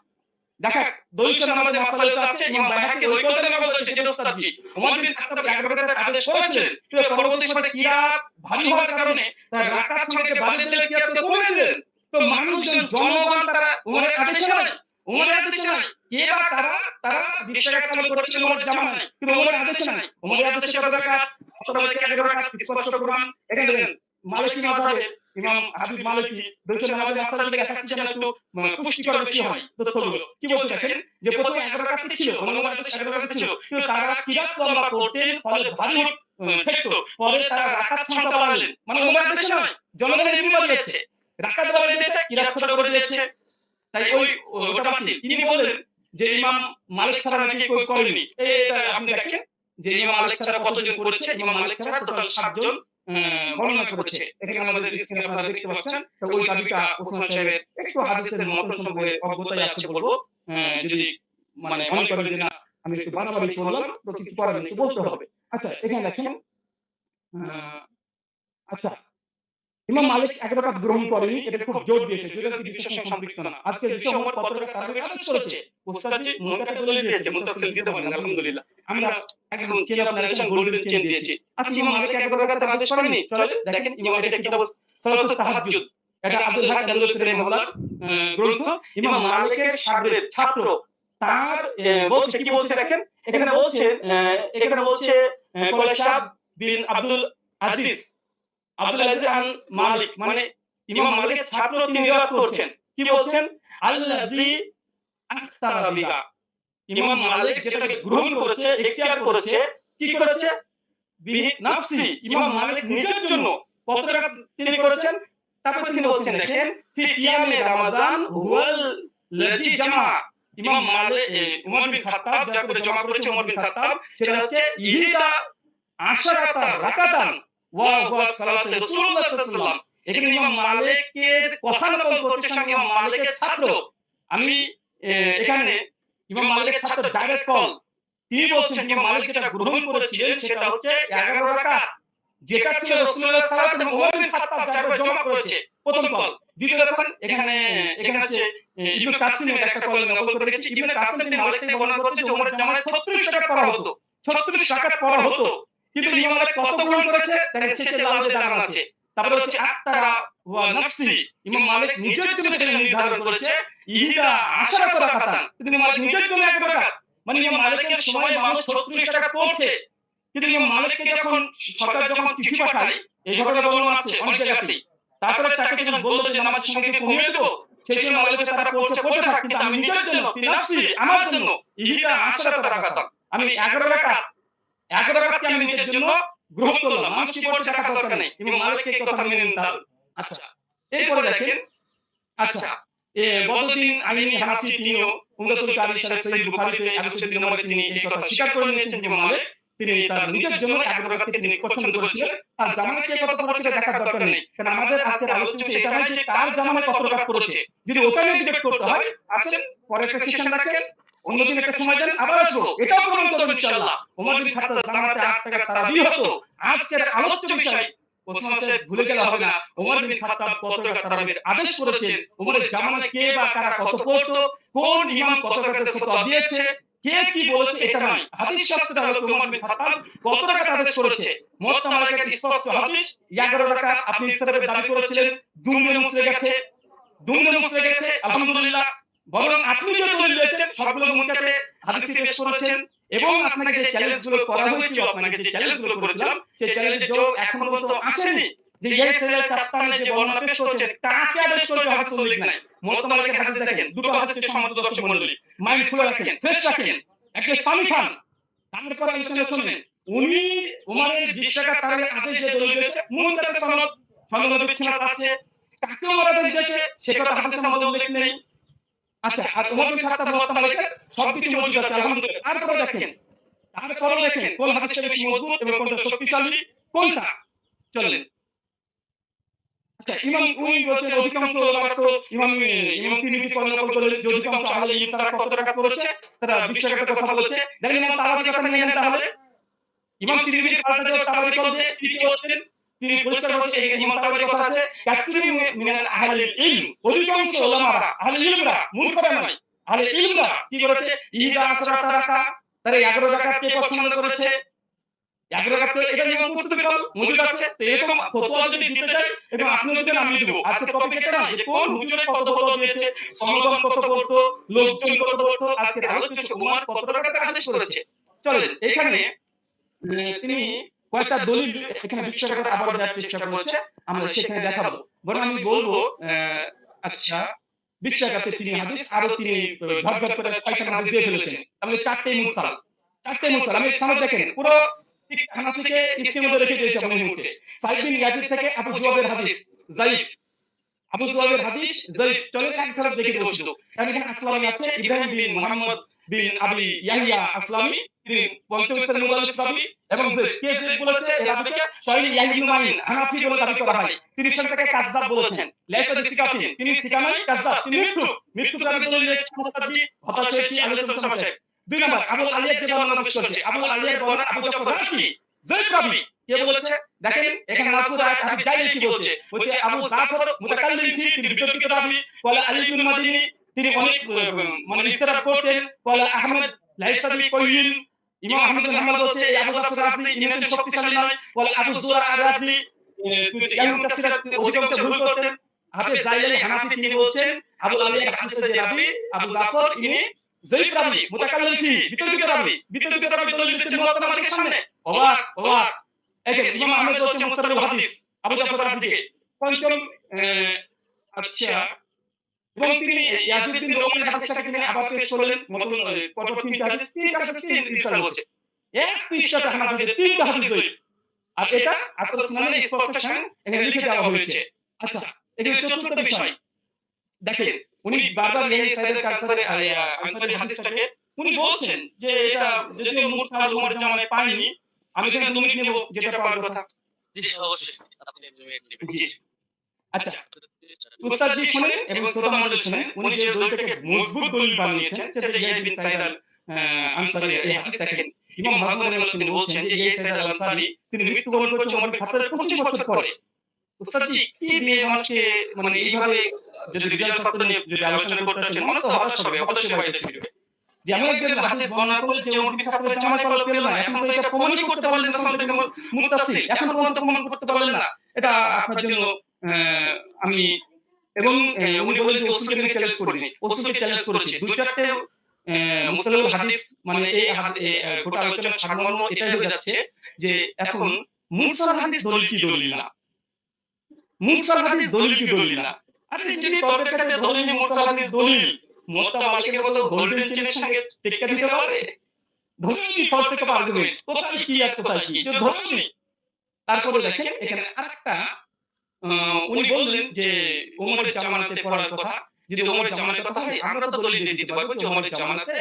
Speaker 2: দেখা দলিল নামাজে মাসালা আছে, ইমাম বাইহাকি ওই কথা নকল করেছে যে উস্তাদজি ওমর বিন খাত্তাব 11 রাকাতের আদেশ করেছিলেন, কিন্তু পরবর্তী সময়ে কিরাত ভারী হওয়ার কারণে তার রাকাত সংখ্যাকে বাড়িয়ে দিলে কিরাত কমিয়ে দিলেন। তো মানুষজন জনগণ তারা ওমরের আদেশে নাই, ওমরের আদেশে নাই, কে বা তারা 20 রাকাত চালু করেছিল ওমরের জামানায়, কিন্তু ওমরের আদেশে নাই। ওমরের আদেশে কত রাকাত, অথবা 11 রাকাত স্পষ্ট প্রমাণ। এখানে দেখেন মালিকি মাযহাবে ইমাম হাবিব মালিকি দলিল নামাজে মাসালা থেকে দেখাচ্ছে যেন একটু পুষ্টিকর বেশি হয় তথ্যগুলো। কি বলছে দেখেন, যে প্রথমে 11 রাকাত ছিল, অনুমান আছে 11 রাকাত ছিল, কিন্তু তারা কিরাত লম্বা করতেন, ফলে ভারী ঠেকতো, পরে তারা রাকাত সংখ্যা বাড়ালেন। মানে ওমরের আদেশে নয়, জনগণের এমনি বাড়িয়েছে, রাকাত বাড়িয়ে দিয়েছে, কিরাত ছোট করে দিয়েছে। তাই ওটা বাতিল। তিনি বললেন যে ইমাম মালিক ছাড়া নাকি কেউ করেনি। এটা আপনি দেখেন যে ইমাম মালিক ছাড়া কতজন করেছে, ইমাম মালিক ছাড়া টোটাল 7 জন বর্ণনা করেছে। এখানে আমাদের স্ক্রিনে আপনারা দেখতে পাচ্ছেন। তো ওই দাবিটা ওসমান সাহেবের একটু হাদিসের মতন সম্পর্কে অজ্ঞতাই আছে বলবো। যদি মানে মনে করেন যে না আমি একটু বাড়াবাড়ি করলাম তো কিছু করার নেই, একটু বলতে হবে। আচ্ছা এখানে দেখেন আচ্ছা ইমাম মালিক এক রাকাত গ্রহণ করেনি, এটা খুব জোর দিয়েছে, যেটা বিষয়ের সঙ্গে সম্পৃক্ত না। আজকের বিষয় ওমর কত রাকাত তারাবির আদেশ করেছে। উস্তাদজি মুনকাতে দলিল দিয়েছে, মুনতাসিল দিতে পারেন আলহামদুলিল্লাহ। আমরা একদম chain of narration golden chain দিয়েছি। আচ্ছা ইমাম মালিক এক রাকাত আদেশ করেনি, চলে দেখেন ইমাম এটা কিতাব সালাতুত তাহাজ্জুদ, এটা আব্দুল হক আন্দালুসি রাহিমাহুল্লাহ গ্রন্থ। ইমাম মালিকের শাগির্দ ছাত্র তার বলছে কি বলছে দেখেন, এখানে বলছে কোলাশাব বিন আব্দুল আজিজ আব্দুল আজিজ আন মালিক, মানে ইমাম মালিকের ছাত্র তিনি রিওয়ায়াত করছেন। কি বলছেন? আল্লাযী আখতারা বিহা, ইমাম মালিক যেটাকে গ্রহণ করেছে, ইখতিয়ার করেছে, কি করেছে? বিহি নাফসি, ইমাম মালিক নিজের জন্য কত টাকা তিনি করেছেন। তারপর তিনি বলছেন দেখেন ফি কিয়ামে রমাজান হুয়াল লাযী জামা, ইমাম মালিক উমর বিন খাত্তাব যা করে জমা করেছে উমর বিন খাত্তাব, সেটা হচ্ছে ইহদা আশরাতা রাকাতান ওয়া হুয়া সালাতে রাসূলুল্লাহ সাল্লাল্লাহু আলাইহি ওয়াসাল্লাম। এখানে ইমাম মালিকের কথা নকল করছে স্বয়ং ইমাম মালিকের ছাত্র। আমি এখানে ইমাম মালিকের ছাত্র ডাইরেক্ট কল, তিনি বলছেন যে মালিক যেটা গ্রহণ করেছিলেন সেটা হচ্ছে 11 রাকাত, যেটা ছিল রাসূলুল্লাহ সাল্লাল্লাহু আলাইহি ওয়াসাল্লাম এবং ওমর বিন খাত্তাব যার উপর জমা করেছে, প্রথম কল। দ্বিতীয় দেখেন এখানে হচ্ছে ইবনে কাসিমের একটা কল নকল করে রেখেছি। ইবনে কাসিম তিনি মালিক থেকে বর্ণনা করছে যে ওমরের জামানায় 36 রাকাত পড়া হতো, 36 রাকাত পড়া হতো। কিন্তু ইমাম মালিক কত গ্রহণ করেছে দেখেন শেষে লাউদে দাঁড়ানো আছে। তারপরে হচ্ছে আত্তারা ওয়া নাফসি, ইমাম মালিক নিজের জন্য যেটা নির্ধারণ করেছে ইহদা আশরাতা রাকাতান, কিন্তু মালিক নিজের জন্য 1 রাকাত, মানে ইমাম মালিকের সময় মানুষ 36 টাকা পড়ছে। কিন্তু ইমাম মালিককে যখন সরকার যখন চিঠি পাঠায়, এই ঘটনা বর্ণনা আছে অনেক জায়গাতেই, তারপরে তাকে যখন বলল যে নামাজের সঙ্গে কমিয়ে দেব, সেই সময় মালিক তারা পড়তে থাক, কিন্তু আমি নিজের জন্য ফি নাফসি, আমার জন্য ইহদা আশরাতা রাকাতান, আমি 11 রাকাত আমি নিজের জন্য গ্রহণ করলাম। মানুষ কি বলছে দেখার দরকার নেই, ইমাম মালিক এই কথা মেনে নিতে হবে। আচ্ছা এরপরে দেখেন, আচ্ছা বদরুদ্দিন আমিনী হানাফি তিনিও উমদাতুল কারি শরীফ সহিহ বুখারীতে 103 নম্বরে তিনি এই কথা স্বীকার করে নিয়েছেন যে ইমাম মালিক তিনি তার নিজের জন্য 11 রাকাতকে তিনি পছন্দ করেছিলেন। আর জামানায় কে কত পড়েছে দেখার দরকার নেই, কারণ আমাদের আজকের আলোচনা সেটা নয় যে কার জামানায় কত রাকাত পড়েছে। যদি ওখানে ডিবেট করতে হয় আসেন পরে একটা সেশন রাখেন, অন্যদিন একটা সময় দেন, আবার আসবো, এটাও প্রমাণ করব ইনশাআল্লাহ। ওমর বিন খাত্তাব জামানাতে 8 টাকা তারাবি হতো। আজকের আলোচ্য বিষয় ওসমান সাহেব ভুলে গেলে হবে না, ওমর বিন খাত্তাব কত টাকা তারাবির আদেশ করেছেন, ওমরের জামানায় কে বা কারা কত পড়তো, কোন ইমাম কত টাকাতে ফতোয়া দিয়েছে, কে কি বলেছে এটা নয়, হাদিস শাস্ত্রে হলো ওমর বিন খাত্তাব কত টাকা আদেশ করেছে। মুওয়াত্তা মালিকের স্পষ্ট হাদিস 11 রাকাত আপনি ইসরাফের দাবি করেছিলেন, দুমড়ে মুছড়ে গেছে আলহামদুলিল্লাহ। বরং আপনি যে দলিল দিয়েছেন সবগুলো মুনকাতে হাদিসে পেশ করেছেন, এবং আপনাকে যে চ্যালেঞ্জগুলো করা হয়েছিল, আপনাকে যে চ্যালেঞ্জগুলো করেছিলাম, সেই চ্যালেঞ্জের জবাব এখন পর্যন্ত আসেনি। যে ইয়াসিল কাত্তানের যে বর্ণনা পেশ করেছেন তাকে আদেশ করতে হাদিস উল্লেখ নাই। মুওয়াত্তা মালিকের হাদিস দেখেন, দুটো হাদিসকে সম্মানিত দর্শক মণ্ডলী মাইন্ডফুল রাখেন, ফ্রেশ রাখেন, একটা স্বামী খান, তারপর আলোচনা শুনেন। উনি ওমরের 20 টাকা তারাবির আদেশ যে দলিল দিয়েছে মুনকাতে সনদ বিচ্ছিন্ন আছে, কাকে ওমর আদেশ দিয়েছে সে কথা হাদিসের মধ্যে উল্লেখ নেই। আচ্ছা আর ওমর বিন খাত্তাব মুওয়াত্তা মালিকের সবকিছু মজুদ আছে আলহামদুলিল্লাহ। তারপরে দেখেন কোন হাদিসটা বেশি মজবুত এবং কোনটা শক্তিশালী, কোনটা চলেন। আচ্ছা ইমাম উনি বলছেন অধিকাংশ ওলামারা তো ইমাম তিরমিজি নকল করে যে অধিকাংশ আহলে ইলম তারা কত টাকা করেছে, তারা 20 টাকার কথা বলেছে। দেখেন ইমাম তাবারি কথা নিয়ে নেন, তাহলে ইমাম তিরমিজির পাল্টা যে তাবারি বলছে তিনি কি বলছেন, তিনি পরিষ্কার বলছেন ইমাম তাবারি কথা আছে কাসিরু মিনাল আহলিল ইলম, অধিকাংশ ওলামারা আহলে ইলমরা মূর্খরা নয়, আহলে ইলমরা কি করেছে ইহদা আশরাতা রাকা, তারা 11 রাকাত কে পছন্দ করেছে। 11 রাকাত এটা ইমাম কুরতুবী বল মজুদ আছে। তো এরকম ফতোয়া যদি দিতে চাই এবং আপনি যদি আমি দেব, আজকে টপিক এটা না যে কোন হুজুরে কত ফতোয়া দিয়েছে, সমাগম কত পড়তো, লোকজন কত পড়তো, আজকে আলোচনা উমর কত রাকাত আদেশ করেছে। চলেন এখানে তিনি কয়েকটা দলিল এখানে 20 টাকা আবার দেওয়ার চেষ্টা করেছে, আমরা সেখানে দেখাবো। বরং আমি বলবো আচ্ছা 20 টাকাতে তিনি হাদিস আরো তিনি ঝটঝট করে 6খানা হাদিস দিয়ে ফেলেছেন, তাহলে 4টেই মুরসাল। আমি সামনে দেখেন পুরো ঠিক হানাফিকে স্ক্রিনের মধ্যে রেখে দিয়েছি আপনি মুহূর্তে। সাইদ বিন ইয়াজিদ থেকে আবু জুয়াবের হাদিস যায়িফ, চলেন এক ঝলক দেখে দেব শুধু। কারণ এখানে আসলামি আছে, ইব্রাহিম বিন মুহাম্মদ
Speaker 4: বিন আবি ইয়াহিয়া আসলামি, তিনি পঞ্চম স্তরের মুদাল্লিস রাবী, এবং কে বলেছে এই রাবীকে সহিহ ইয়াহিয়া ইবনে মাইন হানাফি বলে দাবি করা হয়। তিনি সেটাকে কাযযাব বলেছেন। লাইসা বিসিকাতিন, তিনি সিকা নয়, কাযযাব, তিনি মৃত্যু রাবী দলিল দিয়েছেন মুতাজি, হতাশ হয়েছি আলাইহিস সালাম সাহেব। 2 নম্বর আবুল আলিয়ার যে বর্ণনা পেশ করেছে, আবুল আলিয়ার বর্ণনা আবু জাফর রাশি যায়েদ রাবী কে বলেছে? দেখেন এখানে মাসুদ আয়াত হাবিব জাইলি কি বলছে? বলছে আবু জাফর মুতাকাল্লিম ফি, তিনি বিতর্কিত রাবী। ওয়ালা আলী ইবনে মাদিনী, তিনি অনেক মানে ইসরাফ করতেন। ওয়ালা আহমদ লাইসা বিকাইয়িন, ইমাম আহমদ বিন হাম্বল বলছে এই আবু জাফর রাজি ইনি হচ্ছেন শক্তিশালী নয়। ওয়ালা আবু যুরা আর-রাজি, ইয়াহুদ তাফসীর অধিকাংশ ভুল করতেন। হাফেজ জাইলি হানাফি, তিনি বলছেন আবুল আলিয়ার হাদিসের যে রাবী আবু জাফর, ইনি যায়েদ রাবী মুতাকাল্লিম ফি, বিতর্কিত রাবী দলিল দিচ্ছেন মুওয়াত্তা মালিকের সামনে। অবাক অবাক। দেখেন ইমাম আহমদ বলছে মুস্তাদরাকুল হাদিস আবু জাফর রাজিকে। পঞ্চম আচ্ছা, এবং তিনি ইয়াজিদ বিন রুমানের হাদিসটাকে তিনি আবার পেশ করলেন। নতুন পরপর 3টা হাদিস, 3টা হাদিস ইরসাল বলছে। এক পৃষ্ঠাতে হানাফিদের 3টা হাদিস জয়ীফ। আর এটা আসল সুনানে স্পষ্ট এখানে লিখে দেওয়া হয়েছে। আচ্ছা, এখানে চতুর্থ বিষয় দেখেন, উনি বারবার ইয়াহিয়া সাইদের কারসারে আনসারী হাদিসটাকে উনি বলছেন যে এটা যদিও মুরসাল উমর জামানায় পাইনি। আমি এখানে 2 মিনিট নেব, যেটা পাওয়ার কথা।
Speaker 1: জি অবশ্যই আপনি 2 মিনিট নেবেন।
Speaker 4: জি আচ্ছা, উস্তাদ জি শুনেন এবং শ্রোতা মণ্ডলী শুনেন। উনি যে দলিলটাকে মজবুত দলিল বানিয়েছেন সেটা যে ইয়াহিয়া বিন সাইদ আল আনসারী, এই হাদিস দেখেন ইমাম মাযহাব রাহিমাহুল্লাহ তিনি বলছেন যে ইয়াহিয়া সাইদ আল আনসারী তিনি মৃত্যুবরণ করেছেন ওমর বিন খাত্তাবের 25 বছর পরে। উস্তাদ জি কি দিয়ে মানুষকে মানে এইভাবে যদি রিজাল শাস্ত্র নিয়ে যদি আলোচনা করতে আসেন, মানুষ তো হতাশ হবে, হতাশ হয়ে বাড়িতে ফিরবে। যে এমন একজন হাদিস বর্ণনা করলেন যে ওমর বিন খাত্তাবের জামানায় পেল না, এখন তো এটা প্রমাণই করতে পারলেন না, সামনে থেকে মুত্তাসিল এখন পর্যন্ত প্রমাণ করতে পারলেন না। এটা আপনার জন্য আমি এবং উনি বলেন যে উসুলকে আমি চ্যালেঞ্জ করিনি, উসুলকে চ্যালেঞ্জ করেছি। 2-4টে মুসতালাহুল হাদিস মানে এই গোটা আলোচনার সারমর্ম এটাই হয়ে যাচ্ছে যে এখন মুরসাল হাদিস দলিল কি দলিল না, মুরসাল হাদিস দলিল কি দলিল না। আরে যদি তর্কের কাছে দলিল মুরসাল হাদিস দলিল, মুওয়াত্তা মালিকের মতো গোল্ডেন চেনের সঙ্গে টেক্কা দিতে পারে? ধরেনি ফলস থেকে আর্গুমেন্ট, কোথায় কি আর কোথায় কি যে ধরেনি। তারপরে দেখেন এখানে আরেকটা উনি বললেন যে ওমরের জামানাতে পড়ার কথা। যদি ওমরের জামানাতের কথা হয় আমরা তো দলিল দিয়ে দিতে পারবো যে ওমরের জামানাতে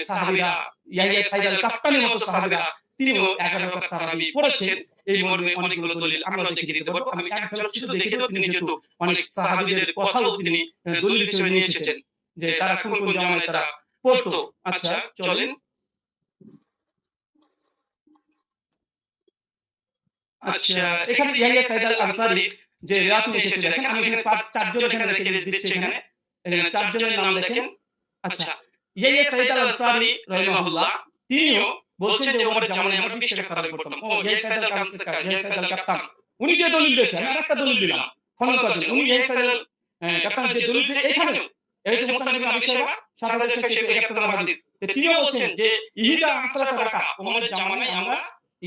Speaker 4: সাহাবীরা ইয়াহিয়া সাইদ আল কাফতানির মতো সাহাবীরা তিনিও 11 রাকাত তারাবি পড়েছেন। এই মর্মে অনেকগুলো দলিল আমরাও দেখিয়ে দিতে পারবো। আমি এক ঝলক শুধু দেখিয়ে দেব, তিনি যেহেতু অনেক সাহাবীদের কথাও তিনি দলিল হিসেবে নিয়ে এসেছেন যে তারা কোন কোন জামানায় তারা পড়তো। আচ্ছা চলেন। আচ্ছা, এখানে ইয়াহিয়া সাইদ আল আনসারীর যে রিওয়ায়াত নিয়ে এসেছে দেখেন, আমি এখানে 4 জন এখানে রেখে দিচ্ছি। এখানে 4 জনের নাম দেখেন। আচ্ছা, ইয়াহিয়া সাইদ আল আনসারী রাহিমাহুল্লাহ তিনিও বলছেন যে ওমরের জামানায় আমরা 20 টাকা তারাবি পড়তাম। ও ইয়াহিয়া সাইদ আল কানসাকার, ইয়াহিয়া সাইদ আল কাত্তান উনি যে দলিল দিয়েছেন, আমি আরেকটা দলিল দিলাম খনন করার জন্য। উনি ইয়াহিয়া সাইদ আল কাত্তান যে দলিল দিয়েছেন এখানেও এই যে মুসনাদ ইবনে আবি শাইবা 7671 নম্বর হাদিস, তিনিও বলছেন যে ইহিদা আসরাতা রাকা ওমরের জামানায় আমরা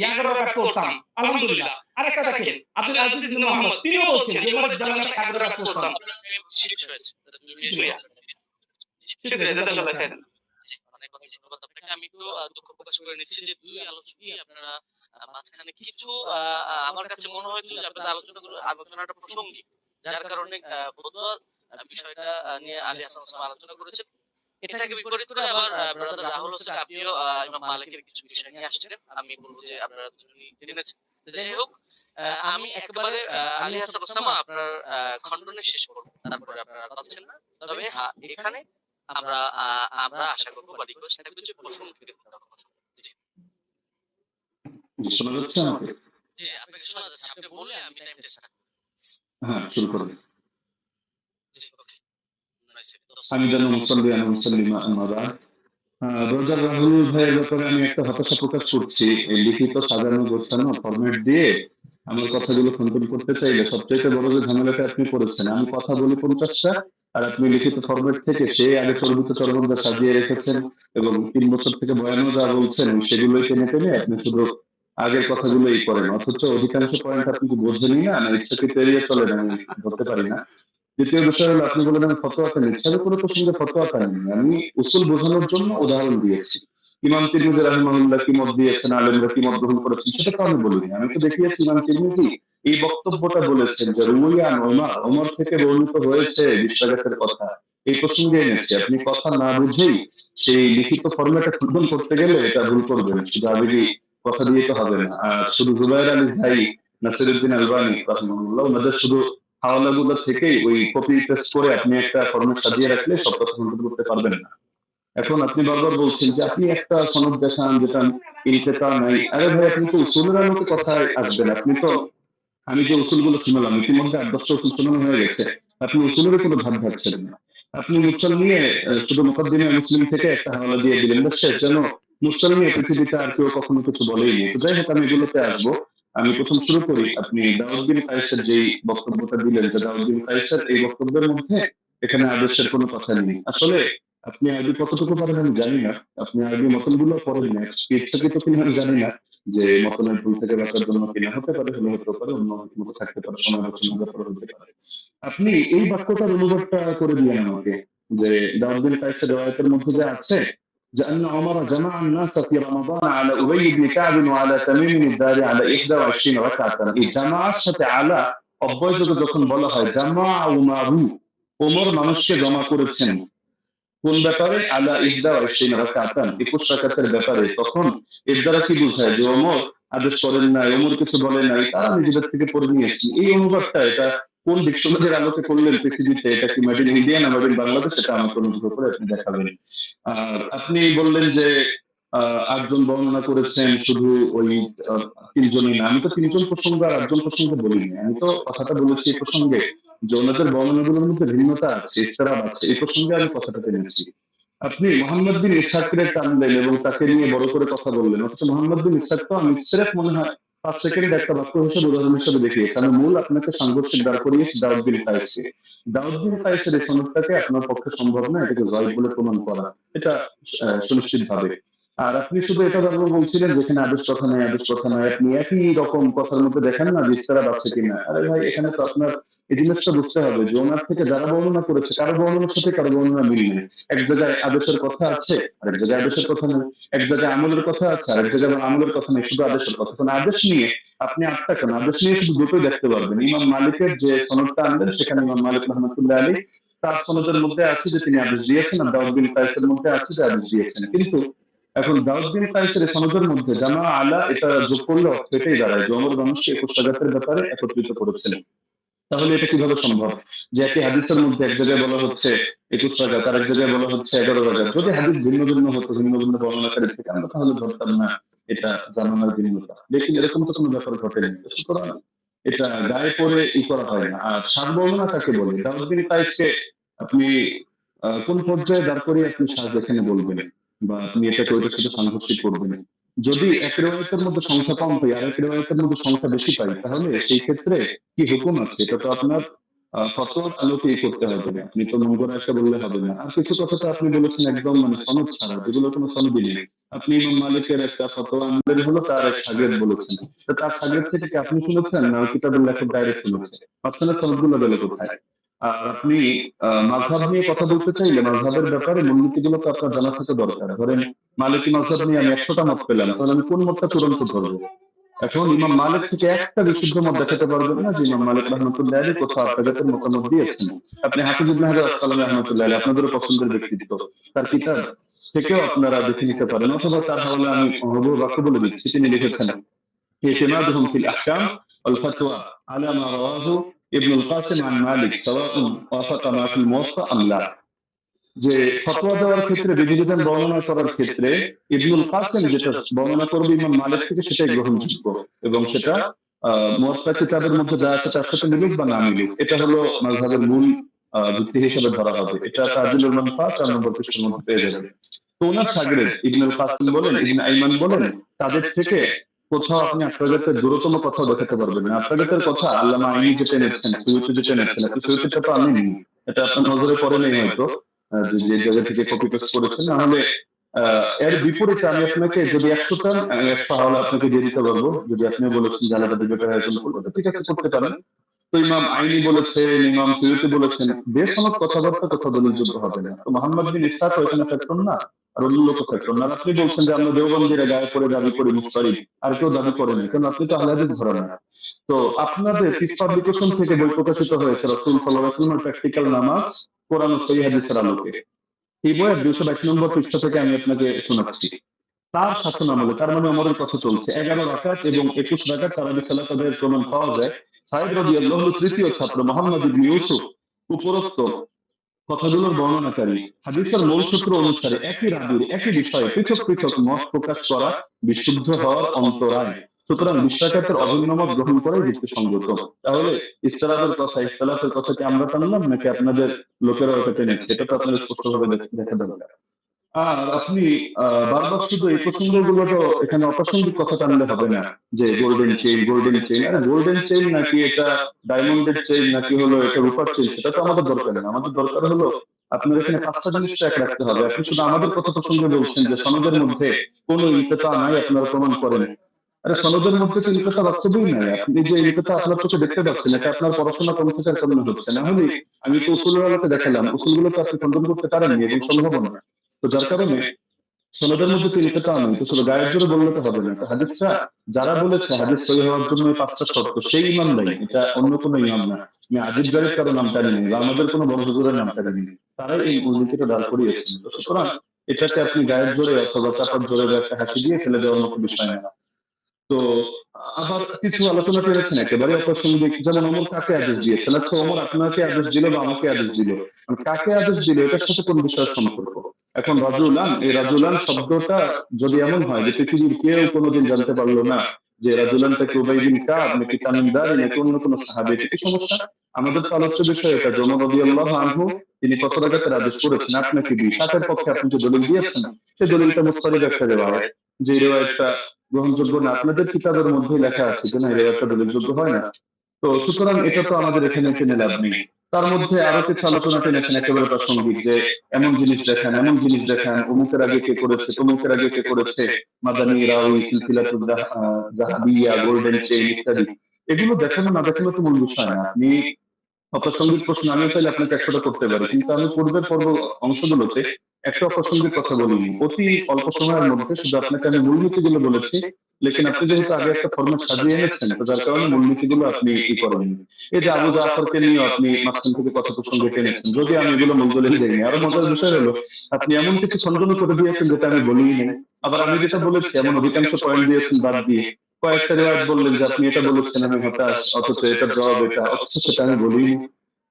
Speaker 4: 11 রাকাত পড়তাম আলহামদুলিল্লাহ। আরেকটা দেখেন আব্দুল আজিজ ইবনে মুহাম্মদ তিনিও বলছেন যে ওমরের জামানায় 11 রাকাত পড়তাম।
Speaker 1: শেষ হয়েছে।
Speaker 4: শুকরিয়া জাযাকাল্লাহ খাইরান।
Speaker 1: অনেক অনেক ধন্যবাদ আপনাকে। আমি একটু দুঃখ প্রকাশ করে নিচ্ছি যে 2 আলোচকই আপনারা মাঝখানে কিছু আমার কাছে মনে হয়েছিল যে আপনাদের আলোচনাটা প্রাসঙ্গিক, যার কারণে ফতোয়া বিষয়টা নিয়ে আলী হাসান ওসামা আলোচনা করেছেন। এটাকে বিপরীত করে আবার ব্রাদার রাহুল হোসেন আপনিও ইমাম মালিকের কিছু বিষয় নিয়ে আসছেন। আমি বলবো যে আপনারা দুজনই জেনেছেন। যাই হোক, আমি একেবারে আলী হাসান ওসামা আপনার খণ্ডনে শেষ করব, তারপরে আপনারা পাচ্ছেন না। তবে হ্যাঁ, এখানে আমরা আশা করবো বা রিকোয়েস্ট থাকবে যে প্রশ্ন থেকে কথা।
Speaker 3: শোনা যাচ্ছে আমাকে?
Speaker 1: জি, আপনাকে শোনা যাচ্ছে। আপনি বললে আমি টাইম টেস্ট করব।
Speaker 3: হ্যাঁ, শুরু করুন।
Speaker 1: জি, ওকে।
Speaker 3: হামিদান মুসাল্লিয়ান মুসাল্লিমা আম্মা বাদ। ব্রাদার রাহুল ভাইয়ের ব্যাপারে আমি একটা হতাশা প্রকাশ করছি। এই লিখিত সাজানো গোছানো ফরম্যাট দিয়ে আমার কথাগুলো খণ্ডন করতে চাইলে সবচেয়ে বড় যে ঝামেলাটা আপনি করেছেন, আমি কথা বলি 50টা আর আপনি লিখিত ফরম্যাট থেকে সে আগে চর্বিত চরবন্দা সাজিয়ে রেখেছেন এবং 3 বছর থেকে বয়ানও যা বলছেন সেগুলোই টেনে টেনে আপনি শুধু আগের কথাগুলোই করেন, অথচ অধিকাংশ পয়েন্ট আপনি বোঝেনই না, ইচ্ছাকৃত এড়িয়ে চলেন, আমি ধরতে পারি না। দ্বিতীয় বিষয় হলো আপনি বলেন আমি ফতোয়াটা নিচ্ছি, আমি কোনো প্রসঙ্গে ফতোয়াটা নিই, আমি উসুল বোঝানোর জন্য উদাহরণ দিয়েছি। ইমাম তিরমিজি রাহিমাহুল্লাহ কি মত দিয়েছেন, আলেমরা কি মত গ্রহণ করেছেন সেটা তো আমি বলিনি। আমি তো দেখিয়েছি ইমাম তিরমিজি এই বক্তব্যটা বলেছেন যে রুইয়ান ওমর থেকে বর্ণিত হয়েছে 20 রাকাতের কথা, এই প্রসঙ্গে এনেছি। আপনি কথা না বুঝেই সেই লিখিত ফরম্যাটে পূরণ করতে গেলে এটা ভুল করবেন। শুধু আবেগী কথা দিয়ে তো হবে না। আর শুধু জুবায়ের আলী ভাই, নাসিরউদ্দিন আলবানী রাহিমাহুল্লাহ ওনাদের শুধু হাওয়ালাগুলো থেকেই ওই কপি পেস্ট করে আপনি একটা ফরম্যাট সাজিয়ে রাখলে সব কথা সংশোধন করতে পারবেন না। এখন আপনি বারবার বলছেন যে আপনি একটা সনদ দেখান যেটা ইনকিতা নাই। আরে ভাই, আপনি তো উসুলের আলোকে কথায় আসবেন। আপনি তো, আমি যে উসুলগুলো শুনলাম ইতিমধ্যে ৮-১০টা উসুল শোনানো হয়ে গেছে। আপনি উসুলের কোনো ধার ধারছেন না। আপনি মুরসাল নিয়ে শুধু মুকাদ্দিমে মুসলিম থেকে একটা হাওয়ালা দিয়ে দিলেন, বাস শেষ। যেন মুরসাল নিয়ে পৃথিবীতে আর কেউ কখনো কিছু বলেইনি। তো যাই হোক, আমি এগুলোতে আসবো। আমি প্রথম শুরু করি, আপনি দাউদ বিন কায়েসের যেই বক্তব্যটা দিলেন, যে দাউদ বিন কায়েসের এই বক্তব্যের মধ্যে এখানে আদর্শের কোনো কথা নেই। আসলে আপনি আরবি কতটুকু পারেন আমি জানি না। আপনি আরবি মতনগুলো পড়েন না, ইচ্ছাকৃত কিনা আমি জানি না, যে মতনের ভুল থেকে বাঁচার জন্য কিনা হতে পারে, হলে হতে পারে, অন্য মতো থাকতে পারে, সময় বছর ব্যাপার হতে পারে। আপনি এই বাক্যটার অনুবাদটা করে দিলেন আমাকে, যে দাউদ বিন কায়েসের রওয়ায়াতের মধ্যে যে আছে যে আন্না ওমর জামা الناس في رمضان على ابي بن كعب وعلى تميم الداري على 21 রাকাতান। এই জামার সাথে আলা অব্যয়যোগে যখন বলা হয় জামা উমারু, ওমর মানুষকে জমা করেছেন কোন ব্যাপারে? আলা 21 রাকাতান, 21 রাকাতের ব্যাপারে। তখন এর দ্বারা কি বোঝায়? যে ওমর আদেশ করেন নাই, ওমর কিছু বলে নাই, তারা নিজেদের থেকে পড়ে নিয়েছেন। এই অনুবাদটা এটা কোন ডিকশনারির আলোকে করলেন পৃথিবীতে? এটা কি মেড ইন ইন্ডিয়া না মেড ইন বাংলাদেশ? এটা আমাকে অনুগ্রহ করে আপনি দেখাবেন। আর আপনি বললেন যে ৮ জন বর্ণনা করেছেন, শুধু ওই ৩ জনই না। আমি তো ৩ জন প্রসঙ্গ আর ৮ জন প্রসঙ্গ বলিনি। আমি তো কথাটা বলেছি এই প্রসঙ্গে যে ওনাদের বর্ণনাগুলোর মধ্যে ভিন্নতা আছে, ইফতিরাব আছে, এই প্রসঙ্গে আমি কথাটা টেনেছি। আপনি মোহাম্মদ বিন ইসহাককে টানলেন এবং তাকে নিয়ে বড় করে কথা বললেন, অথচ মোহাম্মদ বিন ইসহাক তো আমি সিরেফ মনে হয় ৫ সেকেন্ড একটা বাক্য হিসেবে উদাহরণ হিসেবে দেখিয়েছি। আমি মূল আপনাকে সাংঘর্ষিক দাঁড় করিয়েছি দাউদ বিন কায়েসকে। দাউদ বিন কায়েসের এই সনদটাকে আপনার পক্ষে সম্ভব না এটাকে জয়ীফ বলে প্রমাণ করা, এটা সুনিশ্চিত ভাবে। আর আপনি শুধু এটা বারবার বলছিলেন যেখানে আদেশ কথা নাই, আদেশ কথা নাই। আপনি একই রকম কথার মধ্যে দেখেন না যে ইস্তেরাব আছে কিনা। আরে ভাই, এখানে তো আপনার এই জিনিসটা বুঝতে হবে যে ওনার থেকে যারা বর্ণনা করেছে কারো বর্ণনার সাথে কারো বর্ণনা মিল নেই। এক জায়গায় আদেশের কথা আছে, আরেক জায়গায় আদেশের কথা নেই। এক জায়গায় আমলের কথা আছে, আরেক জায়গায় আমলের কথা নেই, শুধু আদেশের কথা। কোন আদেশ নিয়ে আপনি আটটা কেন? আদেশ নিয়ে শুধু দুটোই দেখতে পারবেন। ইমাম মালিকের যে সনদটা আনবেন সেখানে ইমাম মালিক রহমতুল্লাহ আলী তার সনদের মধ্যে আছে যে তিনি আদেশ দিয়েছেন, আর দাউদ বিন কায়েসের মধ্যে আছে যে আদেশ দিয়েছেন। কিন্তু এখন দাউদ বিন কায়েসের সনদের মধ্যে জামা আলা এটা যোগ করলে অর্থ এটাই দাঁড়ায় যে ওমর মানুষকে ২১ রাকাতের ব্যাপারে একত্রিত করেছিলেন। তাহলে এটা কিভাবে সম্ভব যে একই হাদিসের মধ্যে এক জায়গায় বলা হচ্ছে ২১ রাকাত, আরেক জায়গায় বলা হচ্ছে ১১ রাকাত? যদি হাদিস ভিন্ন ভিন্ন হতো, ভিন্ন ভিন্ন বর্ণনাকারী থেকে, আমরা তাহলে ধরতাম না এটা জানানোর ভিন্নতা। লেকিন এরকম তো কোনো ব্যাপার ঘটেনি। সুতরাং এটা গায়ে পড়ে ই করা হয় না। আর সার বর্ণনা কাকে বলে? দাউদ বিন কায়েসকে আপনি কোন পর্যায়ে দাঁড় করিয়ে আপনি সাজ এখানে বলবেন, বা আপনি এটাকে ওইটার সাথে সাংঘর্ষিক করবেন? যদি এক রিওয়ায়াতের মধ্যে সংখ্যা কম পাই আর এক রিওয়ায়াতের মধ্যে সংখ্যা বেশি পাই, তাহলে সেই ক্ষেত্রে কি হুকুম আছে? এটা তো আপনার ফতোয়ার আলোকেই করতে হবে। আপনি তো মন গড়া একটা বললে হবে না। আর কিছু কথা তো আপনি বলেছেন একদম মানে সনদ ছাড়া, যেগুলো কোনো সনদই নেই। আপনি ইমাম মালিকের একটা ফতোয়া আনলেন, হলো তার এক শাগির্দ বলেছেন। তো তার শাগির্দ থেকে কি আপনি শুনেছেন না কিতাবুল লেখক ডাইরেক্ট শুনেছে? মাঝখানে সনদগুলো গেল কোথায়? আর আপনি মাযহাব নিয়ে কথা বলতে চাইলে মাযহাবের ব্যাপারে মূলনীতিগুলো তো আপনার জানা থাকা দরকার। ধরেন মালিকি মাযহাব নিয়ে আমি ১০০টা মত পেলাম, তাহলে আমি কোন মতটা চূড়ান্ত ধরবো? এখন ইমাম মালিক থেকে একটা বিশুদ্ধ মত দেখাতে পারবেন না যে ইমাম মালিক রহমতুল্লাহ আলাইহি কোথাও আপনাদের মতামত দিয়েছেন। আপনি হাফিজ ইবনে হাজার আসকালানী রহমতুল্লাহ আলাইহি, আপনাদেরও পছন্দের ব্যক্তিত্ব, তার কিতাব থেকেও আপনারা দেখে নিতে পারেন, অথবা তার হাওয়ালা আমি হুবহু বাক্য বলে দিচ্ছি। তিনি লিখেছেন ইতিমাদুহুম ফিল আহকাম ওয়াল ফাতওয়া আলা মা রাওয়াহু ইবনুল কাসিম আন মালিক সাওয়াউন ওয়াফাকা মা ফিল মুওয়াত্তা আম লা। যে ফতোয়া দেওয়ার ক্ষেত্রে, বিধিবিধান বর্ণনা করার ক্ষেত্রে ইবনুল কাসিম যেটা বর্ণনা করবে ইমাম মালিক থেকে সেটাই গ্রহণযোগ্য, এবং সেটা মুওয়াত্তা কিতাবের মধ্যে যা আছে তার সাথে মিলুক বা না মিলুক, এটা হলো মাযহাবের মূল ভিত্তি হিসেবে ধরা হবে। এটা তাজিলুল মানফাত ৪ নম্বর পৃষ্ঠার মধ্যে পেয়ে যাবেন। তো ওনার শাগির্দ ইবনুল কাসিম বলেন, ইবনে আইমান বলেন, তাদের থেকে কোথাও আপনি আত্রাজাতের দূরতম কথা দেখাতে পারবেন না। আত্রাজাতের কথা আল্লামা আইনি যেটা এনেছেন, সুয়ুতি যেটা এনেছেন, আপনি সুয়ুতিটা তো আনেন, এটা আপনার নজরে পড়ে নেই হয়তো, যে জায়গা থেকে কপি পেস্ট করেছেন। না হলে এর বিপরীতে আমি আপনাকে যদি ১০০ চান, ১০০ হাওলা আপনাকে দিয়ে দিতে পারবো। যদি আপনি বলেছেন যে আলাদা বিবেকের আয়োজন করবো, ঠিক আছে, করতে পারেন। তো ইমাম আইনি বলেছেন, ইমাম সুয়ুতি বলেছেন, বেসনদ কথাবার্তা কথা দলিলযোগ্য হবে না। তো মোহাম্মদ বিন ইসহাক ওইখানে থাকতেন না, আর অন্য লোক থাকতো না। আর আপনি বলছেন যে আমরা দেওবন্দিরা গায়ে পড়ে দাবি করি মুস্তারিদ, আর কেউ দাবি করে না, কারণ আপনি তো আহলে হাদিস ধরেন না। তো আপনাদের পিস পাবলিকেশন থেকে বই প্রকাশিত হয়েছে রাসূল সাল্লাল্লাহু আলাইহি ওয়াসাল্লামের প্র্যাকটিক্যাল নামাজ কোরআন ও সহিহ হাদিসের আলোকে। এই বইয়ের 222 নম্বর পৃষ্ঠা থেকে আমি আপনাকে শোনাচ্ছি। তার শাসন আমলে, তার মানে ওমরের কথা চলছে, 11 রাকাত এবং 21 রাকাত তারাবি সালাত আদায়ের প্রমাণ পাওয়া যায়। সাঈদ রাদিয়াল্লাহু আনহু তৃতীয় ছাত্র মুহাম্মদ ইবনে ইউসুফ উপরোক্ত কথাগুলোর বর্ণনাকারী হাদিসের মূল সূত্র অনুসারে একই রাবির একই বিষয়ে পৃথক পৃথক মত প্রকাশ করা বিশুদ্ধ হওয়ার অন্তরায়। সুতরাং 20 রাকাতের অভিন্ন মত গ্রহণ করাই যুক্তিসঙ্গত। তাহলে ইখতিলাফের কথা কি আমরা টানলাম নাকি আপনাদের লোকেরা ওটা টেনেছে? এটা তো আপনাদের স্পষ্টভাবে দেখা দরকার। আর আপনি বারবার শুধু এই প্রসঙ্গগুলো তো এখানে অপ্রাসঙ্গিক কথা টানলে হবে না, যে গোল্ডেন চেইন, আর গোল্ডেন চেইন নাকি এটা ডায়মন্ডের চেইন নাকি হলো এটা রূপার চেইন, সেটা তো আমাদের দরকার না। আমাদের দরকার হলো আপনার এখানে 5টা জিনিস এক রাখতে হবে। আপনি শুধু আমাদের কথা প্রসঙ্গে বলছেন যে সনদের মধ্যে কোনো ইনকিতা নাই, আপনারা প্রমাণ করেন। আরে সনদের মধ্যে তো ইনকিতা বাস্তবেই নাই। আপনি যে ইনকিতা আপনার চোখে দেখতে পাচ্ছেন, এটা আপনার পড়াশোনা কম থাকার কারণে হচ্ছে। না হলে আমি তো উসুলের আলোকে দেখালাম, উসুলগুলো তো আপনি খণ্ডন করতে পারেননি এবং সম্ভব না। তো যার কারণে সনদের মধ্যে তো ইনকিতা নেই, তো শুধু গায়ের জোরে বললে তো হবে না। তো হাদিসটা যারা বলেছে হাদিস সহিহ হওয়ার জন্য এই 5টা শর্ত, সেই ইমাম নাই, এটা অন্য কোনো ইমাম না। আমি আজিব গায়ের কারো নামটা নিই বা আমাদের কোনো বড় হুজুরের নামটা নিই, তারাই এই উল্লেখিত দাঁড় করিয়েছেন। তো সুতরাং এটাকে আপনি গায়ের জোরে অথবা চাপার জোরে বা একটা হাসি দিয়ে ফেলে দেওয়ার মতো বিষয় না। তো আবার কিছু আলোচনা করেছেন একেবারে অপ্রাসঙ্গিক, যেমন ওমর কাকে আদেশ দিয়েছেন। আচ্ছা, ওমর আপনাকে আদেশ দিল বা আমাকে আদেশ দিল, কাকে আদেশ দিল এটার সাথে কোন বিষয়ের সম্পর্ক? এখন রাজুলান, এই রাজুলান শব্দটা যদি এমন হয় যে পৃথিবীর কেউ কোনোদিন জানতে পারলো না যে রাজুলানটাকে উবাই বিন কাব নাকি তামিম দারি নাকি অন্য কোনো সাহাবী, এটা কি সমস্যা? আমাদের তো আলোচ্য বিষয় এটা যে ওমর রাদিয়াল্লাহু আনহু তিনি কত রাকাতের আদেশ করেছেন, আপনাকে 20। সাতের পক্ষে আপনি যে দলিল দিয়েছেন সেই দলিলটা মুস্তারিদ একটা রিওয়ায়াত, যে রিওয়ায়াতটা গ্রহণযোগ্য না। আপনাদের কিতাবের মধ্যে লেখা আছে যে না, এই রিওয়ায়াতটা দলিলযোগ্য হয় না। তো সুতরাং এটা তো আমাদের এখানে টেনে লাভ নেই। তার মধ্যে আরো কিছু আলোচনা টেনেছেন একেবারে প্রাসঙ্গিক, যে এমন জিনিস দেখান, এমন জিনিস দেখান, অমুকের আগে কে করেছে, তমুকের আগে কে করেছে, মাদানী রাওয়ী, সিলসিলাতুল যাহাবিয়া, গোল্ডেন চেইন ইত্যাদি। এগুলো দেখানো না দেখানো তো মূল বিষয় না। আপনি অপ্রাসঙ্গিক প্রশ্ন আমিও চাইলে আপনাকে 100টা করতে পারি, কিন্তু আমি পূর্বের পর্ব অংশগুলোতে একটা অপ্রাসঙ্গিক কথা বলিনি। অতি অল্প সময়ের মধ্যে শুধু আপনাকে আমি মূলনীতিগুলো বলেছি, লেকিন আপনি যেহেতু আগে একটা ফরম্যাট সাজিয়ে এনেছেন, তো যার কারণে মূলনীতিগুলো আপনি কি করেন। এই যে আবু জাফরকে নিয়ে আপনি মাঝখান থেকে কথা প্রসঙ্গে টেনেছেন, যদি আমি এগুলো মূল দলিল দেইনি। আরো মজার বিষয় হলো আপনি এমন কিছু খণ্ডন করে দিয়েছেন যেটা আমি বলিনি। আবার আমি যেটা বলেছি এমন অধিকাংশ পয়েন্ট দিয়েছেন বাদ দিয়ে কয়েকটা রিওয়ায়াত বললেন যে আপনি এটা বলেছেন আমি হতাশ, অথচ এটার জবাব এটা, অথচ সেটা আমি বলিনি।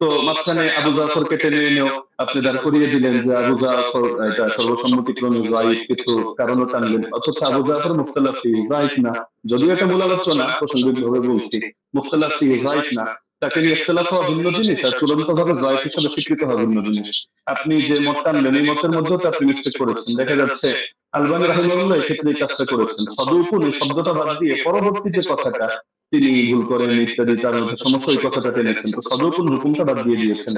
Speaker 3: তো মাঝখানে আবু জাফরকে টেনে এনেও আপনি দাঁড় করিয়ে দিলেন যে আবু জাফর এটা সর্বসম্মতিক্রমে যায়িফ, কিছু কারণও টানলেন, অথচ আবু জাফর মুখতালাফ ফিহি যায়িফ না। যদিও এটা মূল আলোচনা, প্রাসঙ্গিকভাবে বলছি, মুখতালাফ ফিহি যায়িফ না, তাকে নিয়ে ইখতিলাফ হওয়া ভিন্ন জিনিস আর চূড়ান্তভাবে যায়িফ হিসেবে স্বীকৃত হওয়া ভিন্ন জিনিস। আপনি যে মত টানলেন এই মতের মধ্যেও তো আপনি মিস্টেক করেছেন। দেখা যাচ্ছে আলবানী রাহিমাহুল্লাহ এক্ষেত্রে এই কাজটা করেছেন, সদুকুল এই শব্দটা বাদ দিয়ে পরবর্তী যে কথাটা তিনি ভুল করেন ইত্যাদি, তার মধ্যে সমস্যা ওই কথাটা টেনেছেন, তো সদুকুল হুকুমটা বাদ দিয়ে দিয়েছেন।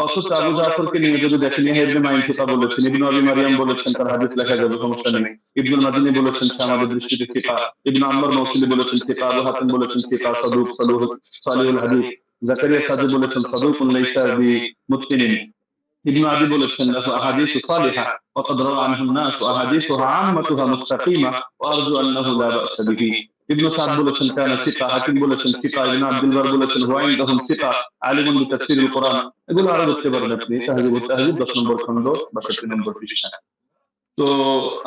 Speaker 3: অথচ আবু জাফরকে নিয়ে যদি দেখেন ইয়াহইয়া ইবনে মাঈন সিফা বলেছেন, ইবনে আবি মারিয়াম বলেছেন তার হাদিস লেখা যাবে, সমস্যা নেই। ইবনুল মাদিনী বলেছেন সে আমাদের দৃষ্টিতে সিফা, ইবনে আম্মার মৌসিলি বলেছেন সিফা, আবু হাতিম বলেছেন সিফা, সাদুক সালিহুল হাদিস, জাকারিয়া সাদু বলেছেন সাদুকুন লাইসা বিমুতকিনিন, ইবনে আদি বলেছেন লাহু আহাদিসু সালিহা ওয়া ক্বাদ রাওয়া আনহু الناس আহাদিসুহা আম্মাতুহা মুস্তাকিমা ওয়া আরজু আন্নাহু লা বা'সা বিহি। ইবনে সাদ বলেছেন কানা সিফা, হাকিম বলেছেন সিফা, ইবনে আব্দুল বার বলেছেন হুয়া ইনদাহুম সিফা আলিমুন বিতাফসিরিল কোরআন। এগুলো আরো দেখতে পারেন আপনি তাহযিবুত তাহযিব 10 নম্বর খণ্ড 62 নম্বর পৃষ্ঠা। তো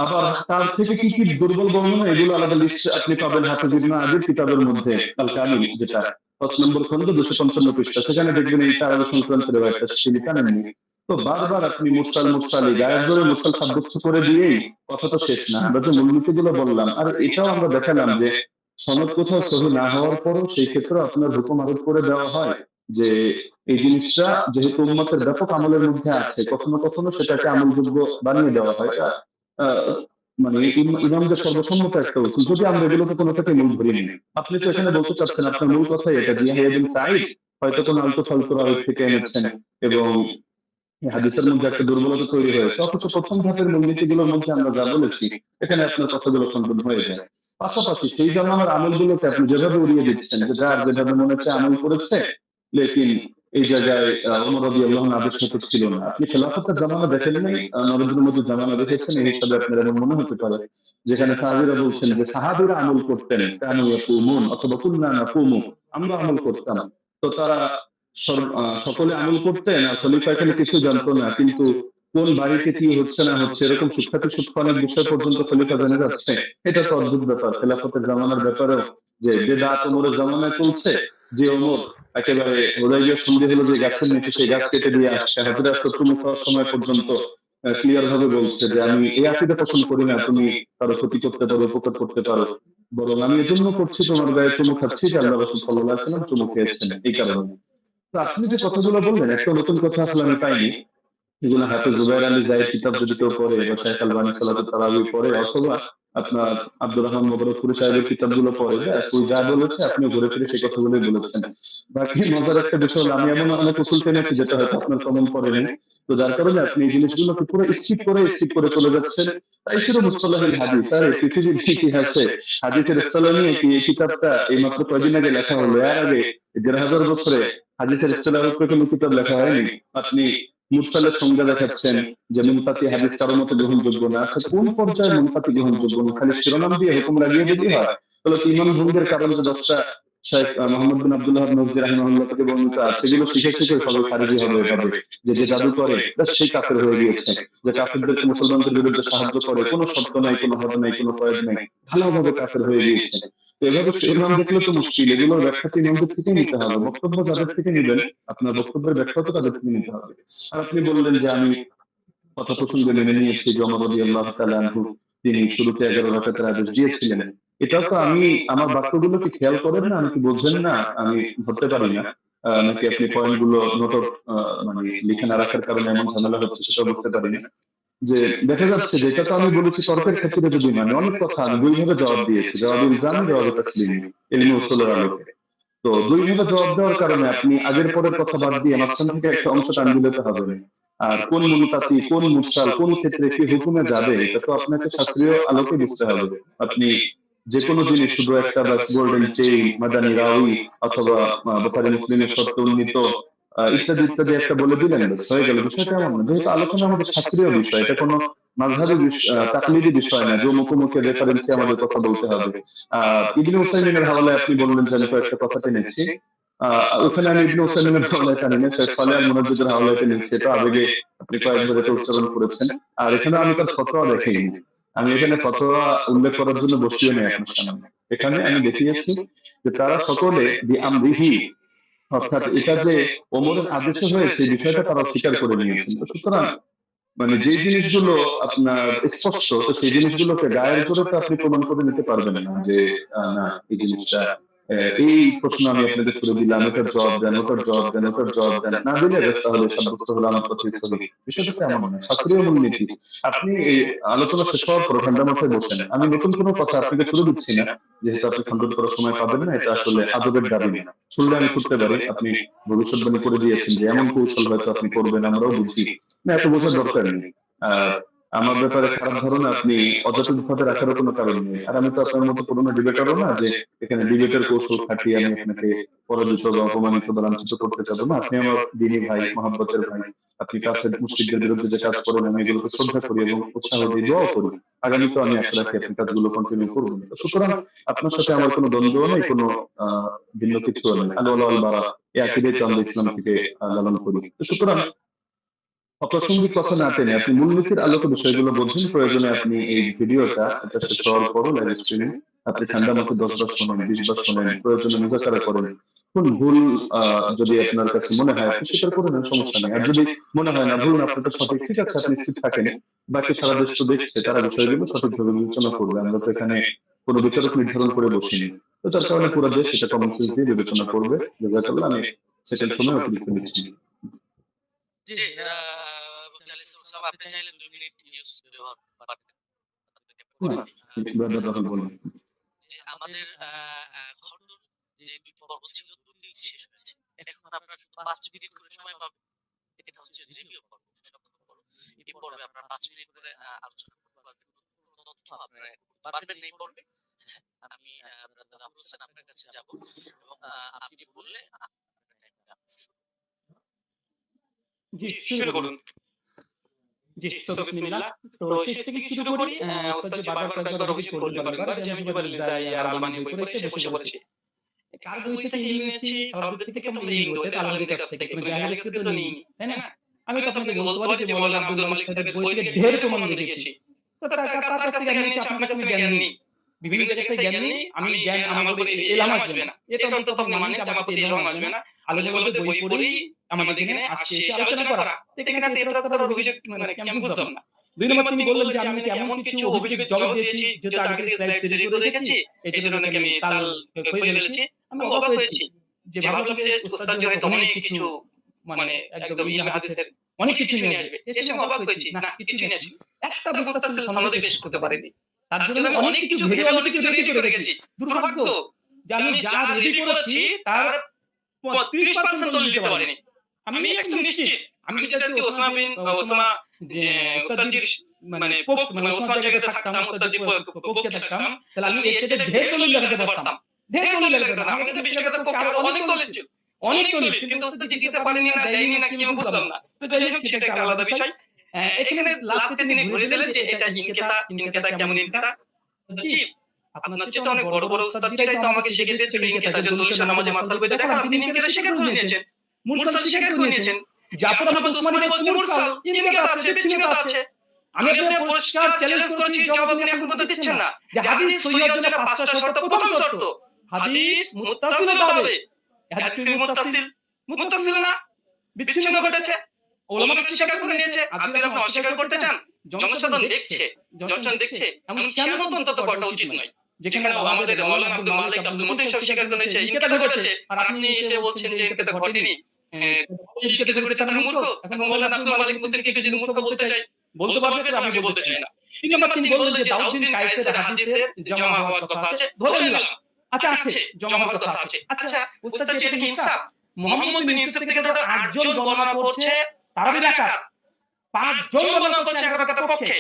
Speaker 3: আবার তার থেকে কি কি দুর্বল বর্ণনা, এগুলো আলাদা লিস্ট আপনি পাবেন হাফেজ ইবনে আজির কিতাবের মধ্যে আল কামিল, যেটা 5 নম্বর খণ্ড 255 পৃষ্ঠা, সেখানে দেখবেন এই তারাবি সংক্রান্ত রিওয়ায়াতটা তিনি টানেননি। তো বারবার আপনি মুরসালি গায়ের জোরে মুরসাল সাব্যস্ত করে দিয়েই কথা তো শেষ না। আমরা যে মূলনীতিগুলো বললাম, আর এটাও আমরা দেখালাম যে সনদ কোথাও সহি না হওয়ার পরও সেই ক্ষেত্রে আপনার হুকুম আরোপ করে দেওয়া হয় যে এই জিনিসটা যেহেতু উম্মতের ব্যাপক আমলের মধ্যে আছে, কখনো কখনো সেটাকে আমলযোগ্য বানিয়ে দেওয়া হয়। মানে ইমামদের সর্বসম্মত একটা উচিত, যদি আমরা এগুলোকে কোনোটাকে মূল ধরি নিই। আপনি তো এখানে বলতে চাচ্ছেন আপনার মূল কথাই এটা যে ইয়াহইয়া বিন সাঈদ হয়তো কোনো আলতু ফালতু রাওয়ী থেকে এনেছেন এবং হাদিসের মধ্যে একটা দুর্বলতা তৈরি হয়েছে, অথচ প্রথম ধাপের মূলনীতিগুলোর মধ্যে আমরা যা বলেছি এখানে আপনার কথাগুলো খণ্ডন হয়ে যায়। পাশাপাশি সেই জন্য আমার আমলগুলোকে আপনি যেভাবে উড়িয়ে দিচ্ছেন, যে যার যেভাবে মনে হচ্ছে আমল করেছে, লেকিন এই জায়গায় ওমর রাদিয়াল্লাহু আনহু আদেশ হতে ছিল না। আপনি খেলাফতের জামানা দেখেন নাই, নরেন্দ্র মোদীর জামানা দেখেছেন, এই হিসাবে আপনার এমন মনে হতে পারে যেখানে সাহাবীরা বলছেন যে সাহাবীরা আমল করতেন, কানু ইয়াকুমুন অথবা কুননা নাকুমু, আমরা আমল করতাম। তো তারা সকলে আমল করতেন আর খলিফা এখানে কিছু জানতো না, কিন্তু কোন বাড়িতে কি হচ্ছে না হচ্ছে এরকম সূক্ষ্মাতি সূক্ষ্ম অনেক বিষয় পর্যন্ত খলিফা জেনে যাচ্ছে। এটা তো অদ্ভুত ব্যাপার। খেলাফতের জামানার ব্যাপারেও যে বেদাত ওমরের জামানায় চলছে, যে ওমর একেবারে হুদাইবিয়ার সন্ধি হলো যে গাছের নিচে সেই গাছ কেটে দিয়ে আসছে, হাজরা চুমু খাওয়ার সময় পর্যন্ত ক্লিয়ার ভাবে বলছে যে আমি এই আকীদা পছন্দ করি না, তুমি কারো ক্ষতি করতে পারো, উপকার করতে পারো, বরং আমি এজন্য করছি তোমার গায়ে চুমু খাচ্ছি যে আল্লাহ রাসূল সাল্লাল্লাহু আলাইহি ওয়াসাল্লাম চুমু খেয়েছেন এই কারণে। তো আপনি যে কথাগুলো বললেন একটা নতুন কথা আসলে আমি পাইনি। এগুলো হাফেজ জুবায়ের আলী জায়েদ কিতাব যদি কেউ পড়ে বা শাইখ আলবানী সালাতুত তারাবি পড়ে অথবা আপনার আব্দুর রহমান মুবারকপুরি সাহেবের কিতাবগুলো পড়ে, ওই যা বলেছে আপনি ঘুরে ফিরে সেই কথাগুলোই বলেছেন। বাকি মজার একটা বিষয় হলো আমি এমন অনেক উসুল টেনেছি যেটা হয়তো আপনার কমন পড়েনি, তো যার কারণে আপনি এই জিনিসগুলোকে পুরো স্কিপ করে চলে যাচ্ছেন। তাই ছিল মুস্তালাহুল হাদিস। আর এই পৃথিবীর ইতিহাসে হাদিসের ইসতিলাহ নিয়ে কি এই কিতাবটা এইমাত্র কয়েকদিন আগে লেখা হলো, এর আগে ১,৫০০ বছরে হাদিসের ইসতিলাহের উপরে কোনো কিতাব লেখা হয়নি। আপনি মুরসালের সংজ্ঞা দেখাচ্ছেন যে মুনকাতি হাদিস কারো মতে গ্রহণযোগ্য না। আচ্ছা কোন পর্যায়ে মুনকাতি গ্রহণযোগ্য না? খালি শিরোনাম দিয়ে হুকুম লাগিয়ে দিলেই হয়? তাহলে তো ইমাম ভঙ্গের কারণ যে ১০টা শেখ মোহাম্মদ বিন আব্দুল্লাহ নজরী রাহিমাহুল্লাহ থেকে বর্ণিত আছে, সেগুলো শিখে সবাই খারিজি হবে এভাবে যে জাদু করে সেই কাফের হয়ে গিয়েছে, যে কাফেরদেরকে মুসলমানদের বিরুদ্ধে সাহায্য করে, কোনো শর্ত নাই, কোনো হদ নাই, কোনো কয়েদ নাই, ভালোভাবে কাফের হয়ে গিয়েছে। তো এভাবে শিরোনাম দেখলে তো মুশকিল। এগুলোর ব্যাখ্যা তো ইমামদের থেকে নিতে হবে, বক্তব্য যাদের থেকে নেবেন আপনার বক্তব্যের ব্যাখ্যা তো তাদের থেকে নিতে হবে। আর আপনি বললেন যে আমি কথা প্রসঙ্গে মেনে নিয়েছি যে ওমর রাদিয়াল্লাহু তাআলা আনহু তিনি শুরুতে 11 রাকাতের আদেশ দিয়েছিলেন। এটা তো আমি আমার বাক্যগুলো কি খেয়াল করেন না, আমি কি বুঝছেন না, আমি ধরতে পারি না, নাকি আপনি পয়েন্টগুলো নোট মানে লিখে না রাখার কারণে এমন ঝামেলা হচ্ছে সেটা বুঝতে পারি না। যে দেখা যাচ্ছে যে এটা তো আমি বলেছি তর্কের ক্ষেত্রে যদি মানে অনেক কথা আমি দুই ভাবে জবাব দিয়েছি, জবাব ইলজাম, জবাব তাসলিম, ইলমে উসুলের আলোকে। তো দুই ভাবে জবাব দেওয়ার কারণে আপনি আগের পরের কথা বাদ দিয়ে মাঝখান থেকে একটা অংশ টান দিলে তো হবে না। আর কোন মুনকাতি, কোন মুরসাল, কোন ক্ষেত্রে কি হুকুমে যাবে এটা তো আপনাকে শাস্ত্রীয় আলোকে বুঝতে হবে। আপনি যে কোনো জিনিস শুধু একটা বাস গোল্ডেন চেইন, মাদানী রাউই অথবা বুখারী মুসলিমের শর্তে উন্নীত ইত্যাদি ইত্যাদি একটা বলে দিলেন ব্যাস হয়ে গেল। বিষয়টা এমন না, যেহেতু আলোচনা আমাদের শাস্ত্রীয় বিষয়, এটা কোনো মাযহাবী তাকলিদি বিষয় না যে মুখোমুখি রেফারেন্সে আমাদের কথা বলতে হবে। ইবনে উসাইমিনের হাওয়ালায় আপনি বললেন যে আমি কয়েকটা কথা টেনেছি, ওখানে আমি ইবনে উসাইমিনের হাওয়ালায় টানি না, শেখ সালেহ আল মুনাজ্জিদের হাওয়ালায় টেনেছি। এটা আবেগে আপনি কয়েকবার এটা উচ্চারণ করেছেন। আর এখানে আমি তার ফতোয়া দেখাইনি, আমি এখানে ফতোয়া উল্লেখ করার জন্য বসিও নাই আপনার সামনে। এখানে আমি দেখিয়েছি যে তারা সকলে বিআমরিহি, অর্থাৎ এটা যে ওমরের আদেশে হয়েছে বিষয়টা তারা স্বীকার করে নিয়েছেন। তো সুতরাং মানে যে জিনিসগুলো আপনার স্পষ্ট, তো সেই জিনিসগুলোকে গায়ের জোরে তো আপনি প্রমাণ করে নিতে পারবেন না যে না এই জিনিসটা এই প্রশ্ন আমি আপনাকে ছুড়ে দিলাম, এটার জবাব দেন, ওটার জবাব দেন, ওটার জবাব দেন, না দিলে তাহলে সাব্যস্ত হলো আমার কথাই সহি। বিষয়টা তো এমন না, শাস্ত্রীয় মূলনীতি। আপনি এই আলোচনা শেষ হওয়ার পর ঠান্ডা মাথায় বসেন, আমি নতুন কোনো কথা আপনাকে ছুড়ে দিচ্ছি না, যেহেতু আপনি খণ্ডন করার সময় পাবেন না, এটা আসলে আদবের দাবি না। শুনলে আমি ছুটতে পারি, আপনি ভবিষ্যৎবাণী করে দিয়েছেন যে এমন কৌশল হয়তো আপনি করবেন, আমরাও বুঝি না, এত বোঝার দরকার নেই। আর আমার ব্যাপারে খারাপ ধারণা আপনি অযথা ভাবে রাখারও কোনো কারণ নেই। আর আমি তো আপনার মতো পুরোনো ডিবেটারও না যে এখানে ডিবেটের কৌশল খাটিয়ে আমি আপনাকে পরাজিত বা অপমানিত বা লাঞ্ছিত করতে চাবো না। আপনি আমার দিনী ভাই, মহাব্বতের ভাই। আপনি কাফের মুশরিকদের বিরুদ্ধে যে কাজ করেন আমি এগুলোকে শ্রদ্ধা করি এবং উৎসাহ দিয়ে দোয়াও করি। আগামীতে আমি আশা রাখি আপনি কাজগুলো কন্টিনিউ করবেন। তো সুতরাং আপনার সাথে আমার কোনো দ্বন্দ্ব নেই, কোনো ভিন্ন কিছু নেই। আল ওয়ালা ওয়াল বারা এই আকীদাই তো আমরা ইসলাম থেকে লালন করি। তো সুতরাং অপ্রাসঙ্গিক কথা না টেনে আপনি মূলনীতির আলোকে বিষয়গুলো বোঝেন। প্রয়োজনে আপনি এই ভিডিওটা এটা শেষ হওয়ার পরও লাইভ স্ট্রিমে আপনি ঠান্ডা মাথায় 10 বার শোনেন, 20 বার শোনেন, প্রয়োজনে মুযাকারা করেন। কোন ভুল যদি আপনার কাছে মনে হয় আপনি স্বীকার করে নেন, সমস্যা নেই। আর যদি মনে হয় না ভুল না আপনারটা সঠিক, ঠিক আছে আপনি স্থির থাকেন। বাকি সারা দেশ তো দেখছে, তারা বিষয়গুলো সঠিকভাবে বিবেচনা করবে। আমরা তো এখানে কোনো বিচারক নির্ধারণ করে বসিনি। তো যার কারণে পুরো দেশ এটা কমন সেন্স দিয়ে বিবেচনা করবে। জাযাকাল্লাহ। আমি সেকেন্ড সময় অতিরিক্ত নিচ্ছি।
Speaker 1: জি, আপনি চাইলে 2 মিনিট নিউজ ব্যবহার পারতেন।
Speaker 3: না, ব্রাদার রাহুল বলুন।
Speaker 1: যে আমাদের খণ্ডন যে 2 পর্ব ছিল 2টি শেষ হয়েছে। এখন আপনারা শুধু 5 মিনিট করে সময় পাবেন। এটা হচ্ছে রিভিউ পর্ব, সপ্তম পর্ব। এই পর্বে আপনারা 5 মিনিট করে আলোচনা করতে পারবেন। কোনো তথ্য আপনারা add করতে পারবেন না এই পর্বে। হ্যাঁ, আমি ব্রাদার রাহুল হোসেন আপনার কাছে যাব এবং আপনি বললে
Speaker 4: জি শুরু করুন। জি বিসমিল্লাহ। তো শেষ থেকে শুরু করি। ওস্তাদ জি বারবার কয়েকবার অভিযোগ করলেন বারবার যে আমি জুবাইর রিজাই আর আলবানি বই পড়ে এসে বসে পড়েছি। কার বই থেকে ইলম নিয়েছি? সালাফদের থেকে তো আমরা ইলম নিই, আলমদের কাছ থেকে, কোনো জাহেলের কাছ থেকে তো নিইনি, তাই না? আমি তো আপনাকে বলতে পারি যে মাওলানা আব্দুল মালিক সাহেবের বই থেকে ঢের প্রমাণ দেখিয়েছি। তো তার কাছ থেকে জ্ঞান নিয়েছি, আপনার কাছ থেকে জ্ঞান নিই। বিভিন্ন জায়গা থেকে জ্ঞান নিই, আমি জ্ঞান আমার উপরে এলহাম আসবে না। এটা অন্তত আপনি মানেন যে আমার প্রতি এলহাম আসবে না। আলোচনা বলতে বই পড়েই আমাদের এখানে আসছে, এসে আলোচনা করা। এখানে এতরাজ করার অভিযোগ মানে কি আমি বুঝলাম না। ২ নম্বর তিনি বললেন যে আমি নাকি এমন কিছু অভিযোগের জবাব দিয়েছি যেটা আগে থেকে স্লাইড তৈরি করে রেখেছি, এজন্য নাকি আমি তাল কই ফেলেছি। আমি অবাক হয়েছি যে ভাবলাম যে ওস্তাদ জি হয়তো অনেক কিছু মানে একদম ইলম হাদিসের অনেক কিছু নিয়ে আসবে। এসে আমি অবাক হয়েছি, না কিছুই নিয়ে আসেনি। একটা মুত্তাসিল সনদে পেশ করতে পারেনি। তার জন্য আমি অনেক কিছু ভেবে অনেক কিছু রেডি করে রেখেছি। দুর্ভাগ্য যে আমি যা রেডি করেছি তার ৩০% দলিল দিতে পারিনি। আমি একদম নিশ্চিত আমি যদি আজকে ওসামা যে ওস্তাদজির মানে ওসামার জায়গাতে থাকতাম, ওস্তাদজির পক্ষে থাকতাম, তাহলে আমি এর চেয়ে ঢের দলিল লাগাতে পারতাম। ঢের দলিল লাগাতে পারতাম। আমার কাছে বিষয়টার পক্ষে আরো অনেক দলিল ছিল। অনেক দলিল, কিন্তু ওস্তাদজি দিতে পারেনি না, দেয়নি না কি আমি বুঝলাম না। তো যাই হোক সেটা একটা আলাদা বিষয়। এখানে লাস্টে তিনি ঘুরে দিলেন যে এটা ইনকেতা কেমন ইনকেতা? জি, আপনার চেয়ে অনেক বড় বড় ওস্তাদজিরাই তো আমাকে শিখিয়ে দিয়েছে ইনকেতা, যে দলিল নামাজে মাসাল বইতে দেখালাম, তিনি ইনকেতা স্বীকার করে নিয়েছেন। মুরসাল স্বীকার করে নিয়েছেন। জাফর আহমদ উসমানী বলছে মুরসাল, ইনকেতা আছে, বিচ্ছিন্নতা আছে। আমি আপনাকে পরিষ্কার চ্যালেঞ্জ করেছি, জবাব আপনি এখন পর্যন্ত দিচ্ছেন না। যে হাদিস সহিহ হওয়ার জন্য ৫টা শর্ত, প্রথম শর্ত হাদিস মুত্তাসিল হতে হবে। হাদিস মুত্তাসিল না, বিচ্ছিন্ন ঘটেছে। ওলামারা স্বীকার করে নিয়েছে। আজ যদি আপনি অস্বীকার করতে চান, জনসাধারণ দেখছে এমন খেয়ানত অন্তত করা উচিত নয়। যেখানে আমাদের মাওলানা আব্দুল মালিক, আব্দুল মতিন সব স্বীকার করে নিয়েছে ইনকেতা ঘটেছে, আর আপনি এসে বলছেন যে ইনকেতা ঘটেনি। ইনকেতা ঘটেছে তারা মূর্খ। এখন মাওলানা আব্দুল মালিক মতিনকে যদি মূর্খ বলতে চাই, বলতে পারবে, তো আমি বলতে চাই না। ৩ নম্বর তিনি বললেন যে দাউদ বিন কায়েসের হাদিসের জমা হওয়ার কথা আছে, ধরে নিলাম। আচ্ছা আছে, জমা হওয়ার কথা আছে। আচ্ছা ওস্তাদ জি এটা কি ইনসাফ? মুহাম্মদ বিন ইউসুফ থেকে টোটাল ৮ জন বর্ণনা করছে তারাবির রাকাত, ৫ জন বর্ণনা করছে ১১ রাকাতের পক্ষে,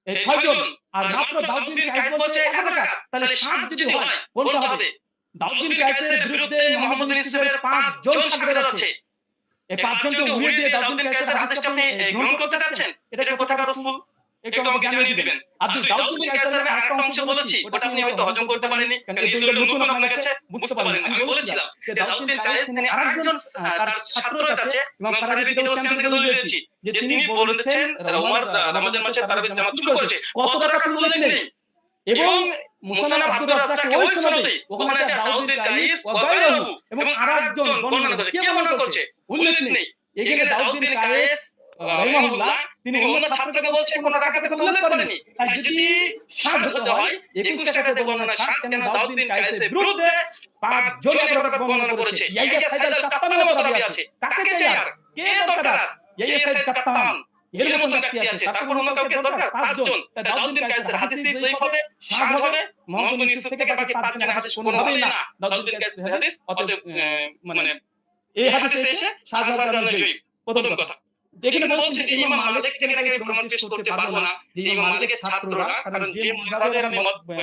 Speaker 4: এই ৬ জন, আর মাত্র দাউদ বিন কায়েস বলছে ১ রাকাত। তাহলে ৭ যদি হয় বলতে হবে দাউদ বিন কায়েসের বিরুদ্ধে মুহাম্মদ বিন ইউসুফের ৫ জন সাক্ষী আছে। এই ৫ জনকে উড়িয়ে দিয়ে দাউদ বিন কায়েসের হাদিসটা আপনি গ্রহণ করতে চাচ্ছেন? এটা কোথাকার রাসূল? একটু আমাকে জানিয়ে দিবেন। আর দাউদ বিন কায়েসের আমি আরেকটা অংশ বলেছি, ওটা আপনি হয়তো হজম করতে পারেননি, কারণ এই দলিল নতুন আপনার কাছে, বুঝতে পারেন। আমি বলেছিলাম যে দাউদ বিন কায়েস তিনি আরেকজন তার ছাত্রের কাছে ইমাম ফারাবি বিন ওসমান থেকে দলিল দিয়েছি যে তিনি বলেছেন ওমর রমজান মাসে তারাবির জামাত শুরু করেছে, কত রাকাত উল্লেখ নেই। এবং মুসান্নাফ আব্দুর রাজ্জাক ওই সনদে ওখানে আছে দাউদ বিন কায়েস ওয়া গায়রহু, এবং আরেকজন বর্ণনা করেছে, কে বর্ণনা করছে উল্লেখ নেই। এখানে দাউদ বিন কায়েস রাহিমাহুল্লাহ তিনি অন্য ছাত্রকে বলছে কোন রাকাতে কথা উল্লেখ করেনি। তাই যদি শায হতে হয় ২১ রাকাতে বর্ণনা শায, কেন দাউদ বিন কায়েসের বিরুদ্ধে ৫ জন রাকাত বর্ণনা করেছে। ইয়াইয়া সাইদ আল কাত্তানের মতো দাবি আছে। কাকে চাই আর কে দরকার? ইয়াইয়া সাইদ কাত্তান এর মতো ব্যক্তি আছে, তারপর অন্য কাউকে দরকার? ৫ জন। তাই দাউদ বিন কায়েসের হাদিস যঈফ হবে, শায হবে, মুহাম্মদ বিন ইউসুফ থেকে বাকি ৫ জনের হাদিস কোনোভাবেই না দাউদ বিন কায়েসের হাদিস। অতএব মানে এই হাদিসে এসে শায হওয়ার কারণে জয়ী। প্রথম কথা এখানে বলছেন যে ইমাম মালিক থেকে নাকি প্রমাণ পেশ করতে পারবো না যে ইমাম মালিকের ছাত্ররা, কারণ যে মাযহাবের আমি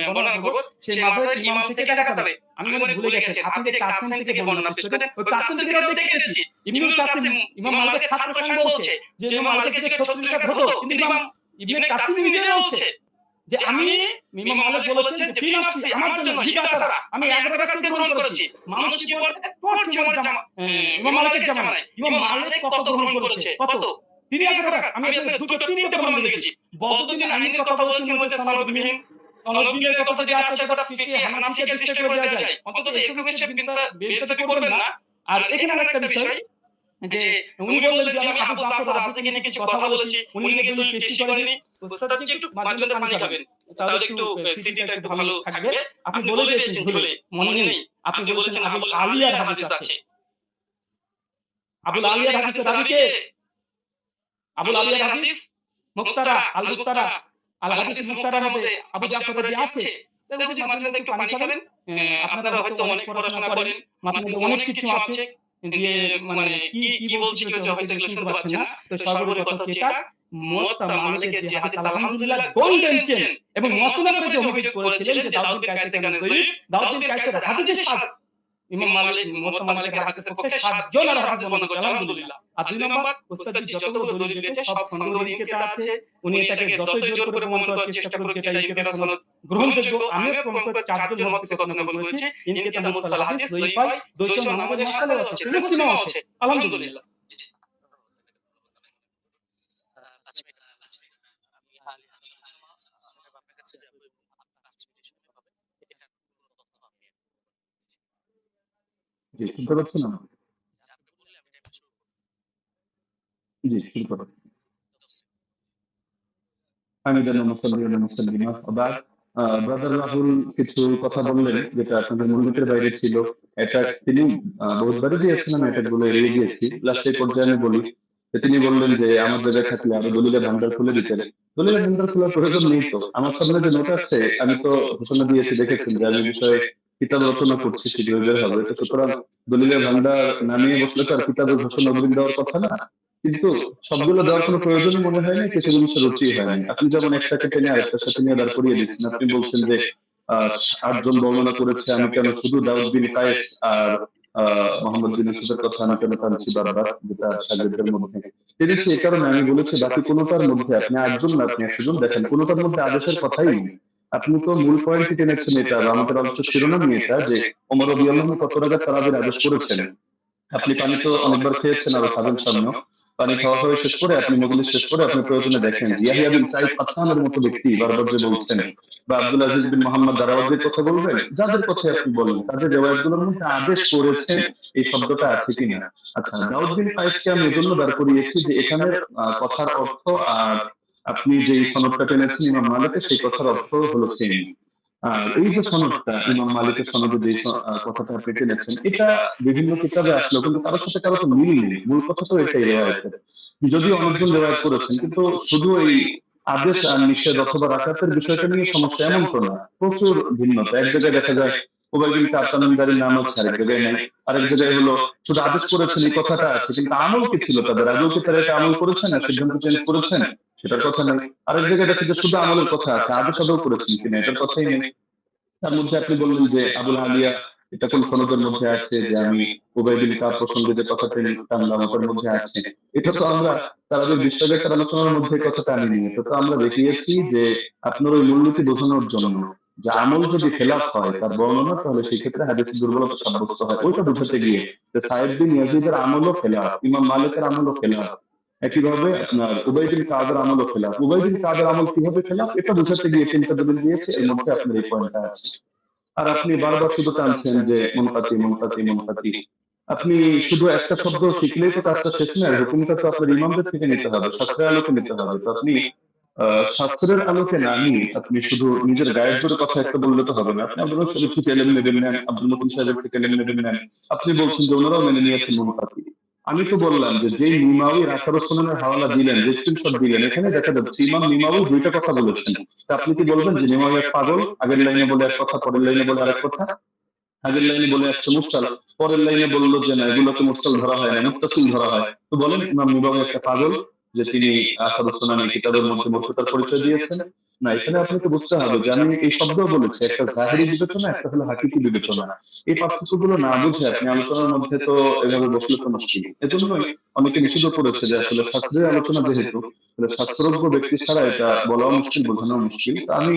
Speaker 4: বর্ণনা করব সেই মাযহাবের ইমাম থেকে দেখাতে হবে। আমি মনে ভুলে গেছি, আপনি যে কাসিম থেকে বর্ণনা পেশ করেছেন, ওই কাসিম থেকে দেখে নিয়েছি। ইবনুল কাসিম ইমাম মালিকের ছাত্র সঙ্গে বলছে যে ইমাম মালিকের দিকে ৩৬ রাকাত হতো, কিন্তু ইমাম ইবনে কাসিম নিজে বলছে যে আমি ইমাম মালিক বলেছেন যে ফি নাফসি আমার জন্য হিদা ছাড়া আমি ১১ রাকাত গ্রহণ করেছি। মানুষ কি পড়ছে আমার জামা ইমাম মালিকের জামানায় ইমাম মালিক কত গ্রহণ করেছে? কত? তিনি ১১ রাকাত। আমি আপনাদের দুটো তিনটা প্রমাণ দেখেছি। বদরুদ্দিন আইনের কথা বলেছেন বলতে সনদবিহীন, সনদবিহীনের কথা যে আছে সেটা ফিকহে হানাফিকে দৃষ্টি করে দেওয়া যায়। অন্তত এরকম হিসেবে বেইনসাফি করবেন না। আর এখানে আরেকটা বিষয় যে উনি বললেন যে আমি আবু জাফর রাজিকে নিয়ে কিছু কথা বলেছি, উনি নাকি দলিল পেশ করেনি। ওস্তাদ জি একটু মাঝে মাঝে পানি খাবেন, তাহলে একটু সিটিটা একটু ভালো থাকবে। আপনি বলে দিয়েছেন ভুলে, মনে নেই। আপনি বলেছেন আবুল আলিয়ার হাদিস আছে। আবুল আলিয়ার হাদিস রাবি কে? আবুল আলিয়ার হাদিস মুক্তারা আল মুক্তারা আল হাদিস মুক্তারার মধ্যে আবু জাফর রাজি আছে। তাহলে যদি মাঝে মাঝে একটু পানি খাবেন, আপনারা হয়তো অনেক পড়াশোনা করেন, মাঝে মাঝে অনেক কিছু আছে দিয়ে মানে কি বলছিল যে হয়তো এগুলো শুনতে পাচ্ছেন না। তো সর্বোপরি কথা হচ্ছে এটা মুওয়াত্তা মালিকের যে হাদিস আলহামদুলিল্লাহ গোল্ডেন চেন, এবং মতনাবে যে অভিযোগ করেছিলেন যে দাউদ বিন কায়েসের কানে যঈফ, দাউদ বিন কায়েসের হাদিসে শায, ইমাম মালিক মুওয়াত্তা মালিকের হাদিসের পক্ষে 7 জন আর হাদিস বর্ণনা করেছে আলহামদুলিল্লাহ। আর 2 নম্বর উস্তাদজি যতগুলো দলিল দিয়েছে সব সনদ ইনকিতা আছে, উনি এটাকে যতই জোর করে প্রমাণ করার চেষ্টা করুক যেটা ইনকিতা সনদ গ্রহণযোগ্য, আমিও প্রমাণ করে 4 জন মুহাদ্দিসের কথা নকল করেছি। ইনকিতা মুরসাল হাদিস দঈফাই 2 জন আমাদের মাসালাও আছে, মুসলিমও আছে আলহামদুলিল্লাহ।
Speaker 3: জি, শুনতে পাচ্ছেন না? জি, শুরু করুন। হামিদান ওয়া মুসাল্লিয়ান ওয়া মুসাল্লিমা ওয়া বা'দ। ব্রাদার রাহুল কিছু কথা বললেন যেটা আপনাদের মনোনীতের বাইরে ছিল। এটা তিনি বহুতবারই দিয়েছেন, আমি এটাগুলো এড়িয়ে গিয়েছি। লাস্টে পর্যায়ে আমি বলি যে তিনি বললেন যে আমার জায়গায় থাকলে আরো দলিলের ভান্ডার খুলে দিতেন। দলিলের ভান্ডার খোলার প্রয়োজন নেই তো। আমার সামনে যে নোট আছে আমি তো ঘোষণা দিয়েছি, দেখেছেন যে আমি বিষয়ে কিতাব রচনা করছি, শীঘ্রই বের হবে। তো সুতরাং দলিলের ভান্ডার নামিয়ে বসলে তো আর কিতাবের ঘোষণা অগ্রিম দেওয়ার কথা না। কিন্তু সবগুলো দেওয়ার কোনো প্রয়োজন মনে হয় না, কিছু জিনিসের রুচি হয়নি। আপনি যেমন একটাকে টেনে আরেকটার সাথে নিয়ে দাঁড় করিয়ে দিচ্ছেন। আপনি বলছেন যে 8 জন বর্ণনা করেছে, আমি কেন শুধু দাউদ বিন কায়েস আর মোহাম্মদ বিন ইউসুফের কথা আমি কেন টানছি বারবার, যেটা শাগিরদের মধ্যে টেনেছি। এই কারণে আমি বলেছি বাকি কোনোটার মধ্যে আপনি 8 জন না আপনি 100 জন দেখেন, কোনোটার মধ্যে আদেশের কথাই নেই। আপনি তো মূল পয়েন্টই টেনেছেন এটা, আমাদের আলোচ্য শিরোনামই এটা যে ওমর রাদিয়াল্লাহু আনহু কত রাকাত তারাবির আদেশ করেছেন। আপনি পানি তো অনেকবার খেয়েছেন, আরো খাবেন সামনে। পানি খাওয়া হয়ে শেষ করে আপনি মজলিস শেষ করে আপনি প্রয়োজনে দেখেন ইয়াহিয়া বিন সাঈদ কাত্তানের মতো ব্যক্তি বারবার যে বলছেন, বা আব্দুল আজিজ বিন মোহাম্মদ দারাওয়ার্দীর কথা বলবেন, যাদের কথা আপনি বলেন তাদের রিওয়ায়াতগুলোর মধ্যে আদেশ করেছেন এই শব্দটা আছে কিনা। আচ্ছা, দাউদ বিন কায়েসকে আমি এজন্য দাঁড় করিয়েছি যে এখানের কথার অর্থ আর আপনি যে সনদটা টেনেছেন ইমাম মালিকের, সেই কথার অর্থ হলো সেম। আর এই যে সনদটা ইমাম মালিকের সনদে যে কথাটা আপনি টেনেছেন, এটা বিভিন্ন কিতাবে আসলো, কিন্তু কারোর সাথে কারো তো মিল নেই। মূল কথা তো এটাই রিওয়ায়াতের। যদিও অনেকজন রিওয়ায়াত করেছেন, কিন্তু শুধু এই আদেশ আর নিষেধ অথবা রাকাতের বিষয়টা নিয়ে সমস্যা এমন তো না, প্রচুর ভিন্নতা। এক জায়গায় দেখা যায় উবাই বিন কাব তামিমদারির নাম আছে, আরেক জায়গায় নাই। আরেক জায়গায় হলো শুধু আদেশ করেছেন এই কথাটা আছে, কিন্তু আমল কি ছিল তাদের? আদৌ কি তারা এটা আমল করেছেন না সিদ্ধান্ত চেঞ্জ করেছেন সেটার কথা নেই। আরেক জায়গায় দেখা যায় শুধু আমলের কথা আছে, আদেশ আদৌ করেছেন কিনা এটার কথাই নেই। তার মধ্যে আপনি বললেন যে আবুল আলিয়া এটা কোন সনদের মধ্যে আছে যে আমি উবাই বিন কাব প্রসঙ্গে যে কথাটা টানলাম ওটার মধ্যে আছে। এটা তো আমরা তারাবির বিশ্বব্যাপী আলোচনার মধ্যে কথাটা আনিনি। এটা তো আমরা দেখিয়েছি যে আপনার ওই মূলনীতি বোঝানোর জন্য যে আমল যদি খেলাফ হয় তার বর্ণনা, তাহলে সেই ক্ষেত্রে হাদিসের দুর্বলতা সাব্যস্ত হয়। ওইটা বোঝাতে গিয়ে যে সাইদ বিন ইয়াজিদের আমলও খেলাফ, ইমাম মালিকের আমলও খেলাফ, একইভাবে আপনার উবাই বিন কাবের আমলও খেলাফ। উবাই বিন কাবের আমল কিভাবে খেলাফ এটা বোঝাতে গিয়ে 3টা দলিল দিয়েছে, এর মধ্যে আপনার এই পয়েন্টটা আছে। আর আপনি বারবার শুধু টানছেন যে মুনকাতি মুনকাতি মুনকাতি। আপনি শুধু একটা শব্দ শিখলেই তো কাজটা শেষ নয়, হুকুমটা তো আপনার ইমামদের থেকে নিতে হবে, শাস্ত্রের আলোকে নিতে হবে। তো আপনি শাস্ত্রের আলোকে না নিয়ে আপনি শুধু নিজের গায়ের জোরে কথা একটা বললে তো হবে না। আপনি আব্দুল শরীফ থেকে এলেম নেবেন নেন, আব্দুল মতিন সাহেবের থেকে এলেম নেবেন নেন। আপনি বলছেন যে ওনারাও মেনে নিয়েছেন মুনকাতি। আমি তো বললাম যে যেই নিমাউই 18 সনদের হাওয়ালা দিলেন, যে স্ক্রিনশট দিলেন, এখানে দেখা যাচ্ছে ইমাম নিমাউই 2টা কথা বলেছেন। তা আপনি কি বলবেন যে নিমাউই এক পাগল, আগের লাইনে বলে এক কথা পরের লাইনে বলে আরেক কথা? আগের লাইনে বলে আসছে মুরসাল, পরের লাইনে বললো যে না এগুলোকে মুরসাল ধরা হয় না, মুত্তাসিল ধরা হয়। তো বলেন ইমাম নিমাউই একটা পাগল যে তিনি 18 সুনানি কিতাবের মধ্যে মূর্খতার পরিচয় দিয়েছেন? না, এখানে আপনাকে বুঝতে হবে যে আমি এই শব্দ বলেছি, একটা জাহেরি বিবেচনা, একটা হলো হাকিকি বিবেচনা। এই পার্থক্যগুলো না বুঝে আপনি আলোচনার মধ্যে তো এভাবে বসলে তো মুশকিল। এজন্যই অনেকে নিষিদ্ধ করেছে যে আসলে শাস্ত্রের আলোচনা যেহেতু শাস্ত্রজ্ঞ ব্যক্তি ছাড়া এটা বলাও মুশকিল, বোঝানো মুশকিল। আমি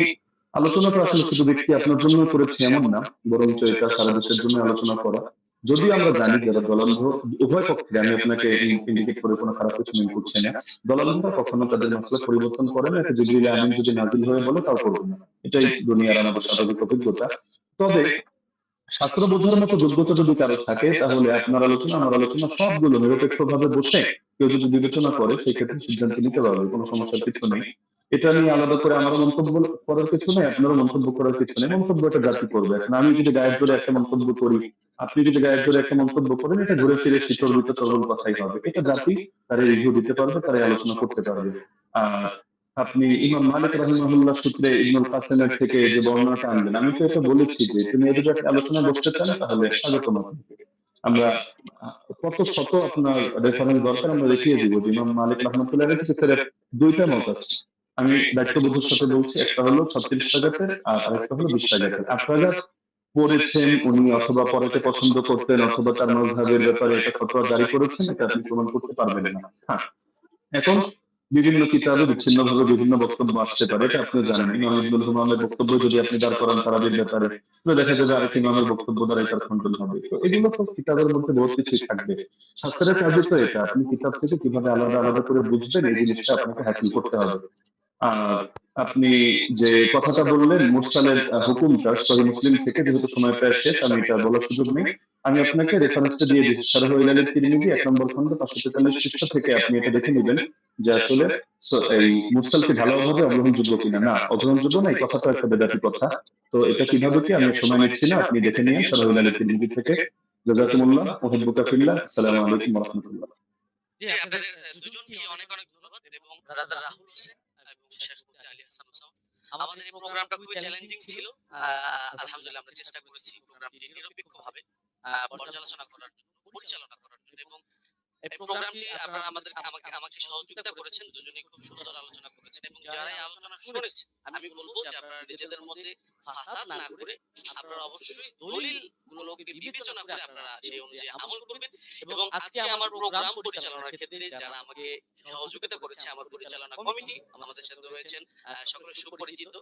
Speaker 3: আলোচনাটা আসলে শুধু ব্যক্তি আপনার জন্য করেছি এমন না, বরঞ্চ এটা সারা দেশের জন্য আলোচনা করা। যদিও আমরা জানি যারা দলান্ধ উভয় পক্ষে, আমি আপনাকে ইন্ডিকেট করে কোনো খারাপ কিছু মনে করছি না, দলান্ধরা কখনো তাদের মাসলা পরিবর্তন করে না। এটা জিবরিল আমিন যদি নাজিল হয়ে বলে তাও করবে না, এটাই দুনিয়ার আমাদের স্বাভাবিক অভিজ্ঞতা। তবে শাস্ত্র বোঝার মতো যোগ্যতা যদি কারো থাকে তাহলে আপনার আলোচনা আমার আলোচনা সবগুলো নিরপেক্ষ ভাবে বসে কেউ যদি বিবেচনা করে সেই ক্ষেত্রে সিদ্ধান্ত নিতে পারবে, কোনো সমস্যার কিছু নেই। এটা নিয়ে আলাদা করে আমারও মন্তব্য করার কিছু নেই, আপনারও মন্তব্য করার কিছু নেই। মন্তব্যটা জাতি করবে। এখন আমি যদি গায়ের জোরে একটা মন্তব্য করি, আপনি যদি গায়ের জোরে একটা মন্তব্য করেন, এটা ঘুরে ফিরে শিতর্বিত সরল কথাই হবে। এটা জাতি তারা রিভিউ দিতে পারবে, তারা আলোচনা করতে পারবে। আর আপনি ইমাম মালিক রাহিমাহুল্লাহ সূত্রে ইবনুল কাসিমের থেকে যে বর্ণনাটা আনলেন, আমি তো এটা বলেছি যে তুমি যদি একটা আলোচনা বসতে চান তাহলে স্বাগতম। আমরা কত শত আপনার রেফারেন্স দরকার আমরা দেখিয়ে দিব যে ইমাম মালিক রাহমাতুল্লাহ আলাইহির 2টা মত আছে। আমি দায়িত্ববোধের সাথে বলছি, একটা হলো 36 রাকাতের আর আরেকটা হলো 20 রাকাতের। 8 রাকাত পড়েছেন উনি অথবা পড়াতে পছন্দ করতেন অথবা তার মাযহাবের ব্যাপারে এটা ফতোয়া জারি করেছেন, এটা আপনি প্রমাণ করতে পারবেন না। হ্যাঁ, এখন বিভিন্ন কিতাবে বিচ্ছিন্নভাবে বিভিন্ন বক্তব্য আসতে পারে, এটা আপনি জানেন। ইমাম ইবনুল হুমামের বক্তব্য যদি আপনি দাঁড় করান তারাবির ব্যাপারে, তো দেখা যাবে আরেক ইমামের বক্তব্য দ্বারাই তার খণ্ডন হবে। তো এগুলো তো কিতাবের মধ্যে বহুত কিছুই থাকবে। ছাত্রের কাজই তো এটা, আপনি কিতাব থেকে কিভাবে আলাদা আলাদা করে বুঝবেন এই জিনিসটা আপনাকে হাসিল করতে হবে। আর আপনি যে কথাটা বললেন মুরসালের হুকুমটা সহিহ মুসলিম থেকে, যেহেতু সময় প্রায় শেষ আমি এটা বলার সুযোগ নেই, আমি আপনাকে রেফারেন্সটা দিয়ে দিচ্ছি। শারহ ইলাল তিরমিজি ১ নম্বর খণ্ড ৫৪৩ পৃষ্ঠা থেকে আপনি এটা দেখে নেবেন যে আসলে এই মুরসাল কি ঢালাওভাবে অগ্রহণযোগ্য কিনা। না, অগ্রহণযোগ্য না, এই কথাটা একটা বেদাতি কথা। তো এটা কিভাবে কি আমি সময় নিচ্ছি না, আপনি দেখে নিন শারহ ইলাল তিরমিজি থেকে। জাযাকুমুল্লাহ, উহিব্বুকা ফিল্লাহ। আসসালামু আলাইকুম ওয়া রাহমাতুল্লাহ।
Speaker 1: জি, আপনাদের দুজনকে অনেক অনেক ধন্যবাদ এবং ব্রাদার রাহুল হোসেন এবং শেখ মুফতি আলী হাসান ওসামা। আমাদের এই প্রোগ্রামটা খুবই চ্যালেঞ্জিং ছিল। আলহামদুলিল্লাহ আমরা চেষ্টা করেছি প্রোগ্রামটি নিরপেক্ষভাবে পর্যালোচনা করার জন্য, পরিচালনা করার জন্য এবং এই প্রোগ্রামটি আপনারা আমাকে সহযোগিতা করেছেন। দুজনেই খুব সুন্দর আলোচনা করেছেন এবং যারা এই আলোচনা শুনেছেন আমি বলবো যে আপনারা নিজেদের মধ্যে ফাসাদ না করে আপনারা অবশ্যই দলিল গুলোকে বিবেচনা করে আপনারা সেই অনুযায়ী আমল করবেন। এবং আজকে আমার প্রোগ্রাম পরিচালনার ক্ষেত্রে যারা আমাকে সহযোগিতা করেছে, আমার পরিচালনা কমিটি, আমাদের সাথে রয়েছেন সকলের সুপরিচিত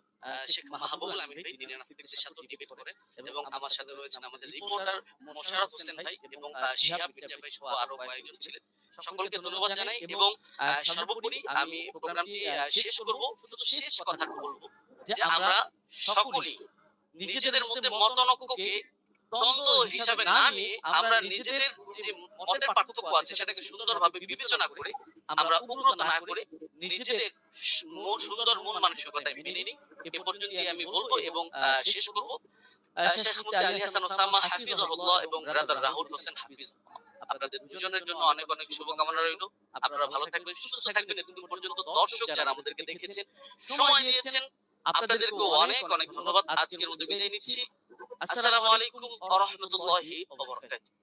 Speaker 1: শেখ মাহবুবুল আমিন ভাই, তিনি নাস্তিকদের সাথে ডিবেট করেন, এবং আমার সাথে রয়েছেন আমাদের রিপোর্টার মোশাররফ হোসেন ভাই এবং শিহাব মির্জা ভাই সহ আরো কয়েকজন ছিলেন। সকলকে ধন্যবাদ জানাই এবং সর্বোপরি আমি প্রোগ্রামটি শেষ করব, শুধু শেষ কথা বলবো যে আমরা সকলেই নিজেদের মধ্যে মতানৈক্যকে দ্বন্দ্ব হিসাবে না নিয়ে আমরা নিজেদের যে মতের পার্থক্য আছে সেটাকে সুন্দরভাবে বিবেচনা করে আমরা উগ্রতা না করে নিজেদের সুন্দর মন মানসিকতায় মেনে নিই। এ পর্যন্তই আমি বলবো এবং শেষ করব। শেখ মুফতি আলী হাসান ওসামা হাফিজাহুল্লাহ এবং ব্রাদার রাহুল হোসেন হাফিজাহুল্লাহ, আপনাদের দুজনের জন্য অনেক অনেক শুভকামনা রইল। আপনারা ভালো থাকবেন, সুস্থ থাকবেন। এতদিন পর্যন্ত দর্শক যারা আমাদেরকে দেখেছেন, সময় দিয়েছেন, আপনাদেরকে অনেক অনেক ধন্যবাদ। আজকের মতো বিদায় নিচ্ছি। আসসালামু আলাইকুম ওয়া রাহমাতুল্লাহি ওয়া বারাকাতুহু।